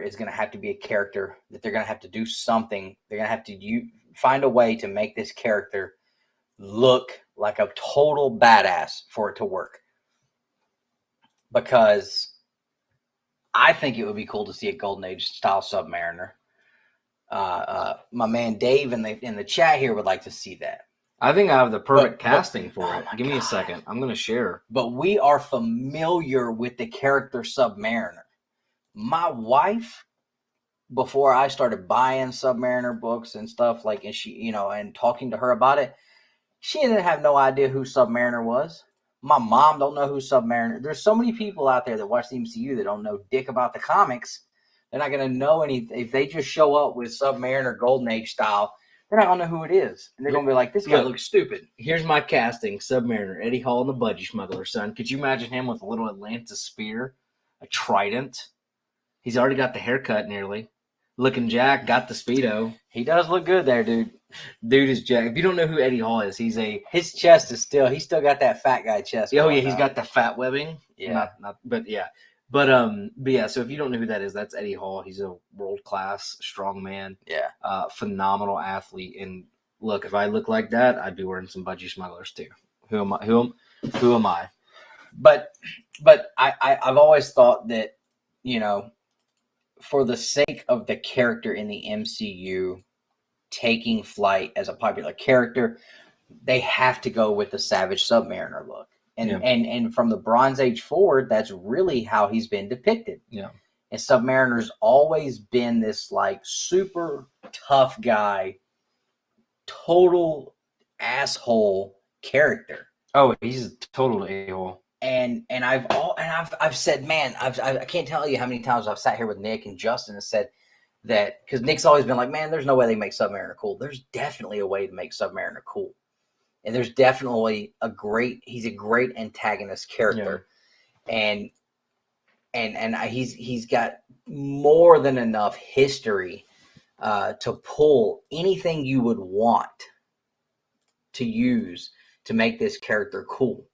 is gonna have to be a character that they're gonna have to do something. They're gonna have to find a way to make this character look like a total badass for it to work. Because I think it would be cool to see a Golden Age style Submariner. My man Dave in the chat here would like to see that. I think I have the perfect casting for it. Give me a second. I'm going to share. But we are familiar with the character Submariner. My wife, before I started buying Submariner books and stuff, like, and she, and talking to her about it, she didn't have no idea who Submariner was. My mom don't know who Submariner. There's so many people out there that watch the MCU that don't know dick about the comics. They're not going to know anything. If they just show up with Submariner Golden Age style, they're not going to know who it is. And they're going to be like, this guy looks stupid. Here's my casting. Submariner, Eddie Hall and the Budgie Smuggler, son. Could you imagine him with a little Atlantis spear, a trident? He's already got the haircut nearly. Looking jacked, got the Speedo. He does look good there, dude. Dude is jacked. If you don't know who Eddie Hall is, his chest is he's still got that fat guy chest. Oh yeah, he's got the fat webbing. Yeah. But yeah, so if you don't know who that is, that's Eddie Hall. He's a world-class strongman. Yeah. Phenomenal athlete. And look, if I look like that, I'd be wearing some budgie smugglers too. Who am I? Who am I? But I've always thought that, you know, for the sake of the character in the MCU taking flight as a popular character, they have to go with the Savage Submariner look. And Yeah. and from the Bronze Age forward, that's really how he's been depicted. Yeah. And Submariner's always been this like super tough guy, total asshole character. Oh, he's a total a-hole. And I've said, man, I can't tell you how many times I've sat here with Nick and Justin and said that, because Nick's always been like, man, there's no way they make Submariner cool. There's definitely a way to make Submariner cool. And there's definitely he's a great antagonist character. Yeah. And he's got more than enough history to pull anything you would want to use to make this character cool.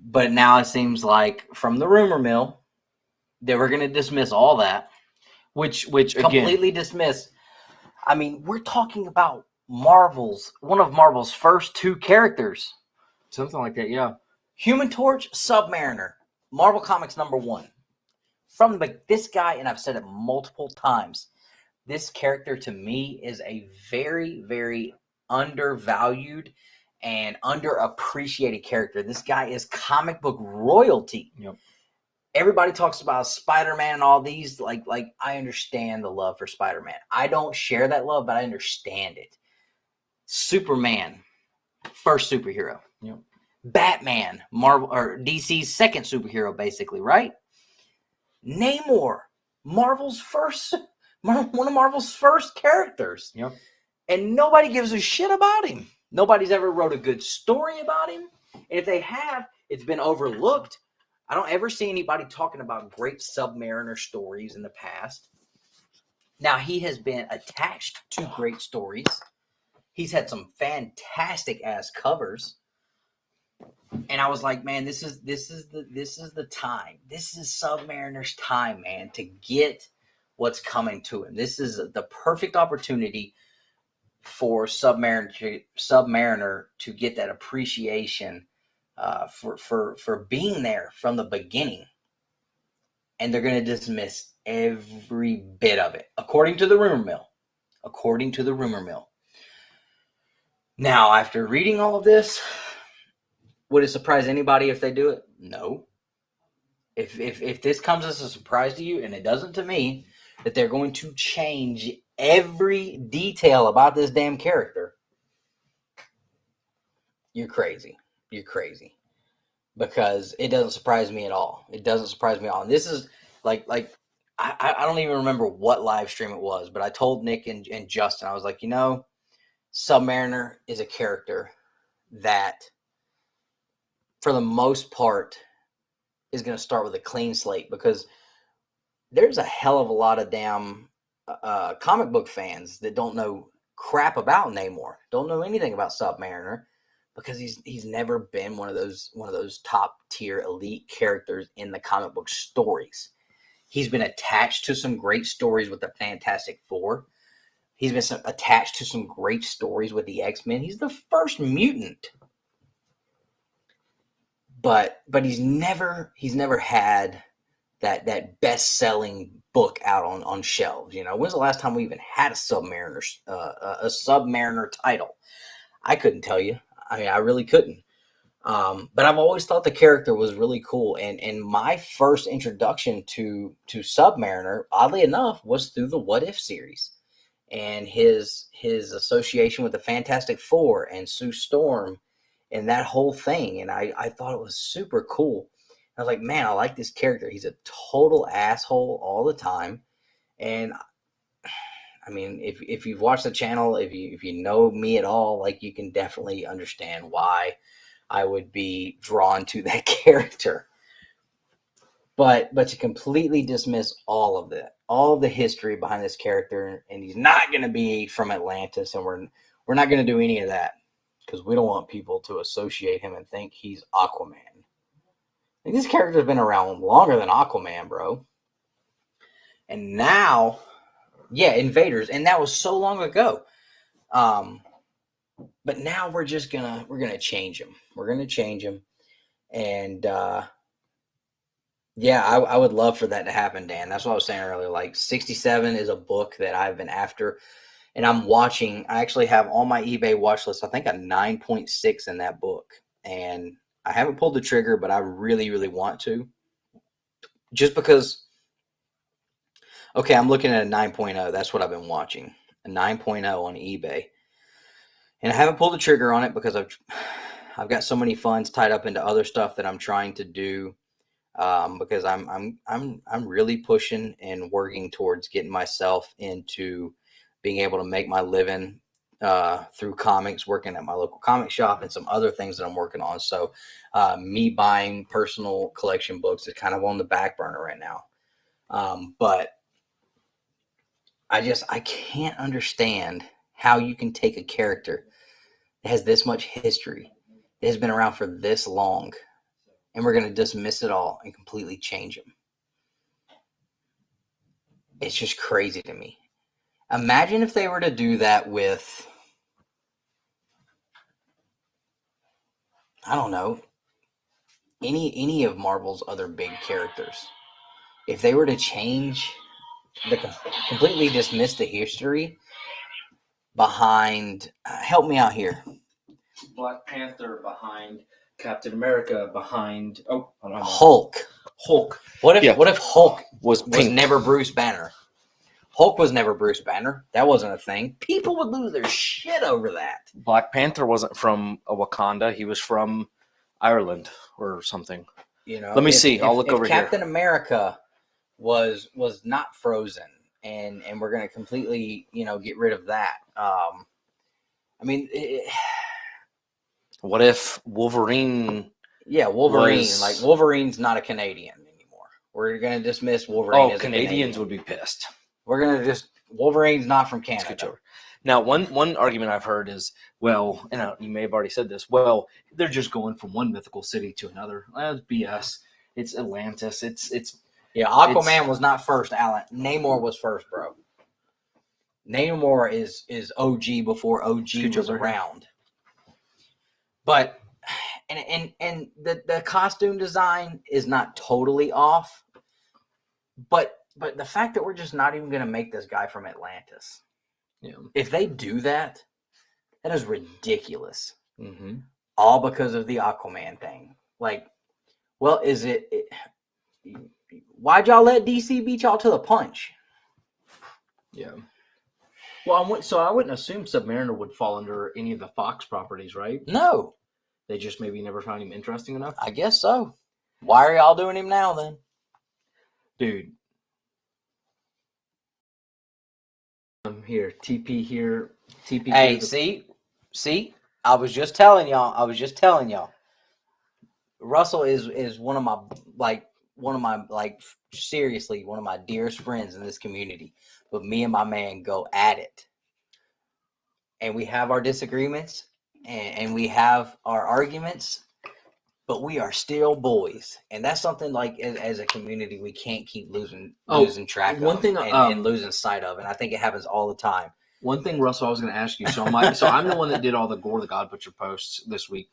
But now it seems like from the rumor mill, they were going to dismiss all that. Which completely again, dismiss. I mean, we're talking about one of Marvel's first two characters. Something like that, yeah. Human Torch, Submariner, Marvel Comics #1. From this guy, and I've said it multiple times, this character to me is a very, very undervalued and underappreciated character. This guy is comic book royalty. Yep. Everybody talks about Spider-Man and all these. Like I understand the love for Spider-Man. I don't share that love, but I understand it. Superman, first superhero. Yep. Batman, Marvel or DC's second superhero, basically, right? Namor, one of Marvel's first characters. Yep. And nobody gives a shit about him. Nobody's ever wrote a good story about him. And if they have, it's been overlooked. I don't ever see anybody talking about great Submariner stories in the past. Now, he has been attached to great stories. He's had some fantastic ass covers. And I was like, man, this is the time. This is Submariner's time, man, to get what's coming to him. This is the perfect opportunity for Submariner to get that appreciation for being there from the beginning. And they're going to dismiss every bit of it, according to the rumor mill. Now, after reading all of this, would it surprise anybody if they do it? No. If this comes as a surprise to you, and it doesn't to me, that they're going to change every detail about this damn character, you're crazy. Because it doesn't surprise me at all. And this is like I don't even remember what live stream it was, but I told Nick and Justin, I was like, Submariner is a character that, for the most part, is going to start with a clean slate, because there's a hell of a lot of damn comic book fans that don't know crap about Namor, don't know anything about Submariner, because he's never been one of those top tier elite characters in the comic book stories. He's been attached to some great stories with the Fantastic Four. He's been attached to some great stories with the X-Men. He's the first mutant. But he's never had that best-selling book out on shelves. When's the last time we even had a Submariner title? I couldn't tell you. I mean, I really couldn't. But I've always thought the character was really cool. And my first introduction to Submariner, oddly enough, was through the What If series and his association with the Fantastic Four and Sue Storm and that whole thing. And I thought it was super cool. I was like, man, I like this character. He's a total asshole all the time. And I mean, if you've watched the channel, if you know me at all, like, you can definitely understand why I would be drawn to that character. But to completely dismiss all of the history behind this character, and he's not going to be from Atlantis, and we're not going to do any of that, because we don't want people to associate him and think he's Aquaman. Like, this character's been around longer than Aquaman, bro. And now, yeah, Invaders, and that was so long ago. But now we're gonna change him. We're gonna change him, and yeah, I would love for that to happen, Dan. That's what I was saying earlier. Like 67 is a book that I've been after, and I'm watching. I actually have on my eBay watch list, I think a 9.6 in that book, and I haven't pulled the trigger, but I really, really want to, just because. Okay, I'm looking at a 9.0. That's what I've been watching, a 9.0 on eBay, and I haven't pulled the trigger on it because I've got so many funds tied up into other stuff that I'm trying to do. Because I'm really pushing and working towards getting myself into being able to make my living through comics, working at my local comic shop, and some other things that I'm working on. So me buying personal collection books is kind of on the back burner right now. But I can't understand how you can take a character that has this much history, that has been around for this long, and we're going to dismiss it all and completely change him. It's just crazy to me. Imagine if they were to do that with, I don't know, any of Marvel's other big characters. If they were to change completely dismiss the history behind, help me out here. Black Panther behind Captain America behind Hulk. What if Hulk was pink? Never Bruce Banner? Hulk was never Bruce Banner. That wasn't a thing. People would lose their shit over that. Black Panther wasn't from Wakanda. He was from Ireland or something. You know, let me see. I'll look over here. Captain America was not frozen, and we're going to completely, get rid of that. I mean, what if Wolverine? Yeah, Wolverine. Like Wolverine's not a Canadian anymore. We're going to dismiss Wolverine. As Canadians would be pissed. We're going to Wolverine's not from Canada. Now, one argument I've heard is, well, and you may have already said this, well, they're just going from one mythical city to another. That's BS. It's Atlantis. Yeah, Aquaman was not first, Alan. Namor was first, bro. Namor is OG before OG was around. But and the costume design is not totally off. But the fact that we're just not even going to make this guy from Atlantis. Yeah. If they do that, that is ridiculous. Mm-hmm. All because of the Aquaman thing. Like, well, why'd y'all let DC beat y'all to the punch? Yeah. Well, I wouldn't assume Submariner would fall under any of the Fox properties, right? No. They just maybe never found him interesting enough? I guess so. Why are y'all doing him now, then? Dude. I'm here. TP here. TP here. Hey, see? I was just telling y'all. Russell is one of my seriously one of my dearest friends in this community. But me and my man go at it. And we have our disagreements and we have our arguments, but we are still boys. And that's something like as a community we can't keep losing track of and losing sight of. And I think it happens all the time. One thing, Russell, I was going to ask you. So I'm the one that did all the Gore the God Butcher posts this week.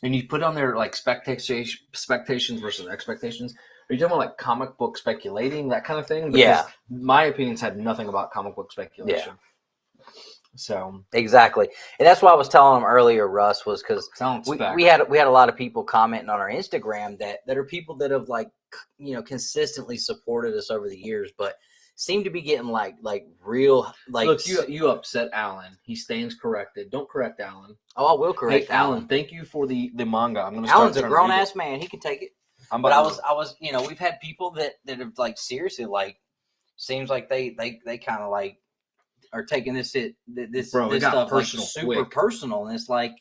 And you put on there like expectations versus expectations. Are you talking about like comic book speculating, that kind of thing? Because yeah. My opinions had nothing about comic book speculation. Yeah. So exactly. And that's why I was telling him earlier, Russ, was because we had a lot of people commenting on our Instagram that are people that have consistently supported us over the years, but seem to be getting like real like. Look, you upset Alan. He stands corrected. Don't correct Alan. Oh, I will correct Alan. Thank you for the manga. I'm gonna. Alan's a grown ass man. He can take it. But I was we've had people that have like seriously like seems like they kind of like are taking this stuff like super personal, and it's like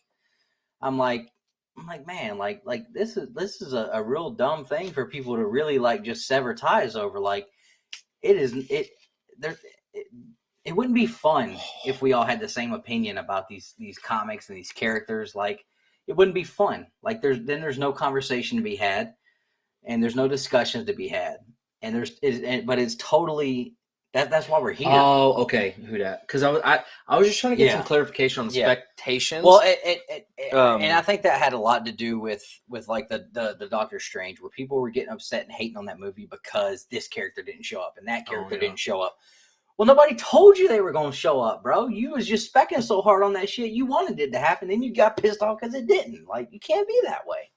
I'm like man, like this is a real dumb thing for people to really like just sever ties over. Like it wouldn't be fun if we all had the same opinion about these comics and these characters. Like it wouldn't be fun. Like there's no conversation to be had, and there's no discussions to be had, and but it's totally That's why we're here. Oh, okay. Who that? Because I was just trying to get some clarification on the expectations. Well, and I think that had a lot to do with like the Doctor Strange, where people were getting upset and hating on that movie because this character didn't show up and that character didn't show up. Well, nobody told you they were going to show up, bro. You was just specking so hard on that shit. You wanted it to happen, then you got pissed off because it didn't. Like, you can't be that way,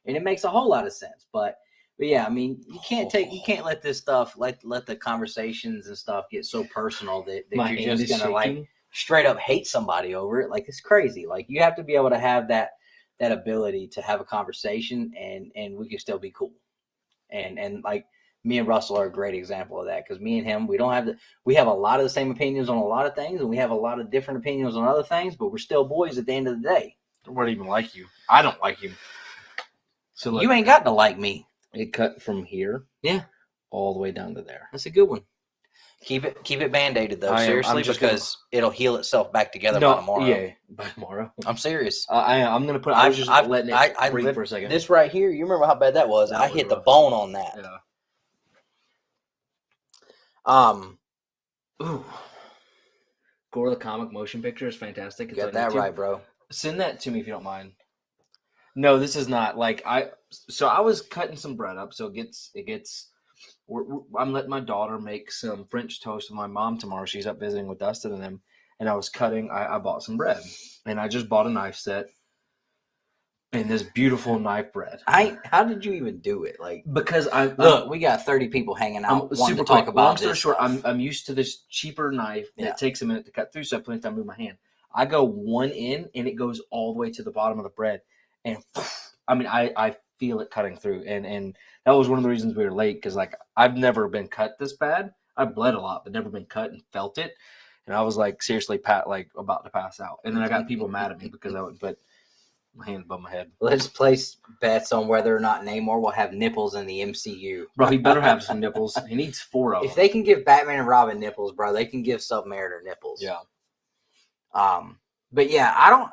and it makes a whole lot of sense. But yeah, I mean, you can't let this stuff, let the conversations and stuff get so personal that you're just gonna like straight up hate somebody over it. Like, it's crazy. Like, you have to be able to have that ability to have a conversation, and we can still be cool. And like, me and Russell are a great example of that, because me and him, we have a lot of the same opinions on a lot of things, and we have a lot of different opinions on other things, but we're still boys at the end of the day. I don't even like you. I don't like you. So look, you ain't got to like me. It cut from here, all the way down to there. That's a good one. Keep it band-aided though, seriously, because it'll heal itself back together by tomorrow. Yeah, by tomorrow. I'm serious. I'm gonna put. I was just letting it breathe for a second. This right here, you remember how bad that was? I hit the bone on that. Yeah. Ooh. Gore the comic motion picture is fantastic. You got that right, bro. Send that to me if you don't mind. No, this is not like I was cutting some bread up, so it gets. I'm letting my daughter make some French toast with my mom tomorrow. She's up visiting with Dustin and them, and I was cutting. I bought some bread, and I just bought a knife set and this beautiful knife bread. How did you even do it? Like, because we got 30 people hanging out. Super talk about. Long story short, I'm used to this cheaper knife that takes a minute to cut through, so I plenty of time to move my hand. I go one in, and it goes all the way to the bottom of the bread. And I mean, I feel it cutting through, and that was one of the reasons we were late, because like I've never been cut this bad. I've bled a lot, but never been cut and felt it. And I was like seriously about to pass out, and then I got people mad at me because but my hand above my head. Let's place bets on whether or not Namor will have nipples in the MCU. Bro, he better have some nipples. He needs 4 of them. If they can give Batman and Robin nipples, bro, they can give Submariner nipples. Yeah. But yeah, I don't,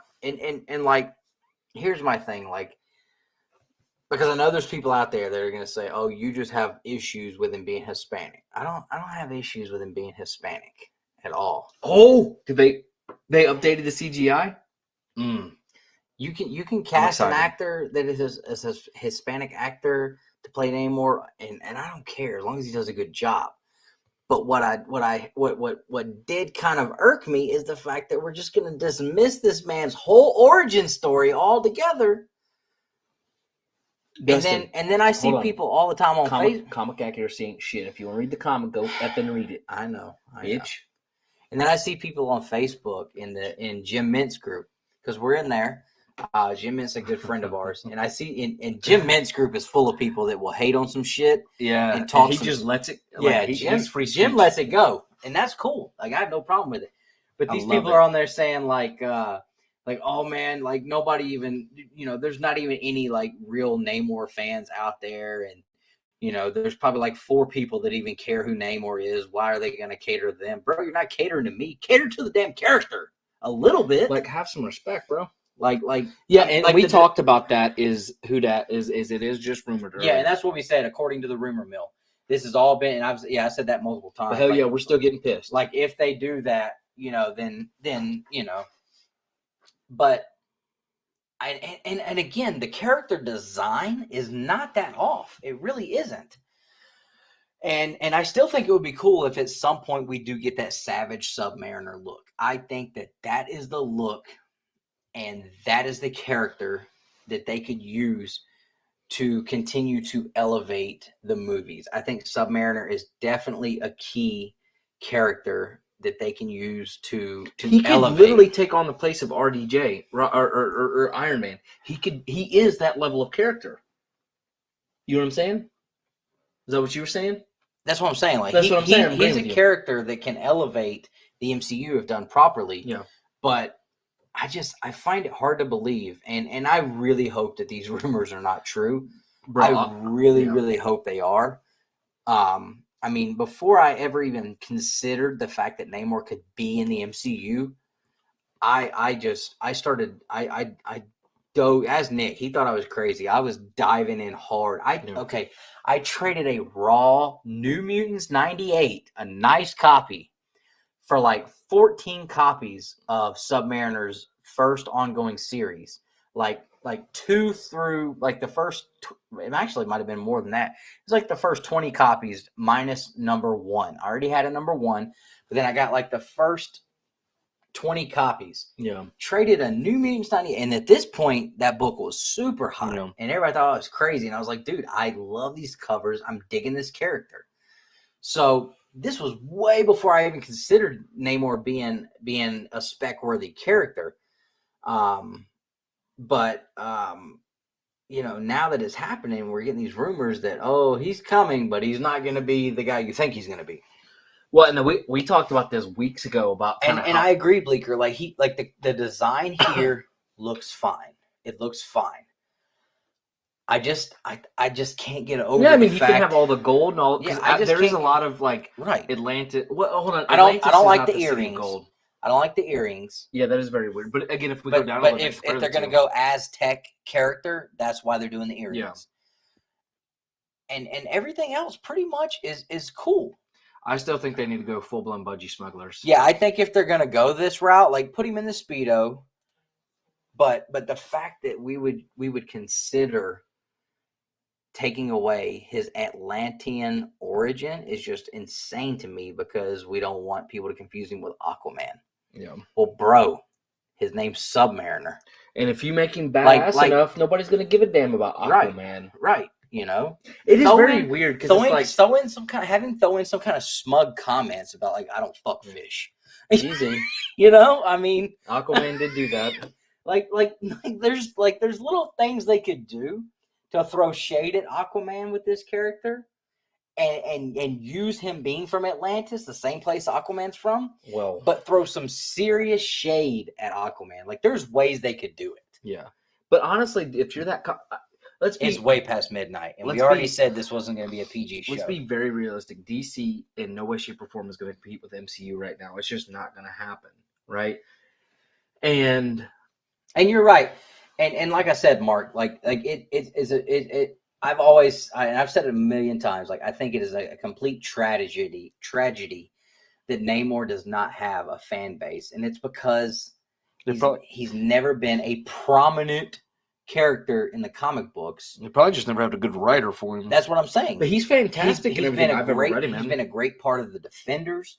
and like, here's my thing, like, because I know there's people out there that are going to say, "Oh, you just have issues with him being Hispanic." I don't have issues with him being Hispanic at all. Oh, did they updated the CGI? You can cast an actor that is a Hispanic actor to play Namor, and I don't care as long as he does a good job. But what did kind of irk me is the fact that we're just going to dismiss this man's whole origin story altogether. Dustin, and then I see people all the time on Facebook. Comic accuracy ain't shit. If you want to read the comic, go up and read it. I know. Bitch. And then I see people on Facebook in Jim Mint's group, because we're in there. Jim Mint's a good friend of ours, and I see in Jim Mint's group is full of people that will hate on some shit. Yeah, and talk. He just lets it. He's free. Jim lets it go, and that's cool. Like, I have no problem with it. But these people are on there saying like, oh man, like nobody even, there's not even any like real Namor fans out there, and there's probably like 4 people that even care who Namor is. Why are they going to cater to them, bro? You're not catering to me. Cater to the damn character a little bit. Like, have some respect, bro. Like yeah, and like we talked about that is who that is it is just rumored. Yeah, and that's what we said according to the rumor mill. This has all been, and I said that multiple times. But hell yeah, we're still getting pissed. Like, if they do that, then but and again, the character design is not that off. It really isn't. And I still think it would be cool if at some point we do get that Savage Submariner look. I think that is the look, and that is the character that they could use to continue to elevate the movies. I think Submariner is definitely a key character that they can use to he elevate. Could literally take on the place of RDJ or Iron Man. He is that level of character. You know what I'm saying? Is that what you were saying? That's what I'm saying. Like, that's what I'm saying. He's a character that can elevate the MCU if done properly. Yeah. But I find it hard to believe, and I really hope that these rumors are not true. Bro, I really hope they are. I mean, before I ever even considered the fact that Namor could be in the MCU, I as Nick, he thought I was crazy. I was diving in hard. Yeah. Okay, I traded a raw New Mutants 98, a nice copy, for like 14 copies of Submariner's first ongoing series. Like 2 through like the first, it actually might have been more than that. It's like the first 20 copies minus number 1. I already had a number 1, but then I got like the first 20 copies. Yeah. Traded a New Mutants 98, and at this point, that book was super hot, Yeah. and everybody thought I was crazy. And I was like, dude, I love these covers. I'm digging this character. So this was way before I even considered Namor being a spec-worthy character. But you know, now that it's happening, we're getting these rumors that, oh, he's coming, but he's not going to be the guy you think he's going to be. Well, and we talked about this weeks ago about and I agree, Bleeker. Like the design here looks fine. It looks fine. I just can't get over. Yeah, I mean, the he fact, can have all the gold and all. Yeah, There is a lot of like right Atlantis. Well, hold on. I don't like not the city of earrings. Gold. I don't like the earrings. Yeah, that is very weird. But again, if we go down, but if they're going to go Aztec character, that's why they're doing the earrings. Yeah. And everything else pretty much is cool. I still think they need to go full blown budgie smugglers. Yeah, I think if they're going to go this route, like put him in the Speedo. But the fact that we would consider taking away his Atlantean origin is just insane to me, because we don't want people to confuse him with Aquaman. Yeah. Well, bro, his name's Submariner. And if you make him badass enough, nobody's going to give a damn about Aquaman. Right. You know, it is very weird because throw in some kind of smug comments about like, I don't fuck fish. Easy. You know, I mean, Aquaman did do that. Like there's little things they could do to throw shade at Aquaman with this character, and use him being from Atlantis, the same place Aquaman's from. Well, but throw some serious shade at Aquaman. Like there's ways they could do it. Yeah, but honestly, if you're that, it's way past midnight, and we already said this wasn't going to be a PG show. Let's be very realistic. DC in no way, shape, or form is going to compete with MCU right now. It's just not going to happen, right? And you're right, and like I said, Mark, I've said it a million times. Like I think it is a complete tragedy that Namor does not have a fan base, and it's because he's never been a prominent character in the comic books. They probably just never had a good writer for him. That's what I'm saying. But he's fantastic. He's been a great part of the Defenders.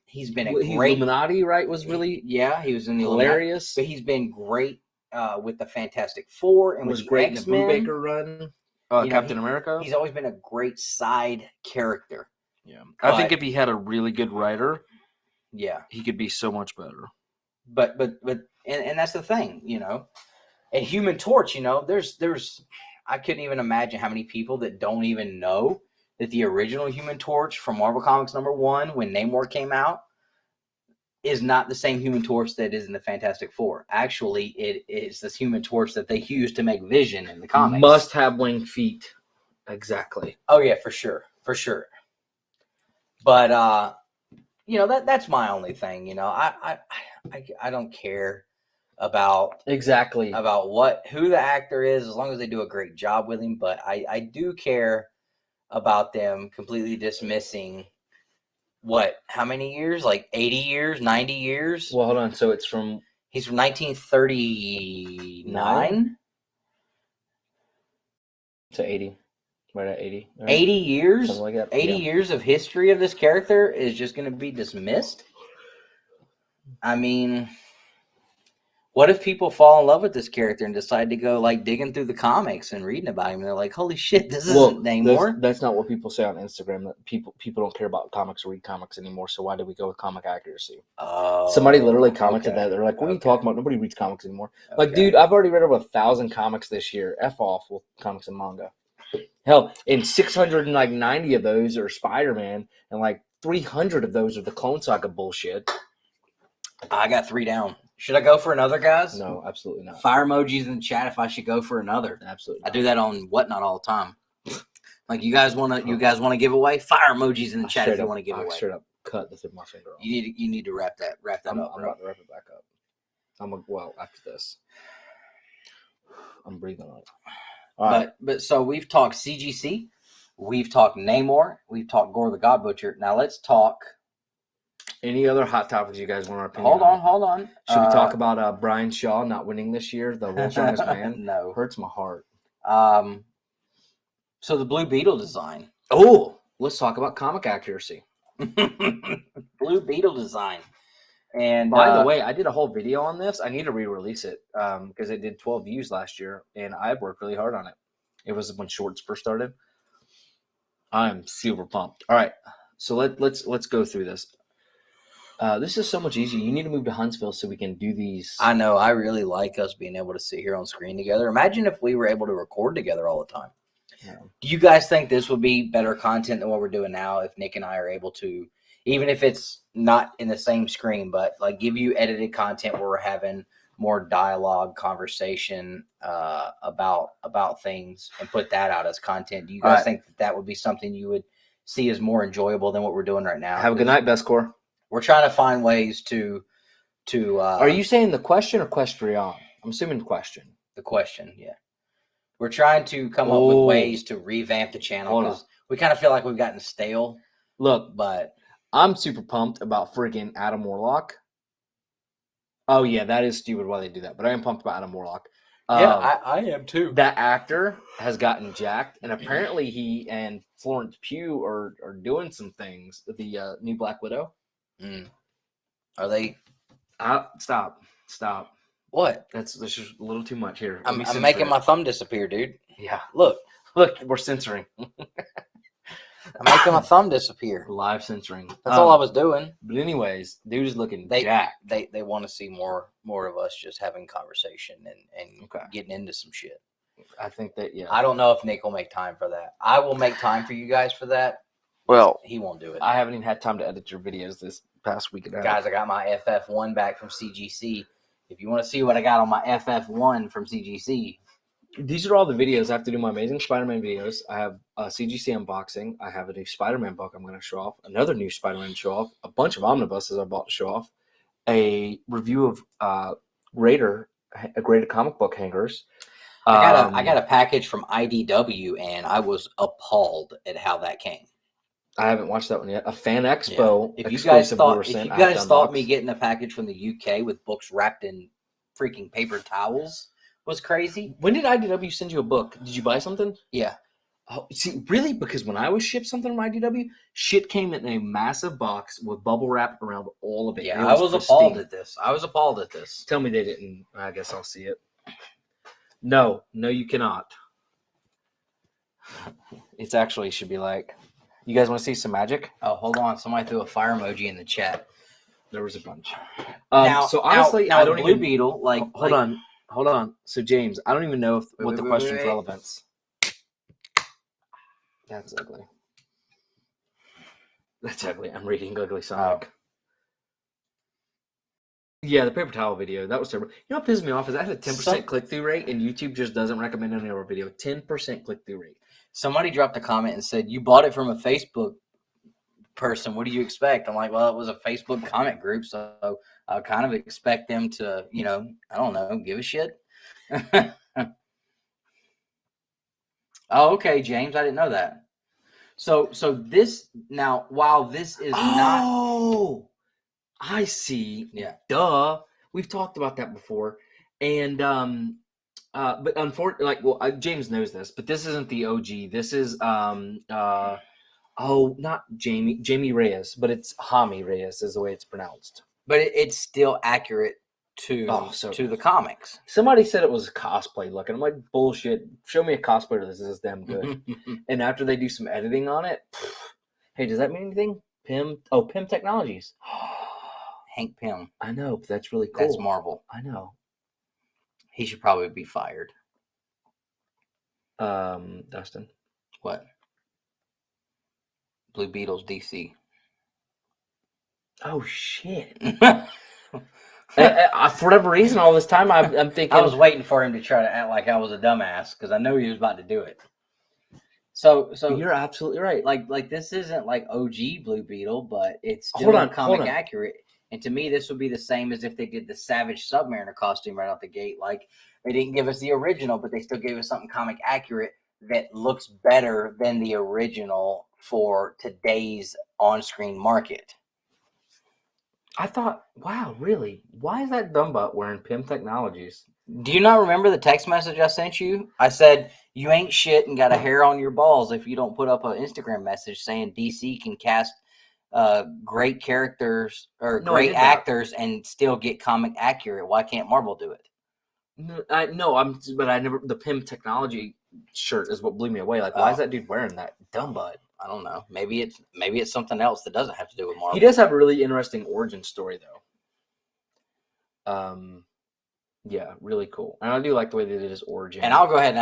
He's been a great Illuminati, right? Was really he was in the hilarious. But he's been great with the Fantastic Four and was with great X-Men. in the Brubaker run. Captain America. He's always been a great side character. Yeah, I think if he had a really good writer, he could be so much better. But that's the thing, you know. And Human Torch, you know, there's I couldn't even imagine how many people that don't even know that the original Human Torch from Marvel Comics #1, when Namor came out, is not the same Human Torch that is in the Fantastic Four. Actually, it is this Human Torch that they used to make Vision in the comics. Must have winged feet. Exactly. Oh yeah, for sure. But you know, that's my only thing. You know, I don't care about who the actor is, as long as they do a great job with him. But I do care about them completely dismissing how many years? Like 80 years, 90 years? Well, hold on. So he's from 1939 to 80. Right at 80. Right? 80 years? Something like that. 80 years of history of this character is just going to be dismissed? I mean, what if people fall in love with this character and decide to go like digging through the comics and reading about him? And they're like, "Holy shit, this isn't Namor." That's not what people say on Instagram. That people don't care about comics or read comics anymore. So why did we go with comic accuracy? Oh, somebody literally commented that. They're like, "What are you talking about? Nobody reads comics anymore." Like, dude, I've already read over 1,000 comics this year. F off with comics and manga. Hell, and 690 of those are Spider-Man, and like 300 of those are the Clone Saga bullshit. I got 3 down. Should I go for another, guys? No, absolutely not. Fire emojis in the chat if I should go for another. Absolutely not. I do that on Whatnot all the time. Like, you guys want to give away? Fire emojis in the chat if you want to give away. Straight up cut the tip of my finger off. You need to wrap that up. I'm about to wrap it back up. After this. I'm breathing on it. All right. But so we've talked CGC, we've talked Namor, we've talked Gore the God Butcher. Now let's talk. Any other hot topics you guys want our opinion Hold on. Should we talk about Brian Shaw not winning this year, the world's strongest man? No. Hurts my heart. So the Blue Beetle design. Oh, let's talk about comic accuracy. Blue Beetle design. And by the way, I did a whole video on this. I need to re-release it because it did 12 views last year, and I worked really hard on it. It was when shorts first started. I'm super pumped. All right, so let's go through this. This is so much easier. You need to move to Huntsville so we can do these. I know. I really like us being able to sit here on screen together. Imagine if we were able to record together all the time. Yeah. Do you guys think this would be better content than what we're doing now if Nick and I are able to, even if it's not in the same screen, but like give you edited content where we're having more dialogue, conversation about things and put that out as content? Do you guys think that would be something you would see as more enjoyable than what we're doing right now? Have a good night, Best Core. We're trying to find ways to. Are you saying the question or question? I'm assuming the question. The question, yeah. We're trying to come up with ways to revamp the channel because we kind of feel like we've gotten stale. Look, but I'm super pumped about friggin' Adam Warlock. Oh yeah, that is stupid why they do that, but I am pumped about Adam Warlock. Yeah, I am too. That actor has gotten jacked, and apparently he and Florence Pugh are doing some things. The new Black Widow. Are they? Stop. What? That's just a little too much here. I'm making my thumb disappear, dude. Yeah. Look, we're censoring. I'm making my thumb disappear. Live censoring. That's all I was doing. But anyways, dude is looking jacked. They want to see more of us just having conversation and getting into some shit. I think that, yeah. I don't know if Nick will make time for that. I will make time for you guys for that. Well, he won't do it. I haven't even had time to edit your videos this past week. Guys, I got my FF1 back from CGC. If you want to see what I got on my FF1 from CGC. These are all the videos. I have to do my Amazing Spider-Man videos. I have a CGC unboxing. I have a new Spider-Man book I'm going to show off. Another new Spider-Man to show off. A bunch of omnibuses I bought to show off. A review of graded comic book hangers. I got a package from IDW, and I was appalled at how that came. I haven't watched that one yet. A Fan Expo. Yeah. If you guys thought me getting a package from the UK with books wrapped in freaking paper towels was crazy. When did IDW send you a book? Did you buy something? Yeah. Oh, see, really? Because when I was shipped something from IDW, shit came in a massive box with bubble wrap around all of it. Yeah, I was appalled at this. Tell me they didn't. I guess I'll see it. No, you cannot. It's actually should be like, you guys want to see some magic? Oh, hold on. Somebody threw a fire emoji in the chat. There was a bunch. So honestly, I don't Blue Beetle. Hold on. So James, I don't even know what the question's relevance. That's ugly. I'm reading Ugly Sonic. Oh. Yeah, the paper towel video, that was terrible. You know what pisses me off is I had a 10% click-through rate, and YouTube just doesn't recommend any of our video. 10% click-through rate. Somebody dropped a comment and said, you bought it from a Facebook person. What do you expect? I'm like, well, it was a Facebook comment group, so I kind of expect them to, I don't know, give a shit. Oh, okay, James, I didn't know that. So this, now, while this is not... Oh, I see. Yeah. Duh. We've talked about that before. And, but unfortunately, James knows this, but this isn't the OG. This is, not Jamie Reyes, but it's Jaime Reyes is the way it's pronounced. But it's still accurate to the comics. Somebody said it was cosplay look, and I'm like, bullshit. Show me a cosplayer. This is damn good. And after they do some editing on it, hey, does that mean anything? Pym Technologies. Hank Pym. I know, but that's really cool. That's Marvel. I know. He should probably be fired. Dustin. What? Blue Beetle's DC. Oh, shit. For whatever reason, all this time, I'm thinking... I was waiting for him to try to act like I was a dumbass, because I know he was about to do it. So you're absolutely right. Like this isn't like OG Blue Beetle, but it's still comic accurate. And to me, this would be the same as if they did the Savage Submariner costume right out the gate. Like, they didn't give us the original, but they still gave us something comic accurate that looks better than the original for today's on-screen market. I thought, wow, really? Why is that dumbutt wearing Pym Technologies? Do you not remember the text message I sent you? I said, you ain't shit and got a hair on your balls if you don't put up an Instagram message saying DC can cast great characters or great actors and still get comic accurate. Why can't Marvel do it? But I never. The Pym Technology shirt is what blew me away. Like, why is that dude wearing that? Dumbutt. I don't know. Maybe it's something else that doesn't have to do with Marvel. He does have a really interesting origin story, though. Yeah, really cool. And I do like the way they did his origin. And I'll go ahead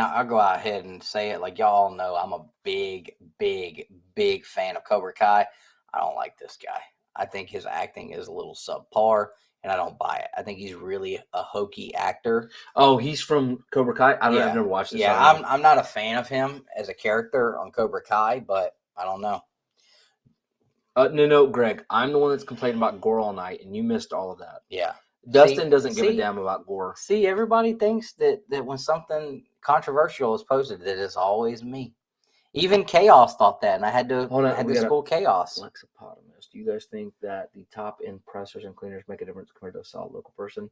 and say it. Like, y'all know, I'm a big, big, big fan of Cobra Kai. I don't like this guy. I think his acting is a little subpar, and I don't buy it. I think he's really a hokey actor. Oh, he's from Cobra Kai? I've never watched it. Yeah, I'm not a fan of him as a character on Cobra Kai, but I don't know. No, Greg. I'm the one that's complaining about Gore all night, and you missed all of that. Yeah. Dustin doesn't give a damn about Gore. See, everybody thinks that when something controversial is posted, that it's always me. Even Chaos thought that, and I had to school Chaos. Lexapotamus, do you guys think that the top end pressers and cleaners make a difference compared to a solid local person?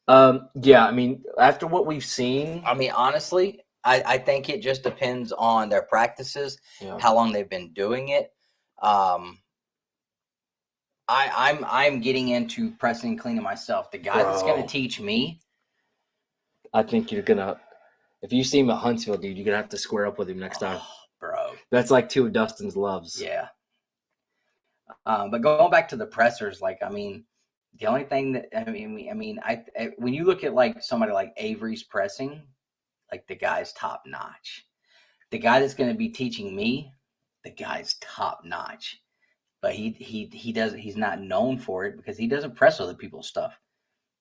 Yeah, I mean, after what we've seen. I mean, honestly, I think it just depends on their practices, how long they've been doing it. I'm getting into pressing and cleaning myself. The guy that's going to teach me. I think you're going to, if you see him at Huntsville, dude, you're going to have to square up with him next time. Bro. That's like two of Dustin's loves. Yeah. But going back to the pressers, like, I mean, the only thing that, when you look at like somebody like Avery's pressing, like the guy's top notch. The guy that's going to be teaching me, the guy's top notch. But he's not known for it because he doesn't press other people's stuff.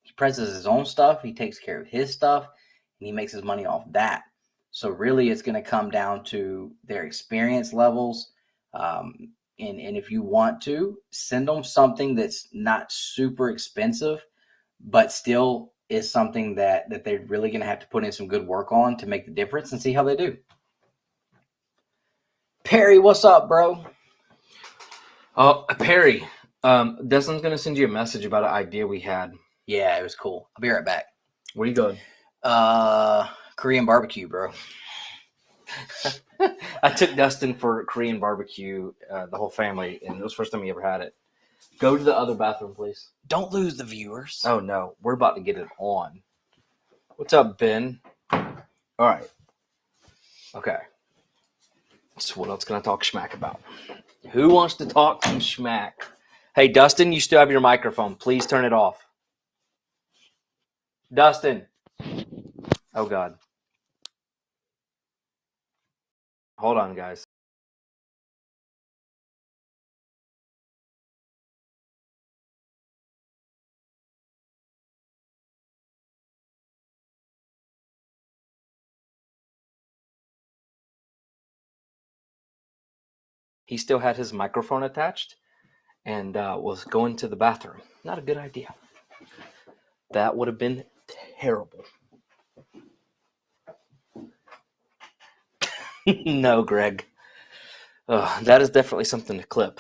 He presses his own stuff. He takes care of his stuff, and he makes his money off that. So really, it's going to come down to their experience levels. And if you want to, send them something that's not super expensive, but still is something that they're really going to have to put in some good work on to make the difference and see how they do. Perry, what's up, bro? Oh, Perry, Dustin's going to send you a message about an idea we had. Yeah, it was cool. I'll be right back. Where you going? Korean barbecue, bro. I took Dustin for Korean barbecue, the whole family, and it was the first time he ever had it. Go to the other bathroom, please. Don't lose the viewers. Oh, no. We're about to get it on. What's up, Ben? All right. Okay. So what else can I talk schmack about? Who wants to talk some schmack? Hey, Dustin, you still have your microphone. Please turn it off. Dustin. Oh, God. Hold on, guys. He still had his microphone attached and was going to the bathroom. Not a good idea. That would have been terrible. No, Greg. That is definitely something to clip.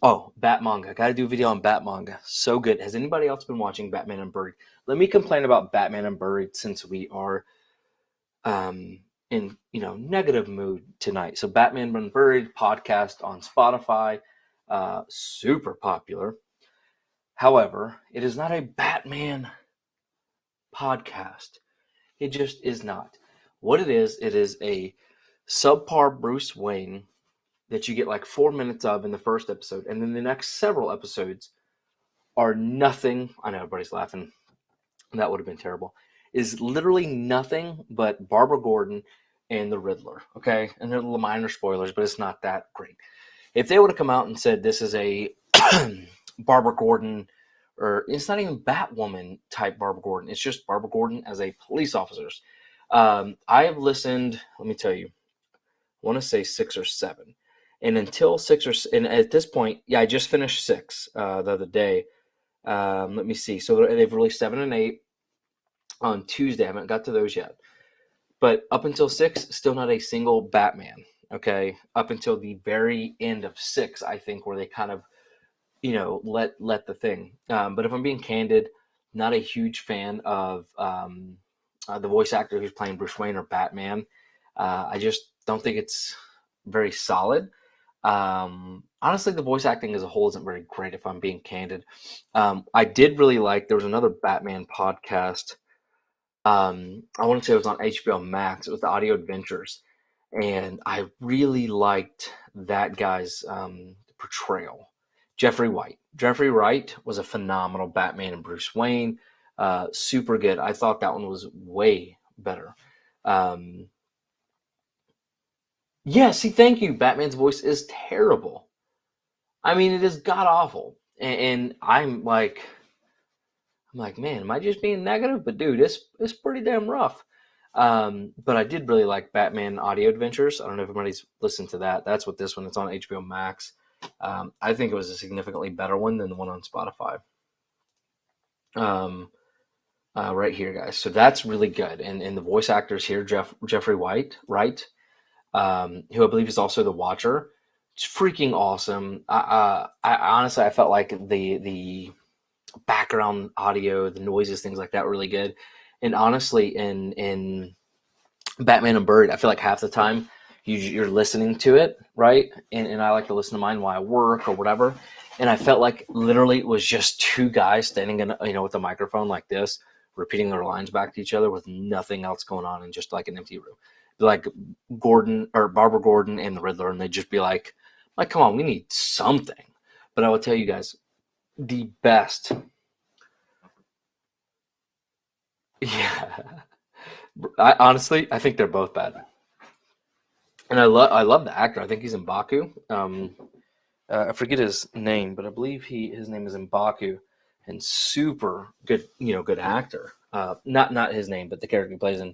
Oh, Bat Manga. Got to do a video on Bat Manga. So good. Has anybody else been watching Batman Unburied? Let me complain about Batman Unburied since we are in negative mood tonight. So Batman Unburied podcast on Spotify, super popular. However, it is not a Batman podcast. It just is not. What it is a subpar Bruce Wayne that you get like 4 minutes of in the first episode, and then the next several episodes are nothing. I know everybody's laughing. That would have been terrible. Is literally nothing but Barbara Gordon and the Riddler. Okay, and they're little minor spoilers, but it's not that great. If they would have come out and said this is a Barbara Gordon, or it's not even Batwoman type Barbara Gordon, it's just Barbara Gordon as a police officer. I have listened, let me tell you, I want to say 6 or 7. And until and at this point, yeah, I just finished 6 the other day. Let me see. So they've released 7 and 8 on Tuesday. I haven't got to those yet. But up until 6, still not a single Batman. Okay, up until the very end of 6, I think, where they kind of, let the thing. But if I'm being candid, not a huge fan of the voice actor who's playing Bruce Wayne or Batman. I just don't think it's very solid. Honestly, the voice acting as a whole isn't very great, if I'm being candid. I did really like, there was another Batman podcast. I want to say it was on HBO Max. It was the Audio Adventures. And I really liked that guy's portrayal. Jeffrey Wright. Jeffrey Wright was a phenomenal Batman and Bruce Wayne. Super good. I thought that one was way better. Yeah, see, thank you. Batman's voice is terrible. I mean, it is god awful. And I'm like, man, am I just being negative? But dude, it's pretty damn rough. But I did really like Batman Audio Adventures. I don't know if everybody's listened to that. That's what this one. It's on HBO Max. I think it was a significantly better one than the one on Spotify. Right here, guys. So that's really good. And the voice actors here, Jeffrey Wright, who I believe is also the Watcher. It's freaking awesome. I honestly, I felt like the background audio, the noises, things like that, were really good. And honestly, in Batman and Bird, I feel like half the time you're listening to it, right? And I like to listen to mine while I work or whatever. And I felt like literally it was just two guys standing in, with a microphone like this, repeating their lines back to each other with nothing else going on, and just like an empty room. Like Gordon or Barbara Gordon and the Riddler, and they'd just be like, come on, we need something. But I will tell you guys, the best. Yeah. I think they're both bad. And I love the actor. I think he's M'Baku. I forget his name, but I believe his name is M'Baku, and super good, good actor. Not his name, but the character he plays in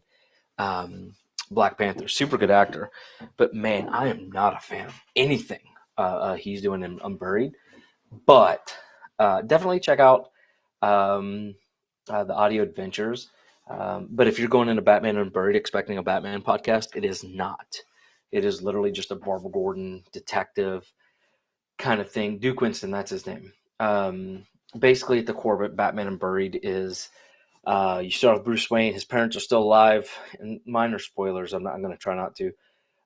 Black Panther. Super good actor. But man, I am not a fan of anything he's doing in Unburied. But definitely check out the Audio Adventures. But if you're going into Batman Unburied expecting a Batman podcast, it is not. It is literally just a Barbara Gordon detective kind of thing. Duke Winston, that's his name. Basically, at the core of it, Batman Unburied is you start with Bruce Wayne. His parents are still alive, and minor spoilers. I'm going to try not to.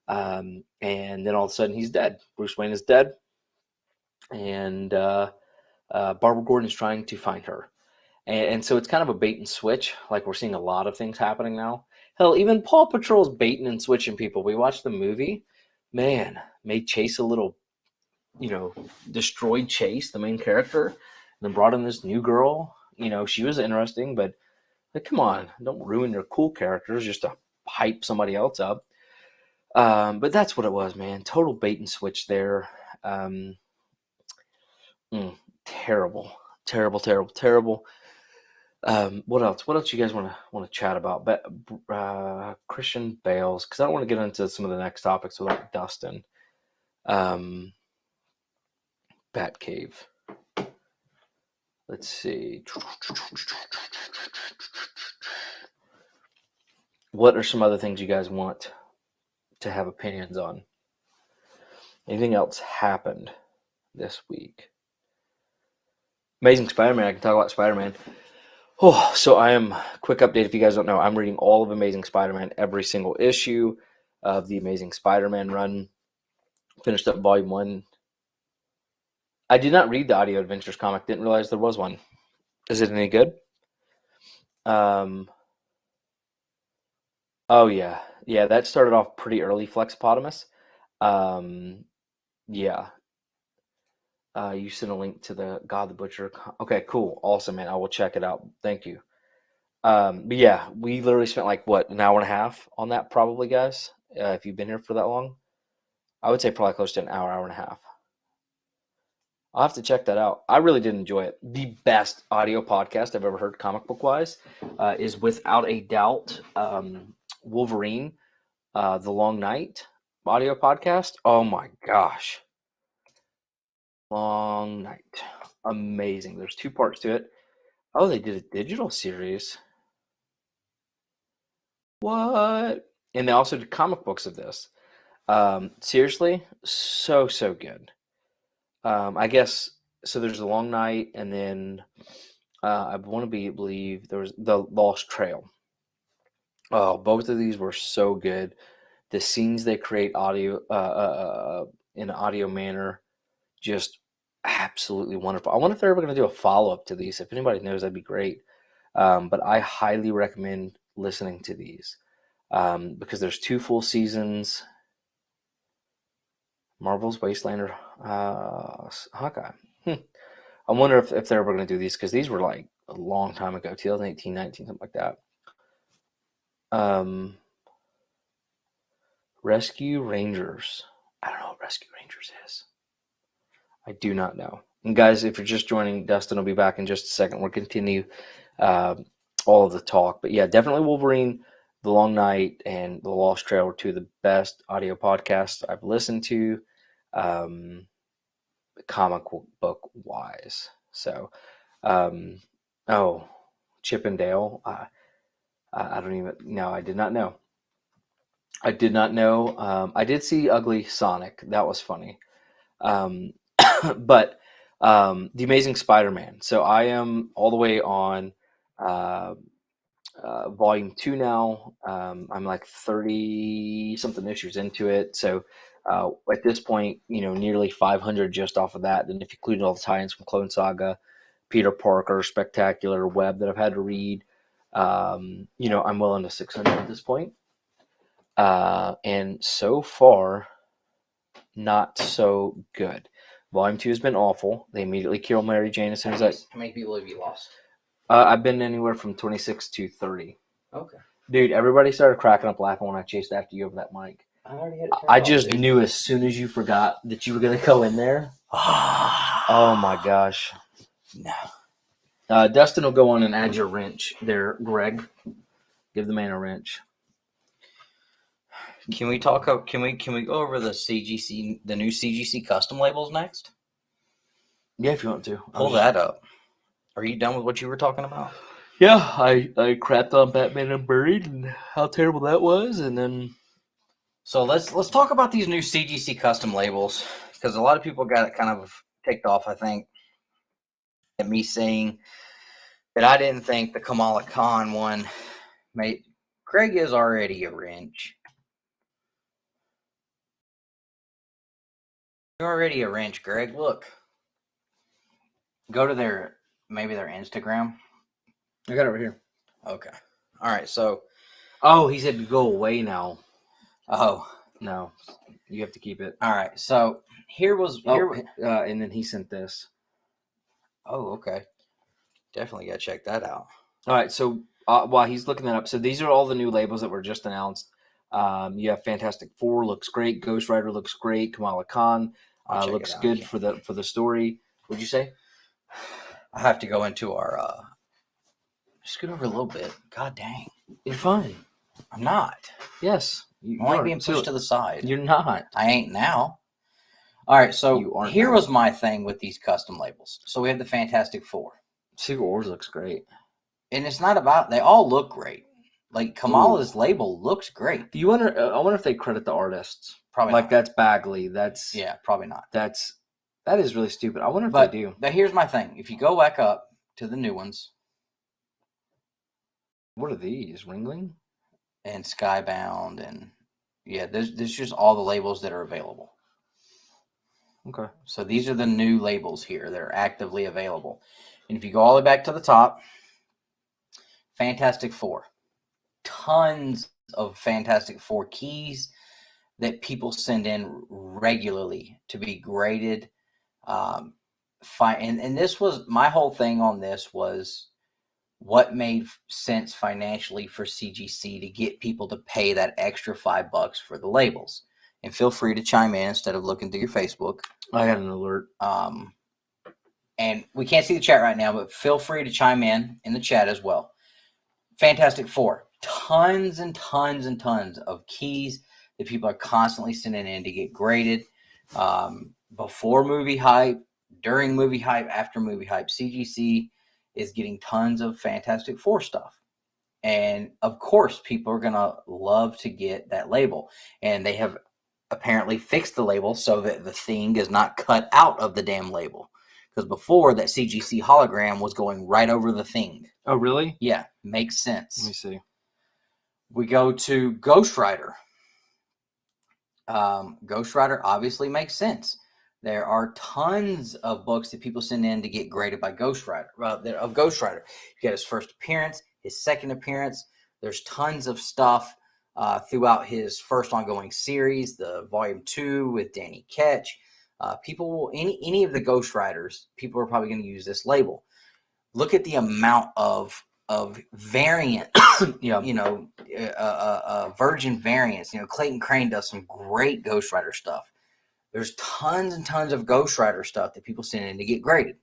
And then all of a sudden, he's dead. Bruce Wayne is dead, and Barbara Gordon is trying to find her. And so it's kind of a bait and switch. Like, we're seeing a lot of things happening now. Hell, even Paw Patrol's baiting and switching people. We watched the movie. Man, made Chase a little, destroyed Chase, the main character, and then brought in this new girl. She was interesting, but like, come on, don't ruin your cool characters just to hype somebody else up. But that's what it was, man. Total bait and switch there. Terrible. What else? What else you guys want to chat about? Christian Bale's, because I don't want to get into some of the next topics without Dustin. Batcave. Let's see. What are some other things you guys want to have opinions on? Anything else happened this week? Amazing Spider-Man. I can talk about Spider-Man. Oh, so quick update if you guys don't know, I'm reading all of Amazing Spider-Man, every single issue of the Amazing Spider-Man run. Finished up volume 1. I did not read the Audio Adventures comic, didn't realize there was one. Is it any good? Oh yeah. Yeah, that started off pretty early, Flexpotamus. Yeah. You sent a link to the God the Butcher. Okay, cool. Awesome, man. I will check it out. Thank you. But yeah, we literally spent an hour and a half on that probably, guys. If you've been here for that long. I would say probably close to an hour and a half. I'll have to check that out. I really did enjoy it. The best audio podcast I've ever heard comic book wise is without a doubt Wolverine, The Long Night audio podcast. Oh my gosh. Long Night. Amazing. There's 2 parts to it. Oh, they did a digital series. What? And they also did comic books of this. Seriously, so good. I guess so. There's a Long Night, and then I want to believe there was the Lost Trail. Oh, both of these were so good. The scenes they create audio in an audio manner, just absolutely wonderful. I wonder if they're ever going to do a follow up to these. If anybody knows, that'd be great. But I highly recommend listening to these because there's 2 full seasons. Marvel's Wastelander, Hawkeye. I wonder if they're ever going to do these because these were like a long time ago, 2018, 19, something like that. Rescue Rangers. I don't know what Rescue Rangers is. I do not know. And guys, if you're just joining, Dustin will be back in just a second. We'll continue all of the talk. But yeah, definitely Wolverine, The Long Night, and The Lost Trail are 2 of the best audio podcasts I've listened to, comic book wise. So, Chip and Dale. I don't even know. I did not know. I did see Ugly Sonic. That was funny. But The Amazing Spider-Man. So I am all the way on volume 2 now. I'm like 30 something issues into it. So at this point, nearly 500 just off of that. Then if you include all the tie-ins from Clone Saga, Peter Parker, Spectacular, Web that I've had to read, I'm well into 600 at this point. And so far, not so good. Volume 2 has been awful. They immediately kill Mary Jane as soon as How many people have you lost? I've been anywhere from 26 to 30. Okay. Dude, everybody started cracking up laughing when I chased after you over that mic. I already had it turned I off, just dude. knew as soon as you forgot that you were going to go in there. Oh my gosh. No. Dustin will go on and add your wrench there, Greg. Give the man a wrench. Can we talk? Can we go over the new CGC custom labels next? Yeah, if you want to. Pull that up. Are you done with what you were talking about? Yeah, I crapped on Batman Unburied and how terrible that was, and then. So let's talk about these new CGC custom labels because a lot of people got it kind of ticked off. I think at me saying that I didn't think the Kamala Khan one made. Greg is already a wrench. You're already a wrench, Greg. Look. Go to their Instagram. I got it right here. Okay. All right. So. Oh, he said to go away now. Oh. No. You have to keep it. All right. So and then he sent this. Oh, okay. Definitely got to check that out. All right. So while he's looking that up, so these are all the new labels that were just announced. You have Fantastic Four looks great. Ghost Rider looks great. Kamala Khan looks good for the story. What'd you say? I have to go into our. Scoot over a little bit. God dang. You're fine. I'm not. Yes. I'm like being pushed to the side. You're not. I ain't now. All right. So here was my thing with these custom labels. So we have the Fantastic Four. Secret Wars looks great. And it's not about. They all look great. Like Kamala's label looks great. Do you wonder? I wonder if they credit the artists. Probably like not. That's Bagley. That's probably not. That is really stupid. I wonder if they do. But here's my thing. If you go back up to the new ones. What are these? Ringling? And Skybound and there's just all the labels that are available. Okay. So these are the new labels here. They're actively available. And if you go all the way back to the top, Fantastic Four. Tons of Fantastic Four keys that people send in regularly to be graded. And this was my whole thing on this was what made sense financially for CGC to get people to pay that extra $5 for the labels. And feel free to chime in instead of looking through your Facebook. I got an alert. And we can't see the chat right now, but feel free to chime in the chat as well. Fantastic Four. Tons and tons and tons of keys that people are constantly sending in to get graded. Before movie hype, during movie hype, after movie hype, CGC is getting tons of Fantastic Four stuff. And of course, people are going to love to get that label. And they have apparently fixed the label so that the thing is not cut out of the damn label. Because before, that CGC hologram was going right over the thing. Oh, really? Yeah, makes sense. Let me see. We go to Ghost Rider. Ghost Rider obviously makes sense. There are tons of books that people send in to get graded by Ghost Rider. Of Ghost Rider, you get his first appearance, his second appearance. There's tons of stuff throughout his first ongoing series, the Volume 2 with Danny Ketch. People will any of the Ghost Riders, people are probably going to use this label. Look at the amount of variants, Virgin variants. Clayton Crane does some great Ghost Rider stuff. There's tons and tons of Ghost Rider stuff that people send in to get graded.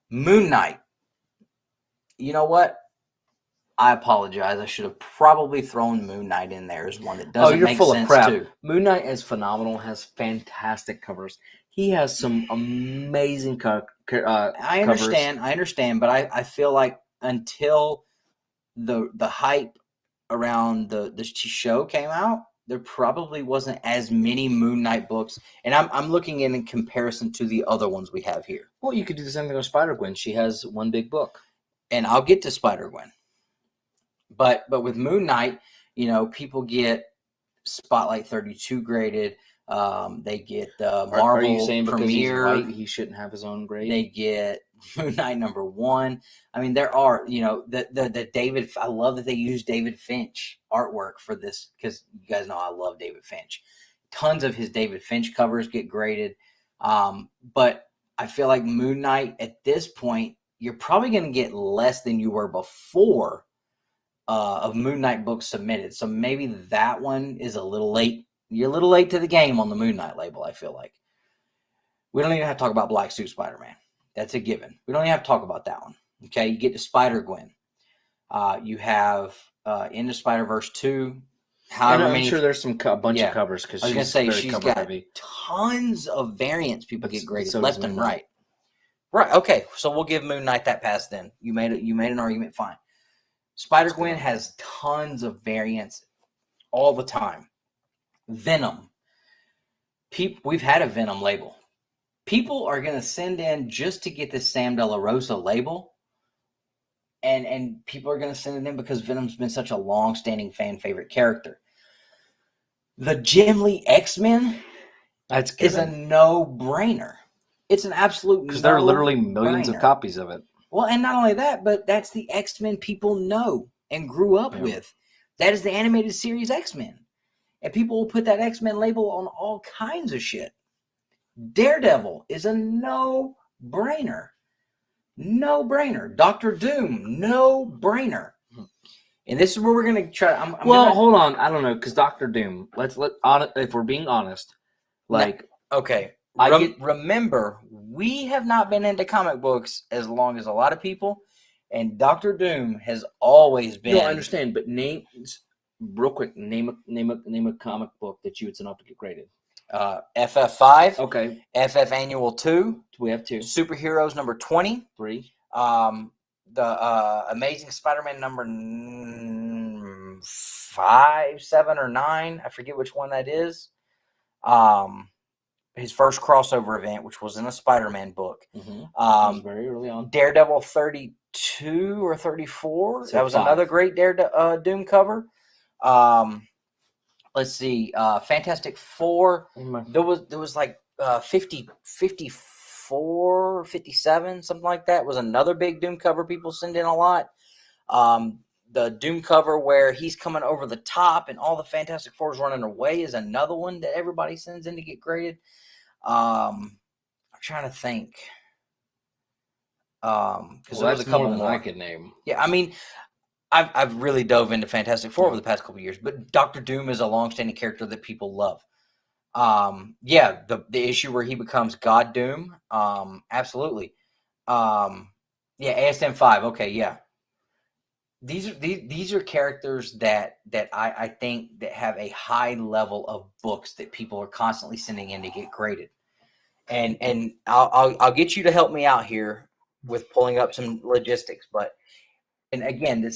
Moon Knight. You know what? I apologize. I should have probably thrown Moon Knight in there as one that doesn't make sense too. Moon Knight is phenomenal. Has fantastic covers. He has some amazing I understand, but I feel like until the hype around the show came out, there probably wasn't as many Moon Knight books. And I'm looking in comparison to the other ones we have here. Well, you could do the same thing with Spider-Gwen. She has one big book. And I'll get to Spider-Gwen. But with Moon Knight, people get Spotlight 32 graded. They get Marvel Are you saying because Premiere. he's white, he shouldn't have his own grade? They get Moon Knight #1. I mean, there are, the David. I love that they use David Finch artwork for this because you guys know I love David Finch. Tons of his David Finch covers get graded. But I feel like Moon Knight at this point, you're probably going to get less than you were before of Moon Knight books submitted. So maybe that one is a little late. You're a little late to the game on the Moon Knight label, I feel like. We don't even have to talk about Black Suit Spider-Man. That's a given. We don't even have to talk about that one. Okay, you get to Spider-Gwen. You have Into Spider-Verse 2. I'm sure there's a bunch of covers because I was going to say she's got heavy. Tons of variants people get graded left and right. Right, okay, so we'll give Moon Knight that pass then. You made an argument, fine. Spider-Gwen has tons of variants all the time. Venom. We've had a Venom label. People are going to send in just to get this Sam De La Rosa label. And people are going to send it in because Venom's been such a long-standing fan favorite character. The Jim Lee X-Men is a no-brainer. It's an absolute because there are literally millions of copies of it. Well, and not only that, but that's the X-Men people know and grew up with. That is the animated series X-Men. And people will put that X-Men label on all kinds of shit. Daredevil is a no-brainer. No-brainer. Dr. Doom, no-brainer. And this is where we're going to try. Hold on. I don't know, because Dr. Doom, if we're being honest, remember, we have not been into comic books as long as a lot of people, and Dr. Doom has always been. No, I understand, but real quick, name a comic book that you would send up to get graded. FF5. Okay. FF Annual 2. We have 2. Superheroes number 20. 3. The Amazing Spider-Man number 5, 7, or 9. I forget which one that is. His first crossover event, which was in a Spider-Man book. Mm-hmm. That was very early on. Daredevil 32 or 34. That was 5. Another great Doom cover. Let's see. Fantastic Four. There was like 54, 57, something like that. Was another big Doom cover people send in a lot. The Doom cover where he's coming over the top and all the Fantastic Four is running away is another one that everybody sends in to get graded. I'm trying to think. Because there's a couple more I could name. Yeah, I mean, I've really dove into Fantastic Four over the past couple of years, but Doctor Doom is a long-standing character that people love. The issue where he becomes God Doom, absolutely. ASM 5, okay, yeah. these are characters that I think that have a high level of books that people are constantly sending in to get graded. And I'll get you to help me out here with pulling up some logistics, but and again,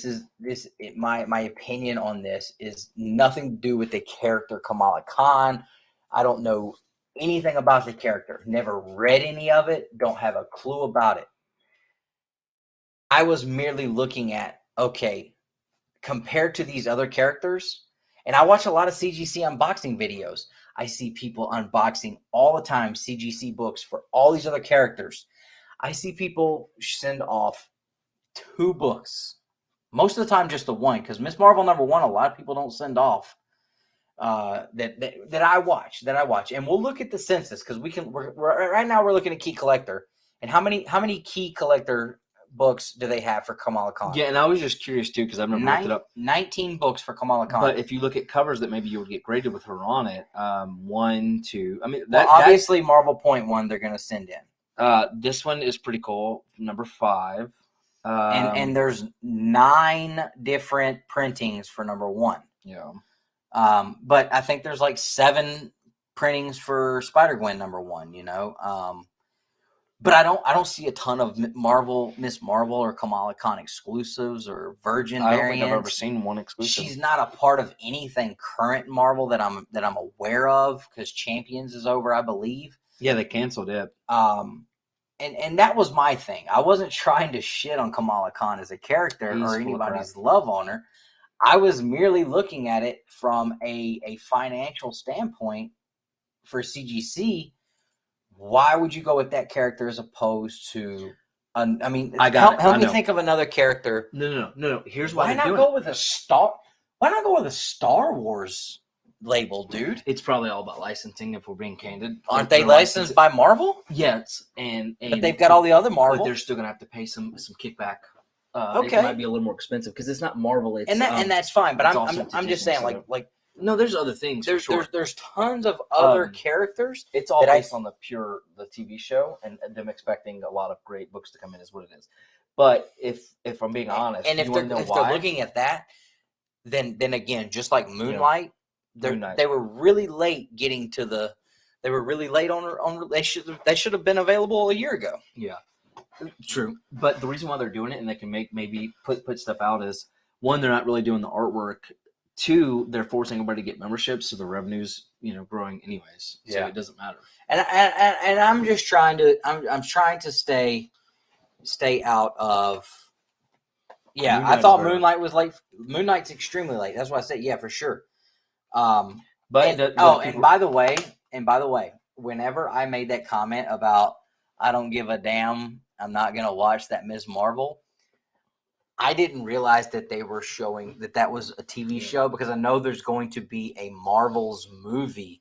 my opinion on this is nothing to do with the character Kamala Khan. I don't know anything about the character, never read any of it, don't have a clue about it. I was merely looking at, okay, compared to these other characters, and I watch a lot of CGC unboxing videos. I see people unboxing all the time CGC books for all these other characters. I see people send off 2 books. Most of the time, just the one, because Miss Marvel #1, a lot of people don't send off that I watch. And we'll look at the census because we're right now we're looking at Key Collector, and how many Key Collector books do they have for Kamala Khan? Yeah, and I was just curious too because I've never looked it up. 19 books for Kamala Khan. But if you look at covers that maybe you would get graded with her on it, 1, 2. I mean, obviously Marvel Point 1 they're going to send in. This one is pretty cool. Number 5. And there's 9 different printings for #1. Yeah. But I think there's like 7 printings for Spider-Gwen #1, you know. But I don't see a ton of Miss Marvel or Kamala Khan exclusives or Virgin variants. I don't think I've ever seen one exclusive. She's not a part of anything current Marvel that I'm aware of because Champions is over, I believe. Yeah, they canceled it. And that was my thing. I wasn't trying to shit on Kamala Khan as a character or anybody's love on her. I was merely looking at it from a financial standpoint for CGC. Why would you go with that character as opposed to? I mean, help me think of another character. No. Here's why. Why not go with a Star? Why not go with a Star Wars label, dude? It's probably all about licensing, if we're being candid. Aren't they licensed by Marvel? Yes, but they've got all the other Marvel. But they're still gonna have to pay some kickback. Okay, it might be a little more expensive because it's not Marvel. It's, and that's fine. But I'm just saying, like. No, there's other things. There's tons of other characters. It's all based on the TV show and them expecting a lot of great books to come in is what it is. But if I'm being honest, and if they're looking at that, then again, just like Moonlight, they were really late getting to the. They were really late on. They should have been available a year ago. Yeah, true. But the reason why they're doing it and they can maybe put stuff out is 1, they're not really doing the artwork. 2, they're forcing everybody to get memberships, so the revenue's growing anyways. So it doesn't matter. And I'm just trying to I'm trying to stay out of. Yeah, I thought Moonlight was late. Moonlight's extremely late. That's why I said for sure. And by the way, whenever I made that comment about I don't give a damn, I'm not gonna watch that Ms. Marvel. I didn't realize that they were showing that was a TV show because I know there's going to be a Marvel's movie.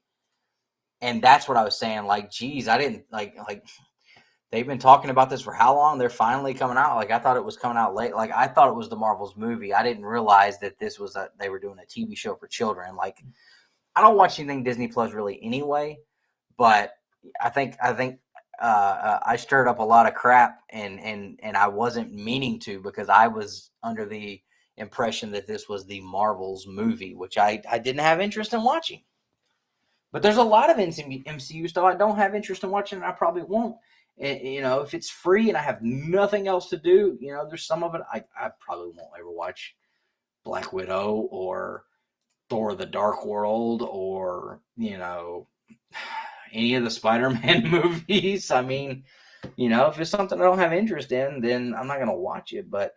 And that's what I was saying. Like, geez, I didn't like they've been talking about this for how long? They're finally coming out. Like, I thought it was coming out late. Like, I thought it was the Marvel's movie. I didn't realize that this was they were doing a TV show for children. Like, I don't watch anything Disney Plus really anyway, but I think I stirred up a lot of crap and I wasn't meaning to because I was under the impression that this was the Marvel's movie, which I didn't have interest in watching. But there's a lot of MCU stuff I don't have interest in watching and I probably won't. If it's free and I have nothing else to do, there's some of it I probably won't ever watch Black Widow or Thor the Dark World or, any of the Spider-Man movies. I mean, if it's something I don't have interest in, then I'm not going to watch it. But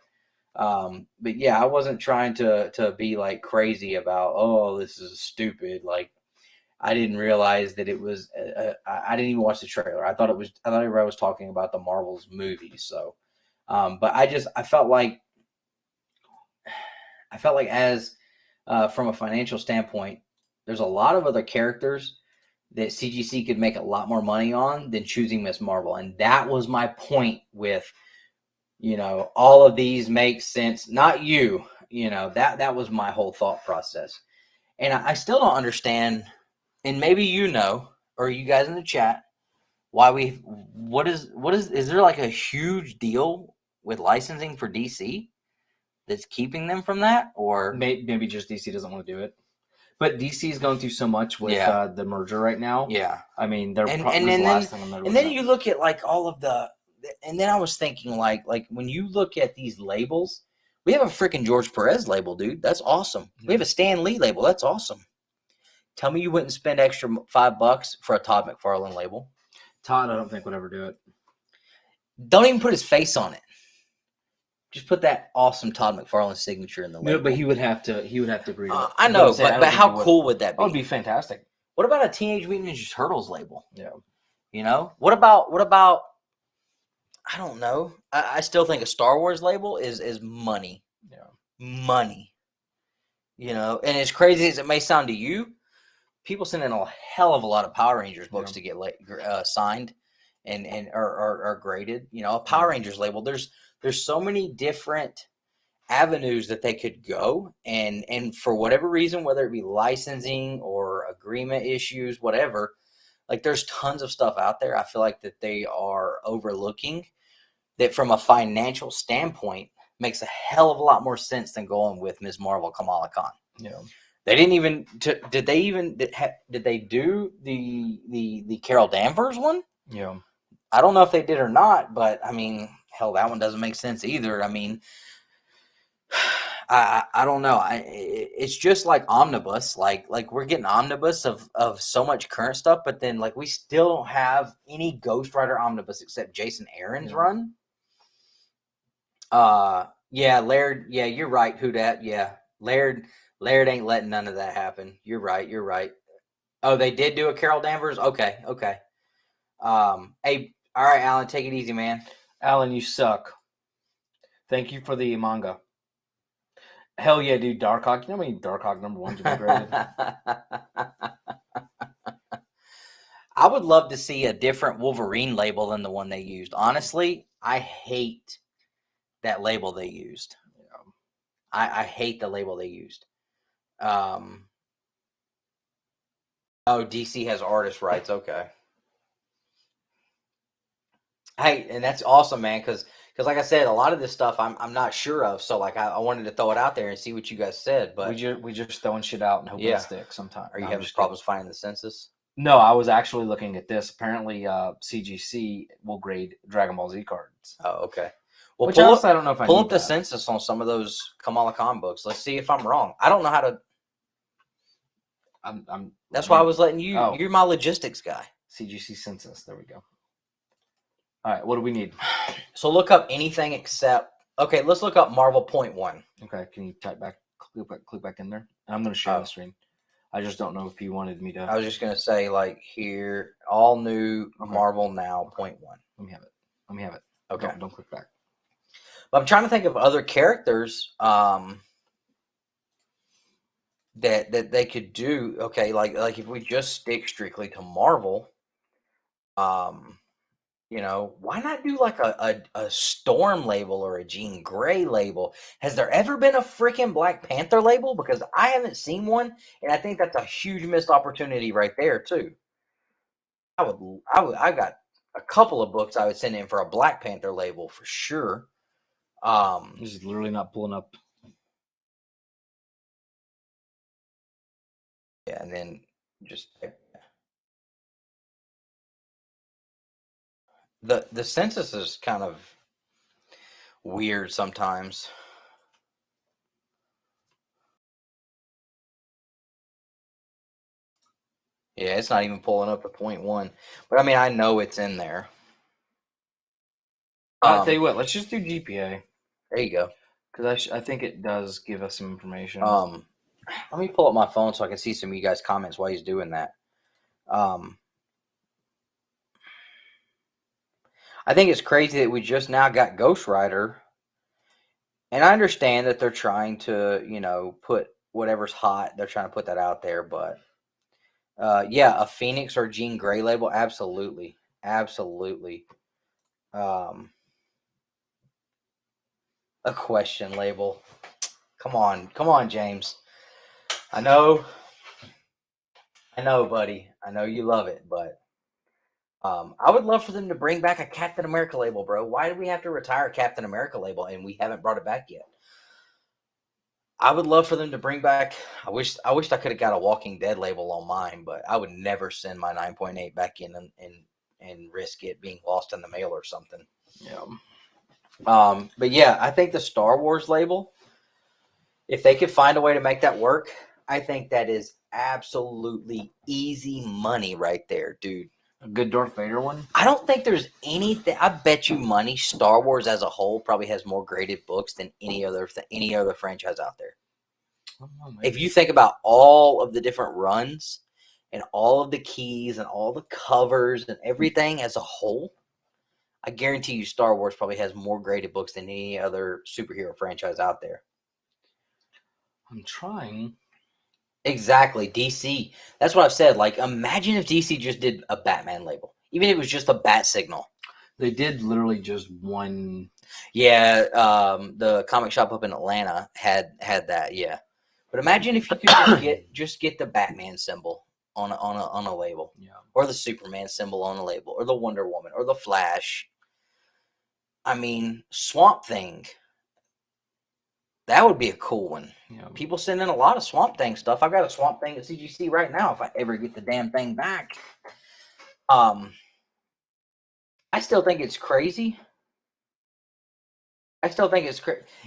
yeah, I wasn't trying to be like crazy about, oh, this is stupid. Like, I didn't realize that it was, I didn't even watch the trailer. I thought everybody was talking about the Marvel's movie. So, but I felt like as, from a financial standpoint, there's a lot of other characters that CGC could make a lot more money on than choosing Miss Marvel. And that was my point with, all of these make sense. Not you, that was my whole thought process. And I still don't understand, and maybe or you guys in the chat, why is there like a huge deal with licensing for DC? that's keeping them from that, or Maybe just DC doesn't want to do it. But DC is going through so much with the merger right now. yeah. I mean, they're And probably the last thing on their. And then you look at like all of the, and then I was thinking like when you look at these labels, we have a freaking George Perez label, dude. That's awesome. We have a Stan Lee label. That's awesome. Tell me you wouldn't spend extra $5 for a Todd McFarlane label. Todd, I don't think would ever do it. Don't even put his face on it. Just put that awesome Todd McFarlane signature in the label. No, but he would have to. He would have to agree. I know, but how cool would that be? That would be fantastic. What about a Teenage Mutant Ninja Turtles label? Yeah. You know, what about? I don't know. I still think a Star Wars label is money. Yeah. Money. You know, and as crazy as it may sound to you, people send in a hell of a lot of Power Rangers books to get signed and are graded. You know, a Power Rangers label. There's so many different avenues that they could go, and for whatever reason, whether it be licensing or agreement issues, whatever, like there's tons of stuff out there. I feel like that they are overlooking that from a financial standpoint makes a hell of a lot more sense than going with Ms. Marvel Kamala Khan. Yeah. They didn't even did they do the Carol Danvers one? Yeah. I don't know if they did or not, but I mean, hell, that one doesn't make sense either. I mean, I don't know. It's just like omnibus. Like we're getting omnibus of so much current stuff, but then like we still don't have any Ghost Rider omnibus except Jason Aaron's run. Yeah, Laird. Yeah, you're right. Who dat? Yeah, Laird ain't letting none of that happen. You're right. Oh, they did do a Carol Danvers. Okay. Hey, all right, Alan, take it easy, man. Alan, you suck. Thank you for the manga. Hell yeah, dude. Darkhawk. You know how many Darkhawk #1s have been graded? I would love to see a different Wolverine label than the one they used. Honestly, I hate that label they used. I hate the label they used. Oh, DC has artist rights. Okay. Hey, and that's awesome, man, because like I said, a lot of this stuff I'm not sure of, so like I wanted to throw it out there and see what you guys said. But we just throwing shit out and hoping it sticks sometimes. Are you having problems finding the census? No, I was actually looking at this. Apparently, CGC will grade Dragon Ball Z cards. Oh, okay. Well, Which else I don't know if I pull need up the census on some of those Kamala Khan books. Let's see if I'm wrong. I don't know how to. That's why I was letting you. Oh. You're my logistics guy. CGC census. There we go. All right, what do we need? So look up anything except. Okay, let's look up Marvel .1. Okay, can you type back, click back in there? And I'm going to share the screen. I just don't know if you wanted me to. I was just going to say, like, here, all new Marvel Now .1. Let me have it. Okay. Don't click back. But I'm trying to think of other characters that they could do. Okay, like if we just stick strictly to Marvel, you know, why not do like a Storm label or a Jean Grey label? Has there ever been a freaking Black Panther label? Because I haven't seen one, and I think that's a huge missed opportunity right there too. I got a couple of books I would send in for a Black Panther label for sure. This is literally not pulling up. Yeah, and then just. The census is kind of weird sometimes. Yeah, it's not even pulling up the .1. But I mean, I know it's in there. I'll tell you what, let's just do GPA. There you go. Because I think it does give us some information. Let me pull up my phone so I can see some of you guys' comments while he's doing that. I think it's crazy that we just now got Ghost Rider. And I understand that they're trying to, you know, put whatever's hot, they're trying to put that out there. But, yeah, a Phoenix or Jean Grey label, absolutely. Absolutely. A question label. Come on, James. I know, buddy. I know you love it, but I would love for them to bring back a Captain America label, bro. Why do we have to retire a Captain America label and we haven't brought it back yet? I would love for them to bring back. I wished I could have got a Walking Dead label on mine, but I would never send my 9.8 back in and risk it being lost in the mail or something. Yeah. But yeah, I think the Star Wars label, if they could find a way to make that work, I think that is absolutely easy money right there, dude. A good Darth Vader one? I don't think there's anything. I bet you money Star Wars as a whole probably has more graded books than any other franchise out there. If you think about all of the different runs and all of the keys and all the covers and everything as a whole, I guarantee you Star Wars probably has more graded books than any other superhero franchise out there. I'm trying. Exactly. DC. That's what I've said. Like, imagine if DC just did a Batman label. Even if it was just a bat signal. They did literally just one. Yeah, the comic shop up in Atlanta had that, yeah. But imagine if you could just get the Batman symbol on a label. Yeah. Or the Superman symbol on a label. Or the Wonder Woman. Or the Flash. I mean, Swamp Thing. That would be a cool one. Yeah. People send in a lot of Swamp Thing stuff. I've got a Swamp Thing at CGC right now if I ever get the damn thing back. I still think it's crazy.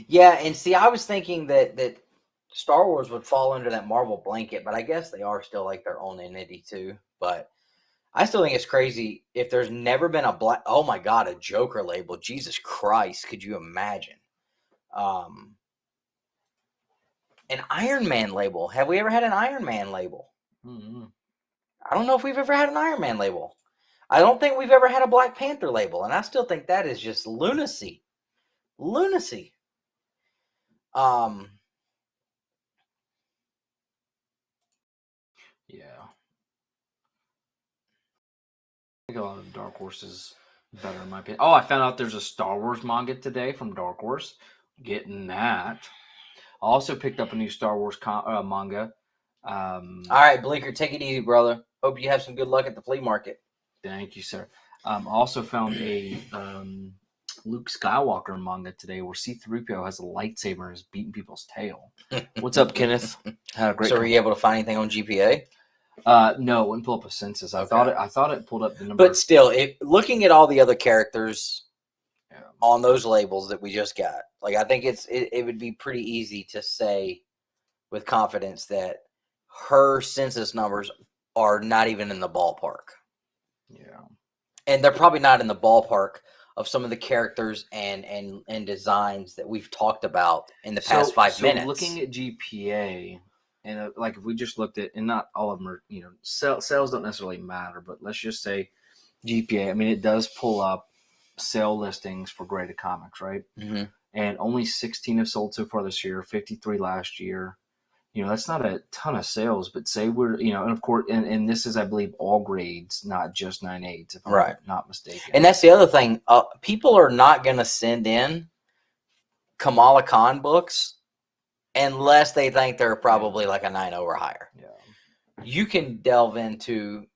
Yeah, and see, I was thinking that Star Wars would fall under that Marvel blanket, but I guess they are still like their own entity too. But I still think it's crazy if there's never been a Joker label. Jesus Christ, could you imagine? An Iron Man label. Have we ever had an Iron Man label? Mm-hmm. I don't know if we've ever had an Iron Man label. I don't think we've ever had a Black Panther label, and I still think that is just lunacy. Lunacy. Yeah. I think a lot of Dark Horse is better in my opinion. Oh, I found out there's a Star Wars manga today from Dark Horse. Getting that. I also picked up a new Star Wars manga. All right, Bleeker, take it easy, brother. Hope you have some good luck at the flea market. Thank you, sir. I also found a Luke Skywalker manga today where C-3PO has a lightsaber and is beating people's tail. What's up, Kenneth? Had a great. So, were you able to find anything on GPA? No, it wouldn't pull up a census. I Okay. thought it pulled up the number. But still, looking at all the other characters on those labels that we just got, like I think it would be pretty easy to say with confidence that her census numbers are not even in the ballpark. Yeah. And they're probably not in the ballpark of some of the characters and designs that we've talked about in the past 5 minutes. Looking at GPA, and like if we just looked at, and not all of them are, sales don't necessarily matter, but let's just say GPA. I mean, it does pull up sale listings for graded comics, right? Mm-hmm. And only 16 have sold so far this year, 53 last year. That's not a ton of sales, but say we're, and of course, and this is, I believe, all grades, not just 9.8s, if I'm not mistaken. And that's the other thing. People are not going to send in Kamala Khan books unless they think they're probably like a 9.0 or higher. Yeah. You can delve into.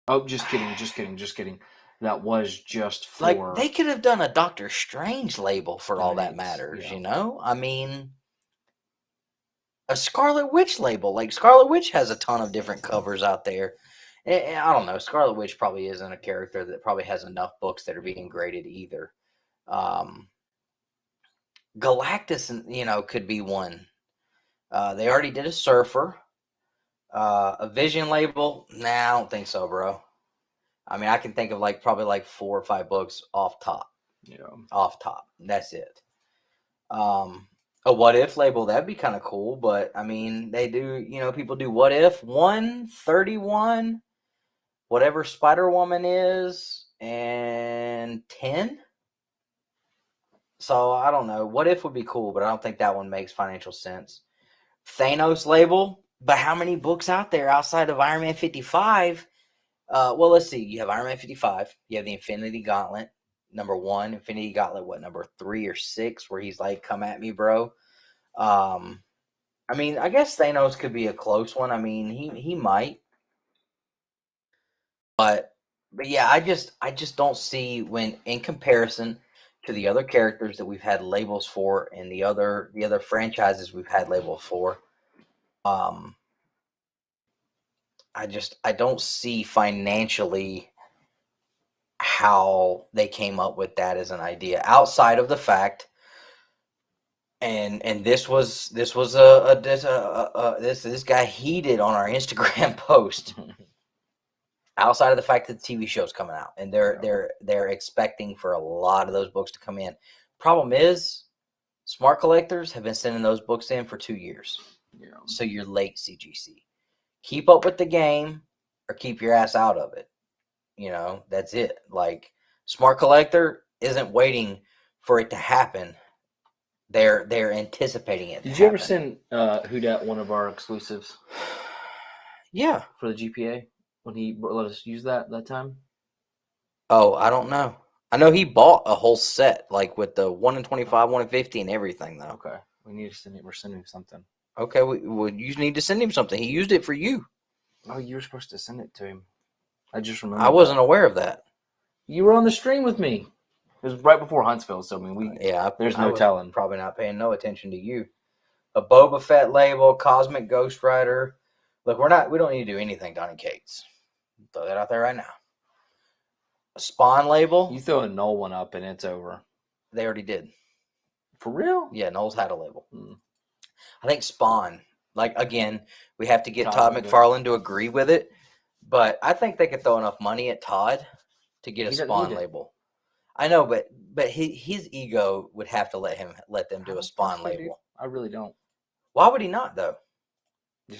Oh, just kidding. That was just for. Like, they could have done a Doctor Strange label for all that 9.8s, matters, yeah. I mean, a Scarlet Witch label. Like, Scarlet Witch has a ton of different covers out there. And I don't know. Scarlet Witch probably isn't a character that probably has enough books that are being graded either. Galactus, could be one. They already did a Surfer. A Vision label? Nah, I don't think so, bro. I mean, I can think of probably 4 or 5 books off top. Yeah. Off top. That's it. A What If label, that'd be kind of cool, but I mean, they do, people do What If 131, whatever Spider-Woman is, and 10. So I don't know. What If would be cool, but I don't think that one makes financial sense. Thanos label, but how many books out there outside of Iron Man 55? Well, let's see. You have Iron Man 55. You have the Infinity Gauntlet, number 1. Infinity Gauntlet, number 3 or 6, where he's like, "Come at me, bro." I mean, I guess Thanos could be a close one. I mean, he might, but yeah, I just don't see when in comparison. to the other characters that we've had labels for and the other franchises we've had labels for. I don't see financially how they came up with that as an idea outside of the fact, and this guy heated on our Instagram post. Outside of the fact that the TV show's coming out and they're expecting for a lot of those books to come in. Problem is, smart collectors have been sending those books in for 2 years. Yeah. So you're late, CGC. Keep up with the game or keep your ass out of it. You know, that's it. Like, smart collector isn't waiting for it to happen. They're anticipating it. Did you ever send Who Dat one of our exclusives? Yeah. For the GPA when he let us use that time? Oh, I don't know. I know he bought a whole set, like with the 1 in 25, 1 in 50, and everything, though. Okay. We need to send him. We're sending him something. Okay, you need to send him something. He used it for you. Oh, you were supposed to send it to him. I just remember. I wasn't aware of that. You were on the stream with me. It was right before Huntsville, so I mean, there's no telling. Probably not paying no attention to you. A Boba Fett label, Cosmic Ghost Rider. Look, we don't need to do anything, Donnie Cates. Throw that out there right now. A Spawn label. You throw a Null one up and it's over. They already did. For real? Yeah, Null's had a label. I think Spawn. Like, again, we have to get Todd McFarlane to agree with it, but I think they could throw enough money at Todd to get a Spawn label. I know, but his ego would have to let them do a Spawn label. I really don't. Why would he not, though? I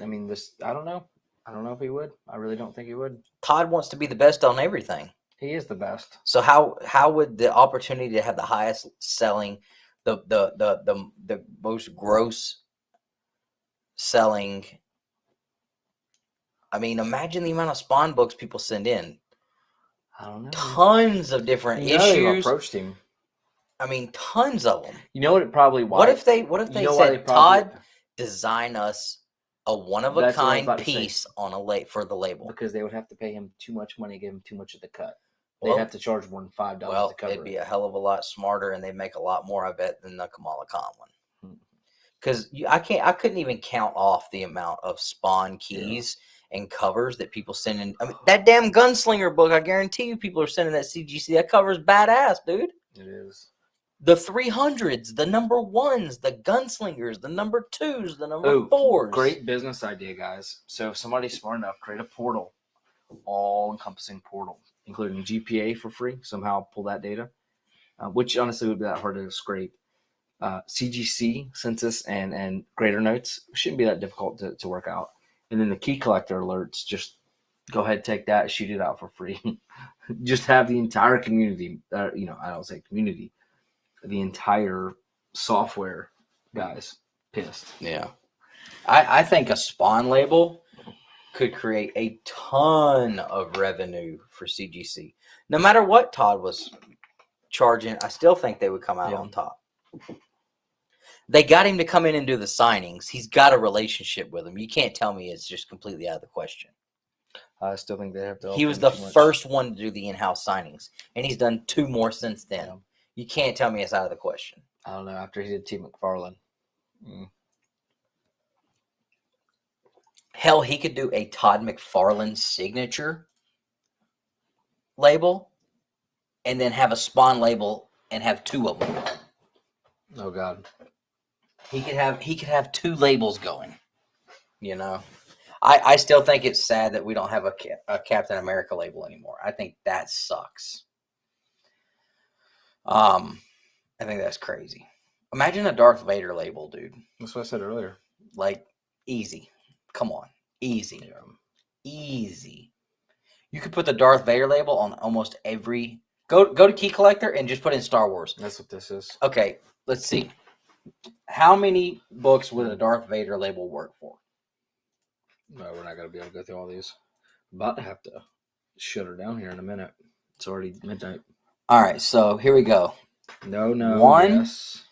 don't know. I don't know if he would. I really don't think he would. Todd wants to be the best on everything. He is the best. So how would the opportunity to have the highest selling, the most gross selling? I mean, imagine the amount of Spawn books people send in. I don't know. Tons of different issues. Approached him. I mean, tons of them. You know what? It probably. What if they said, Todd, design us a one-of-a-kind piece on for the label? Because they would have to pay him too much money, give him too much of the cut. They'd have to charge more than $5 to cover it'd be a hell of a lot smarter, and they'd make a lot more, I bet, than the Kamala Khan one. Because I couldn't even count off the amount of Spawn keys and covers that people send in. I mean, that damn Gunslinger book, I guarantee you people are sending that CGC. That cover's badass, dude. It is. The 300s, the number 1s, the Gunslingers, the number 2s, the number 4s. Great business idea, guys. So if somebody's smart enough, create a portal, all-encompassing portal, including GPA for free. Somehow pull that data, which honestly would be that hard to scrape. CGC, census, and grader notes shouldn't be that difficult to work out. And then the key collector alerts, just go ahead, take that, shoot it out for free. Just have the entire community, I don't say community, the entire software guys pissed. Yeah. I think a Spawn label could create a ton of revenue for CGC. No matter what Todd was charging, I still think they would come out on top. They got him to come in and do the signings. He's got a relationship with them. You can't tell me it's just completely out of the question. I still think they have to. He was the first one to do the in-house signings, and he's done 2 more since then. Yeah. You can't tell me it's out of the question. I don't know. After he did T. McFarlane. Hell, he could do a Todd McFarlane signature label and then have a Spawn label and have 2 of them. Oh, God. He could have 2 labels going, I still think it's sad that we don't have a Captain America label anymore. I think that sucks. I think that's crazy. Imagine a Darth Vader label, dude. That's what I said earlier. Like, easy. Come on. Easy. Yeah. Easy. You could put the Darth Vader label on almost every... Go to Key Collector and just put in Star Wars. That's what this is. Okay, let's see. How many books would a Darth Vader label work for? No, we're not going to be able to go through all these. I'm about to have to shut her down here in a minute. It's already midnight. All right, so here we go. No. 1. Yes.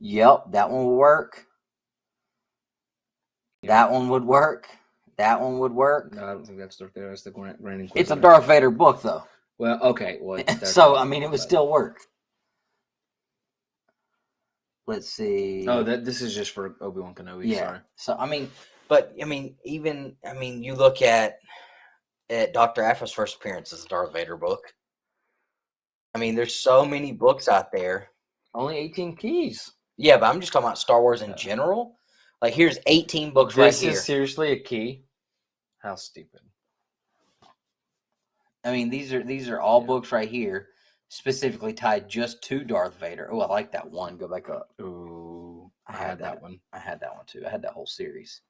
Yep, that one would work. That one would work. That one would work. No, I don't think that's Darth Vader. That's the Grand Inquisitor. It's a Darth Vader book, though. Well, okay. Well, so, I mean, it would still work. let's see. Oh, this is just for Obi-Wan Kenobi. yeah. Sorry. So you look at Dr. Aphra's first appearance as a Darth Vader book. I mean, there's so many books out there. Only 18 keys. Yeah, but I'm just talking about Star Wars in general. Like, here's 18 books right here. This is seriously a key. How stupid. I mean, these are all books right here, specifically tied just to Darth Vader. Oh, I like that one. Go back up. Ooh, I had that one. I had that one too. I had that whole series.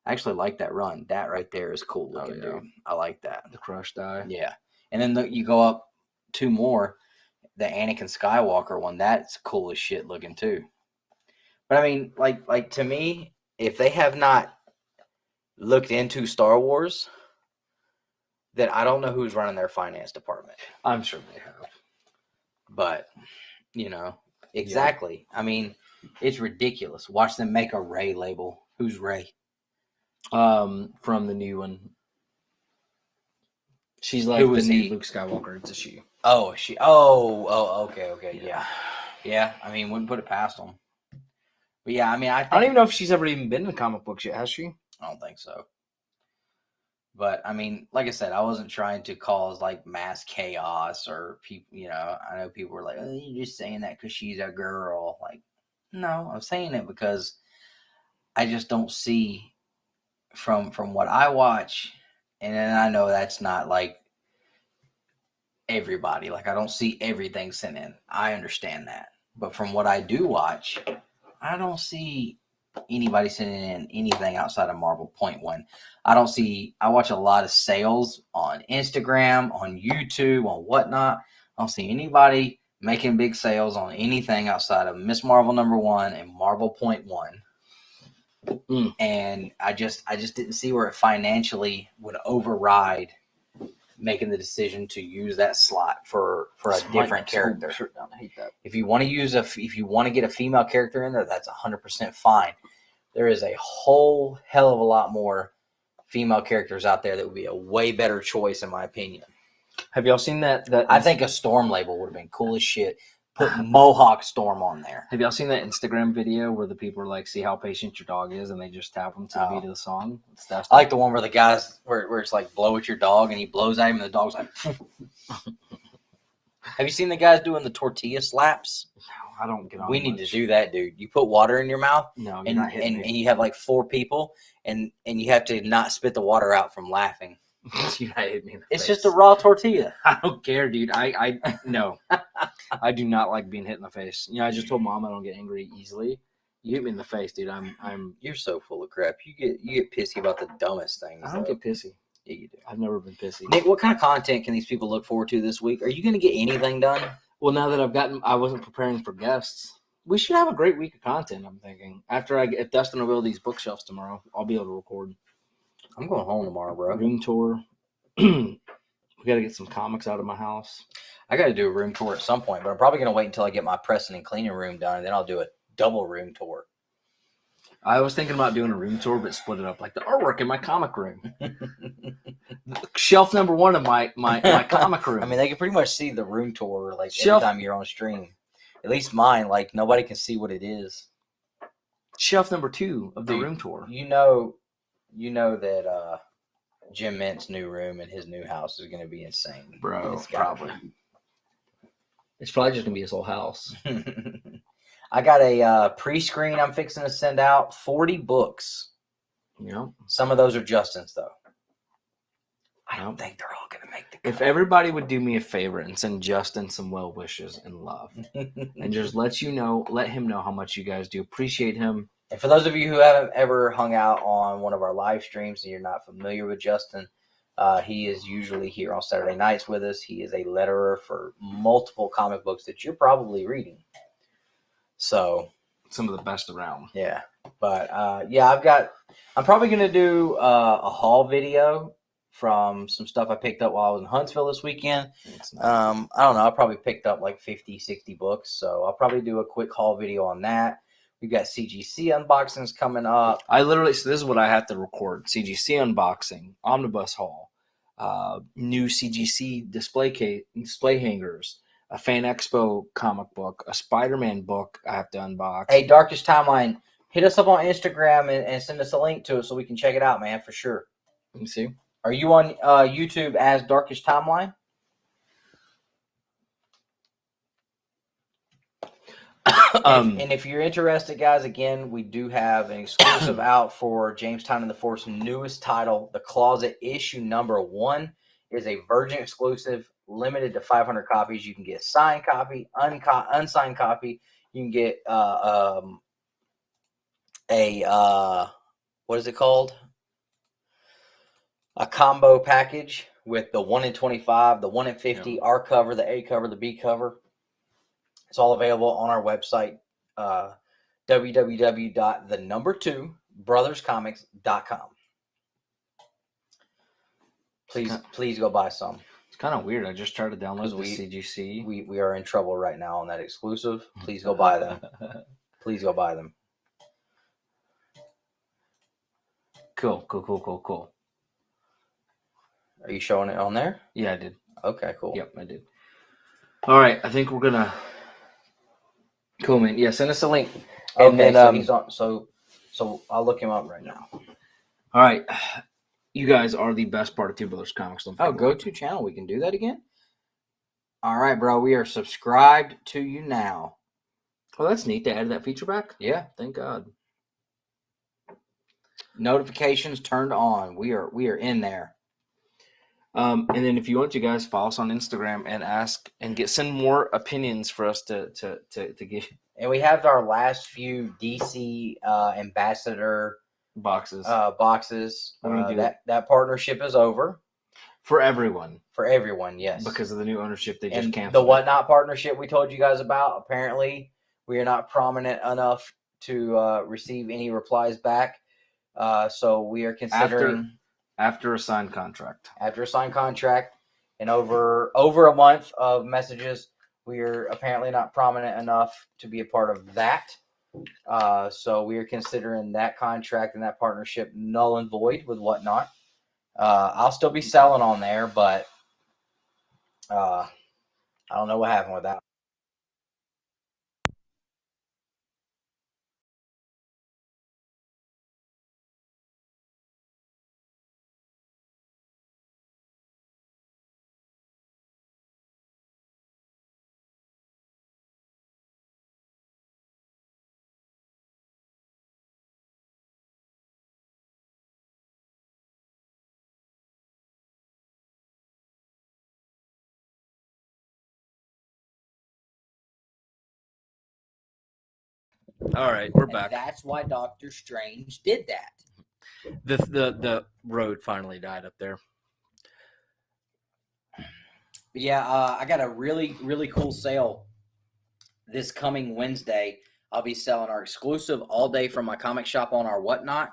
I actually like that run. That right there is cool looking, dude. I like that. The crushed die. Yeah. And then you go up 2 more. The Anakin Skywalker one, that's cool as shit looking too. But I mean, like to me, if they have not looked into Star Wars, then I don't know who's running their finance department. I'm sure they have. But, exactly. Yeah. I mean, it's ridiculous. Watch them make a Rey label. Who's Rey? From the new one. She's like the new Luke Skywalker. It's a she. Oh, she. Oh, okay. Yeah. Yeah, I mean, wouldn't put it past them. But yeah, I mean, I don't even know if she's ever even been in comic books yet, has she? I don't think so. But I mean, like I said, I wasn't trying to cause like mass chaos or people. I know people were like, "Oh, you're just saying that because she's a girl." Like, no, I'm saying it because I just don't see from what I watch, and then I know that's not like everybody. Like, I don't see everything sent in. I understand that, but from what I do watch, I don't see anybody sending in anything outside of Marvel. Point one. I watch a lot of sales on Instagram, on YouTube, on whatnot. I don't see anybody making big sales on anything outside of Miss Marvel #1 and Marvel Point One. And I just didn't see where it financially would override making the decision to use that slot for a different character. I hate that. If you want to get a female character in there, that's 100% fine. There is a whole hell of a lot more female characters out there that would be a way better choice, in my opinion. Have y'all seen that? I think a Storm label would have been cool as shit. Put Mohawk Storm on there. Have y'all seen that Instagram video where the people are like, "See how patient your dog is," and they just tap them to the beat of the song? I like the one where the guys where it's like blow at your dog and he blows at him and the dog's like. Have you seen the guys doing the tortilla slaps? No, I don't get on. We need to do that, dude. You put water in your mouth, no, and you have like 4 people, and you have to not spit the water out from laughing. You're not hitting me in the it's face. just a raw tortilla. I don't care, dude. I no. I do not like being hit in the face. I just told Mom I don't get angry easily. You hit me in the face, dude. I'm. You're so full of crap. You get pissy about the dumbest things. I don't get pissy. Yeah, you do. I've never been pissy. Nick, what kind of content can these people look forward to this week? Are you going to get anything done? Well, now that I wasn't preparing for guests. We should have a great week of content, I'm thinking. If Dustin will build these bookshelves tomorrow, I'll be able to record. I'm going home tomorrow, bro. Room tour. We got to get some comics out of my house. I got to do a room tour at some point, but I'm probably going to wait until I get my pressing and cleaning room done, and then I'll do a double room tour. I was thinking about doing a room tour, but split it up like the artwork in my comic room. Shelf #1 of my comic room. I mean, they can pretty much see the room tour like every time you're on stream. At least mine, like nobody can see what it is. Shelf #2 of the room tour. You know that Jim Mint's new room in his new house is going to be insane, bro. Probably. It's probably just going to be his whole house. I got a pre-screen I'm fixing to send out. 40 books. Yeah. Some of those are Justin's, though. I don't think they're all going to make the cut. If everybody would do me a favor and send Justin some well wishes and love and just let him know how much you guys do appreciate him. And for those of you who haven't ever hung out on one of our live streams and you're not familiar with Justin, he is usually here on Saturday nights with us. He is a letterer for multiple comic books that you're probably reading. So some of the best around. Yeah. But I'm probably going to do a haul video from some stuff I picked up while I was in Huntsville this weekend. Nice. I don't know. I probably picked up like 50, 60 books. So I'll probably do a quick haul video on that. We've got CGC unboxings coming up. So this is what I have to record. CGC unboxing, omnibus haul, new CGC display hangers, a Fan Expo comic book, a Spider-Man book I have to unbox. Hey, Darkest Timeline, hit us up on Instagram and send us a link to it so we can check it out, man, for sure. Let me see. Are you on YouTube as Darkest Timeline? And if you're interested, guys, again, we do have an exclusive out for James Tynion the Force's newest title, The Closet. Issue number 1 is a Virgin exclusive, limited to 500 copies. You can get a signed copy, unsigned copy. You can get what is it called? A combo package with the 1 in 25, the 1 in 50, our cover, the A cover, the B cover. It's all available on our website, www.the2brotherscomics.com. Please go buy some. It's kind of weird. I just tried to download the we- CGC. We are in trouble right now on that exclusive. Please go buy them. Please go buy them. Cool. Are you showing it on there? Yeah, I did. Okay, cool. Yep, I did. All right, I think we're gonna. Cool, man. Yeah, send us a link. Okay, And then, so he's on. So I'll look him up right now. All right, you guys are the best part of Two Brothers Comics. Don't Oh, forget. go to channel. We can do that again. All right, bro. We are subscribed to you now. Oh, that's neat. They added that feature back. Yeah. Thank God. Notifications turned on. We are in there. And then if you want to, guys, follow us on Instagram and ask and send more opinions for us to give And we have our last few DC ambassador boxes boxes. We're gonna do That partnership is over for everyone for everyone. Yes, because of the new ownership. They just and canceled the it. Whatnot partnership we told you guys about. Apparently, we are not prominent enough to receive any replies back. So we are considering after a signed contract. after a signed contract and over a month of messages, we are apparently not prominent enough to be a part of that. So we are considering that contract and that partnership null and void with Whatnot. I'll still be selling on there, but I don't know what happened with that. All right, we're And back. that's why Doctor Strange did that. The road finally died up there. But yeah, I got a really, really cool sale this coming Wednesday. I'll be selling our exclusive all day from my comic shop on our Whatnot.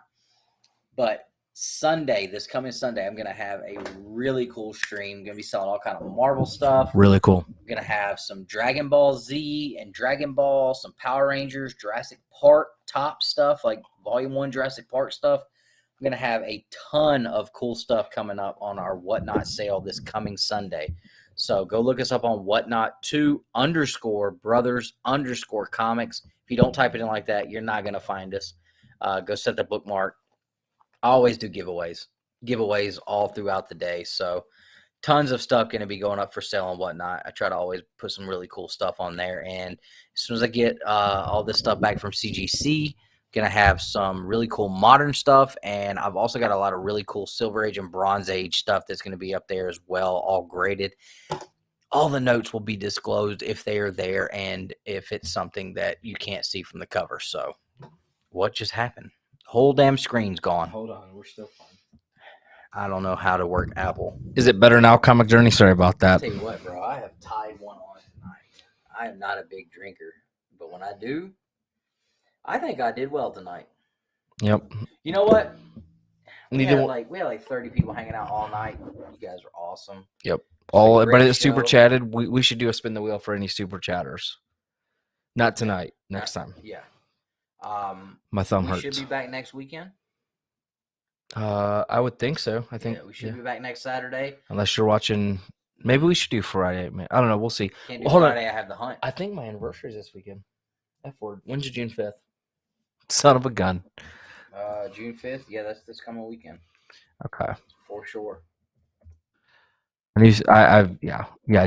But Sunday, this coming Sunday, I'm going to have a really cool stream. I'm going to be selling all kind of Marvel stuff. Really cool. I'm going to have some Dragon Ball Z and Dragon Ball, some Power Rangers, Jurassic Park top stuff, like Volume 1 Jurassic Park stuff. I'm going to have a ton of cool stuff coming up on our Whatnot sale this coming Sunday. So go look us up on Whatnot 2_brothers_comics. If you don't type it in like that, you're not going to find us. Go set the bookmark. I always do giveaways all throughout the day. So tons of stuff going to be going up for sale and Whatnot. I try to always put some really cool stuff on there. And as soon as I get all this stuff back from CGC, going to have some really cool modern stuff. And I've also got a lot of really cool Silver Age and Bronze Age stuff that's going to be up there as well, all graded. All the notes will be disclosed if they are there and if it's something that you can't see from the cover. So what just happened? Whole damn screen's gone. Hold on, we're still fine. I don't know how to work Apple. Is it better now, Comic Journey? Sorry about I'll that. tell you what, bro, I have tied one on tonight. I am not a big drinker, but when I do, I think I did well tonight. Yep. You know what? We Neither had one. like 30 people hanging out all night. You guys are awesome. All Great everybody that super show. chatted, we should do a spin the wheel for any super chatters. Not tonight. Next time. Yeah. My thumb we hurts. should be back next weekend. I would think so. I think we should be back next Saturday. unless you're watching Maybe we should do Friday, man. I don't know. We'll see. Can't do Hold on. Friday. I have the hunt. I think my anniversary is this weekend. F word. When's your June 5th? Son of a gun. June 5th. Yeah, that's this coming weekend Okay. for sure. Yeah.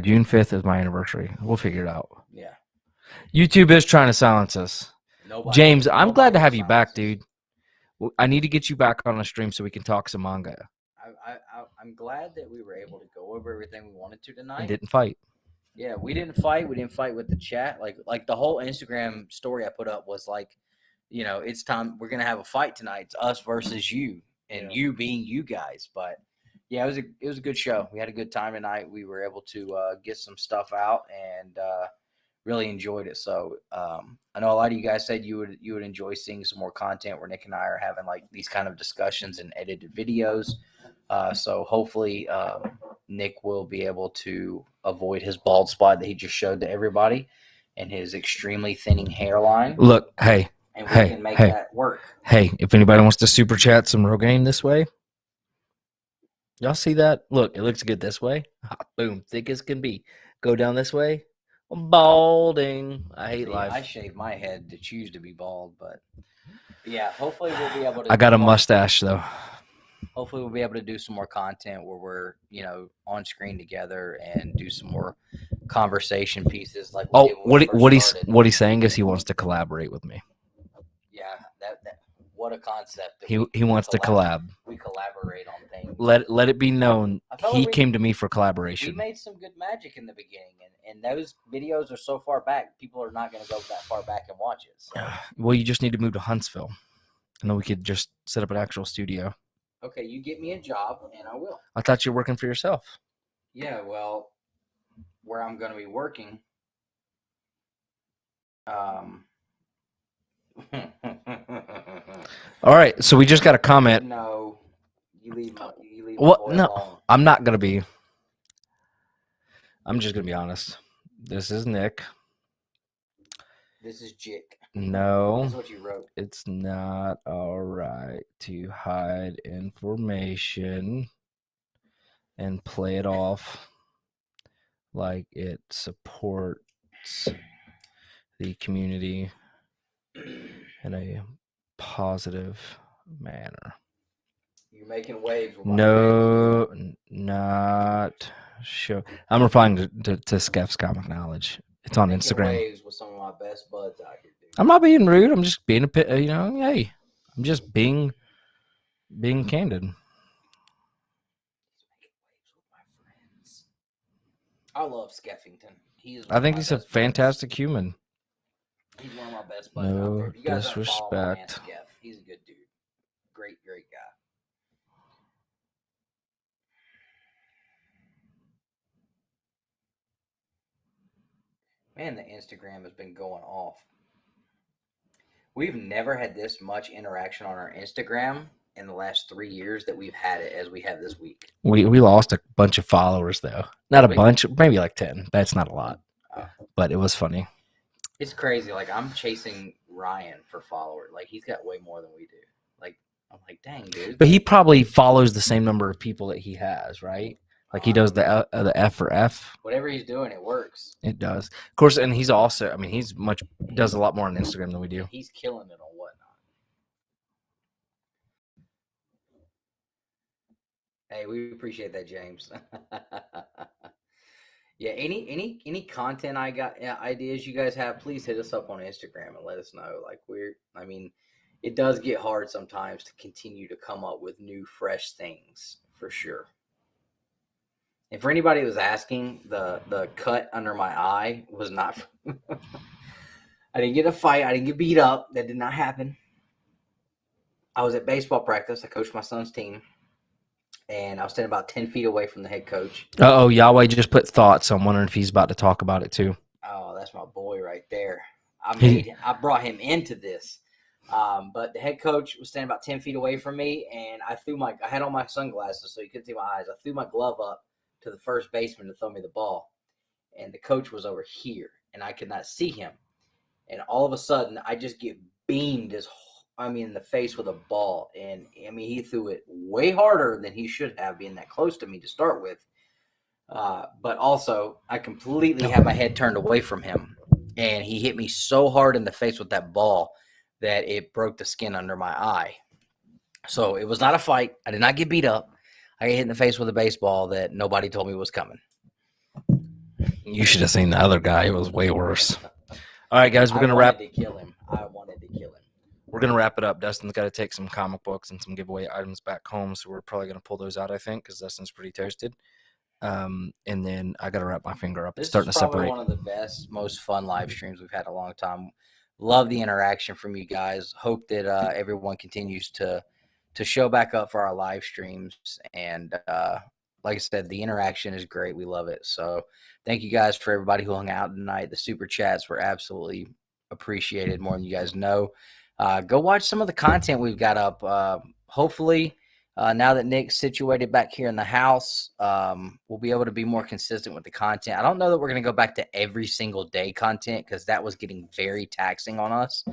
June 5th is my anniversary. We'll figure it out. Yeah. YouTube is trying to silence us. Nobody, James, I'm glad to nobody have you back, silences. dude. I need to get you back on a stream so we can talk some manga I'm glad that we were able to go over everything we wanted to tonight. and didn't fight. Yeah, we didn't fight. We didn't fight with the chat. Like the whole Instagram story I put up was like, you know, it's time. We're gonna have a fight tonight. It's us versus you, and you being you guys. But yeah, it was a good show. We had a good time tonight. We were able to get some stuff out and really enjoyed it. So I know a lot of you guys said you would enjoy seeing some more content where Nick and I are having like these kind of discussions and edited videos. So hopefully Nick will be able to avoid his bald spot that he just showed to everybody and his extremely thinning hairline. Look, hey, and we can make that work. Hey, if anybody wants to super chat some Rogaine this way, y'all see that? Look, it looks good this way. Boom, thick as can be. Go down this way. I'm balding. I hate life. I shaved my head to choose to be bald, but yeah, hopefully we'll be able to. I got a mustache though. Hopefully we'll be able to do some more content where we're, you know, on screen together and do some more conversation pieces. Like what he's saying is he wants to collaborate with me. Yeah, that what a concept. He wants to collab. We collaborate on things. Let it be known he like came to me for collaboration. We made some good magic in the beginning, and those videos are so far back, people are not going to go that far back and watch it. So. Well, you just need to move to Huntsville, and then we could just set up an actual studio. Okay, you get me a job, and I will. I thought you were working for yourself. Yeah, well, where I'm going to be working, All right, so we just got a comment. No, you leave my what? Boy No, alone. I'm not gonna be. I'm just gonna be honest. This is Nick. This is Jick. No, that's what you wrote. It's not all right to hide information and play it off like it supports the community in a positive manner. You're making waves. With no, not sure. I'm replying to Skeph's comic knowledge. It's on Instagram. Waves with some of my best buds out here, dude. I'm not being rude. I'm just being hey, I'm just being candid. I love Skeffington. I think he's a fantastic human. He's one of my best buds out there. You guys disrespect. He's a good dude. Great guy. Man, the Instagram has been going off. We've never had this much interaction on our Instagram in the last 3 years that we've had it as we have this week. We lost a bunch of followers though. Not a bunch, maybe like 10. That's not a lot. But it was funny. It's crazy. Like I'm chasing Ryan for followers. Like he's got way more than we do. Like I'm like, dang, dude. But he probably follows the same number of people that he has, right? Like he does the F for F. Whatever he's doing, it works. It does, of course, and he's also. I mean, does a lot more on Instagram than we do. He's killing it on whatnot. Hey, we appreciate that, James. Yeah, any content ideas you guys have, please hit us up on Instagram and let us know. Like it does get hard sometimes to continue to come up with new, fresh things for sure. And for anybody who was asking, the cut under my eye was not. I didn't get a fight. I didn't get beat up. That did not happen. I was at baseball practice. I coached my son's team. And I was standing about 10 feet away from the head coach. Oh, Yahweh just put thoughts. I'm wondering if he's about to talk about it too. Oh, that's my boy right there. I brought him into this. But the head coach was standing about 10 feet away from me, and I had on my sunglasses so he couldn't see my eyes. I threw my glove up to the first baseman to throw me the ball. And the coach was over here, and I could not see him. And all of a sudden, I just get beamed in the face with a ball. And, he threw it way harder than he should have, being that close to me to start with. But also, I completely had my head turned away from him, and he hit me so hard in the face with that ball that it broke the skin under my eye. So it was not a fight. I did not get beat up. I got hit in the face with a baseball that nobody told me was coming. You should have seen the other guy. It was way worse. All right, guys, we're gonna wrap. I wanted to kill him. We're gonna wrap it up. Dustin's got to take some comic books and some giveaway items back home, so we're probably gonna pull those out. I think because Dustin's pretty toasted. And then I got to wrap my finger up. It's starting to probably separate. One of the best, most fun live streams we've had in a long time. Love the interaction from you guys. Hope that everyone continues to show back up for our live streams. And like I said, the interaction is great. We love it. So thank you guys for everybody who hung out tonight. The super chats were absolutely appreciated, more than you guys know. Go watch some of the content we've got up. Hopefully, now that Nick's situated back here in the house, we'll be able to be more consistent with the content. I don't know that we're going to go back to every single day content because that was getting very taxing on us.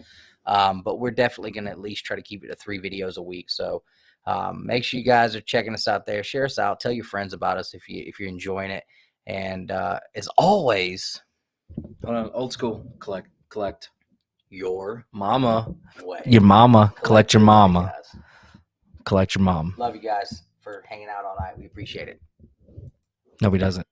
But we're definitely going to at least try to keep it to 3 videos a week. So make sure you guys are checking us out there. Share us out. Tell your friends about us if you're enjoying it. And as always, Old school. Collect. your Mama. way. Your mama. Collect your your way, mama. guys. Collect your mom. Love you guys for hanging out all night. We appreciate it. No, he doesn't.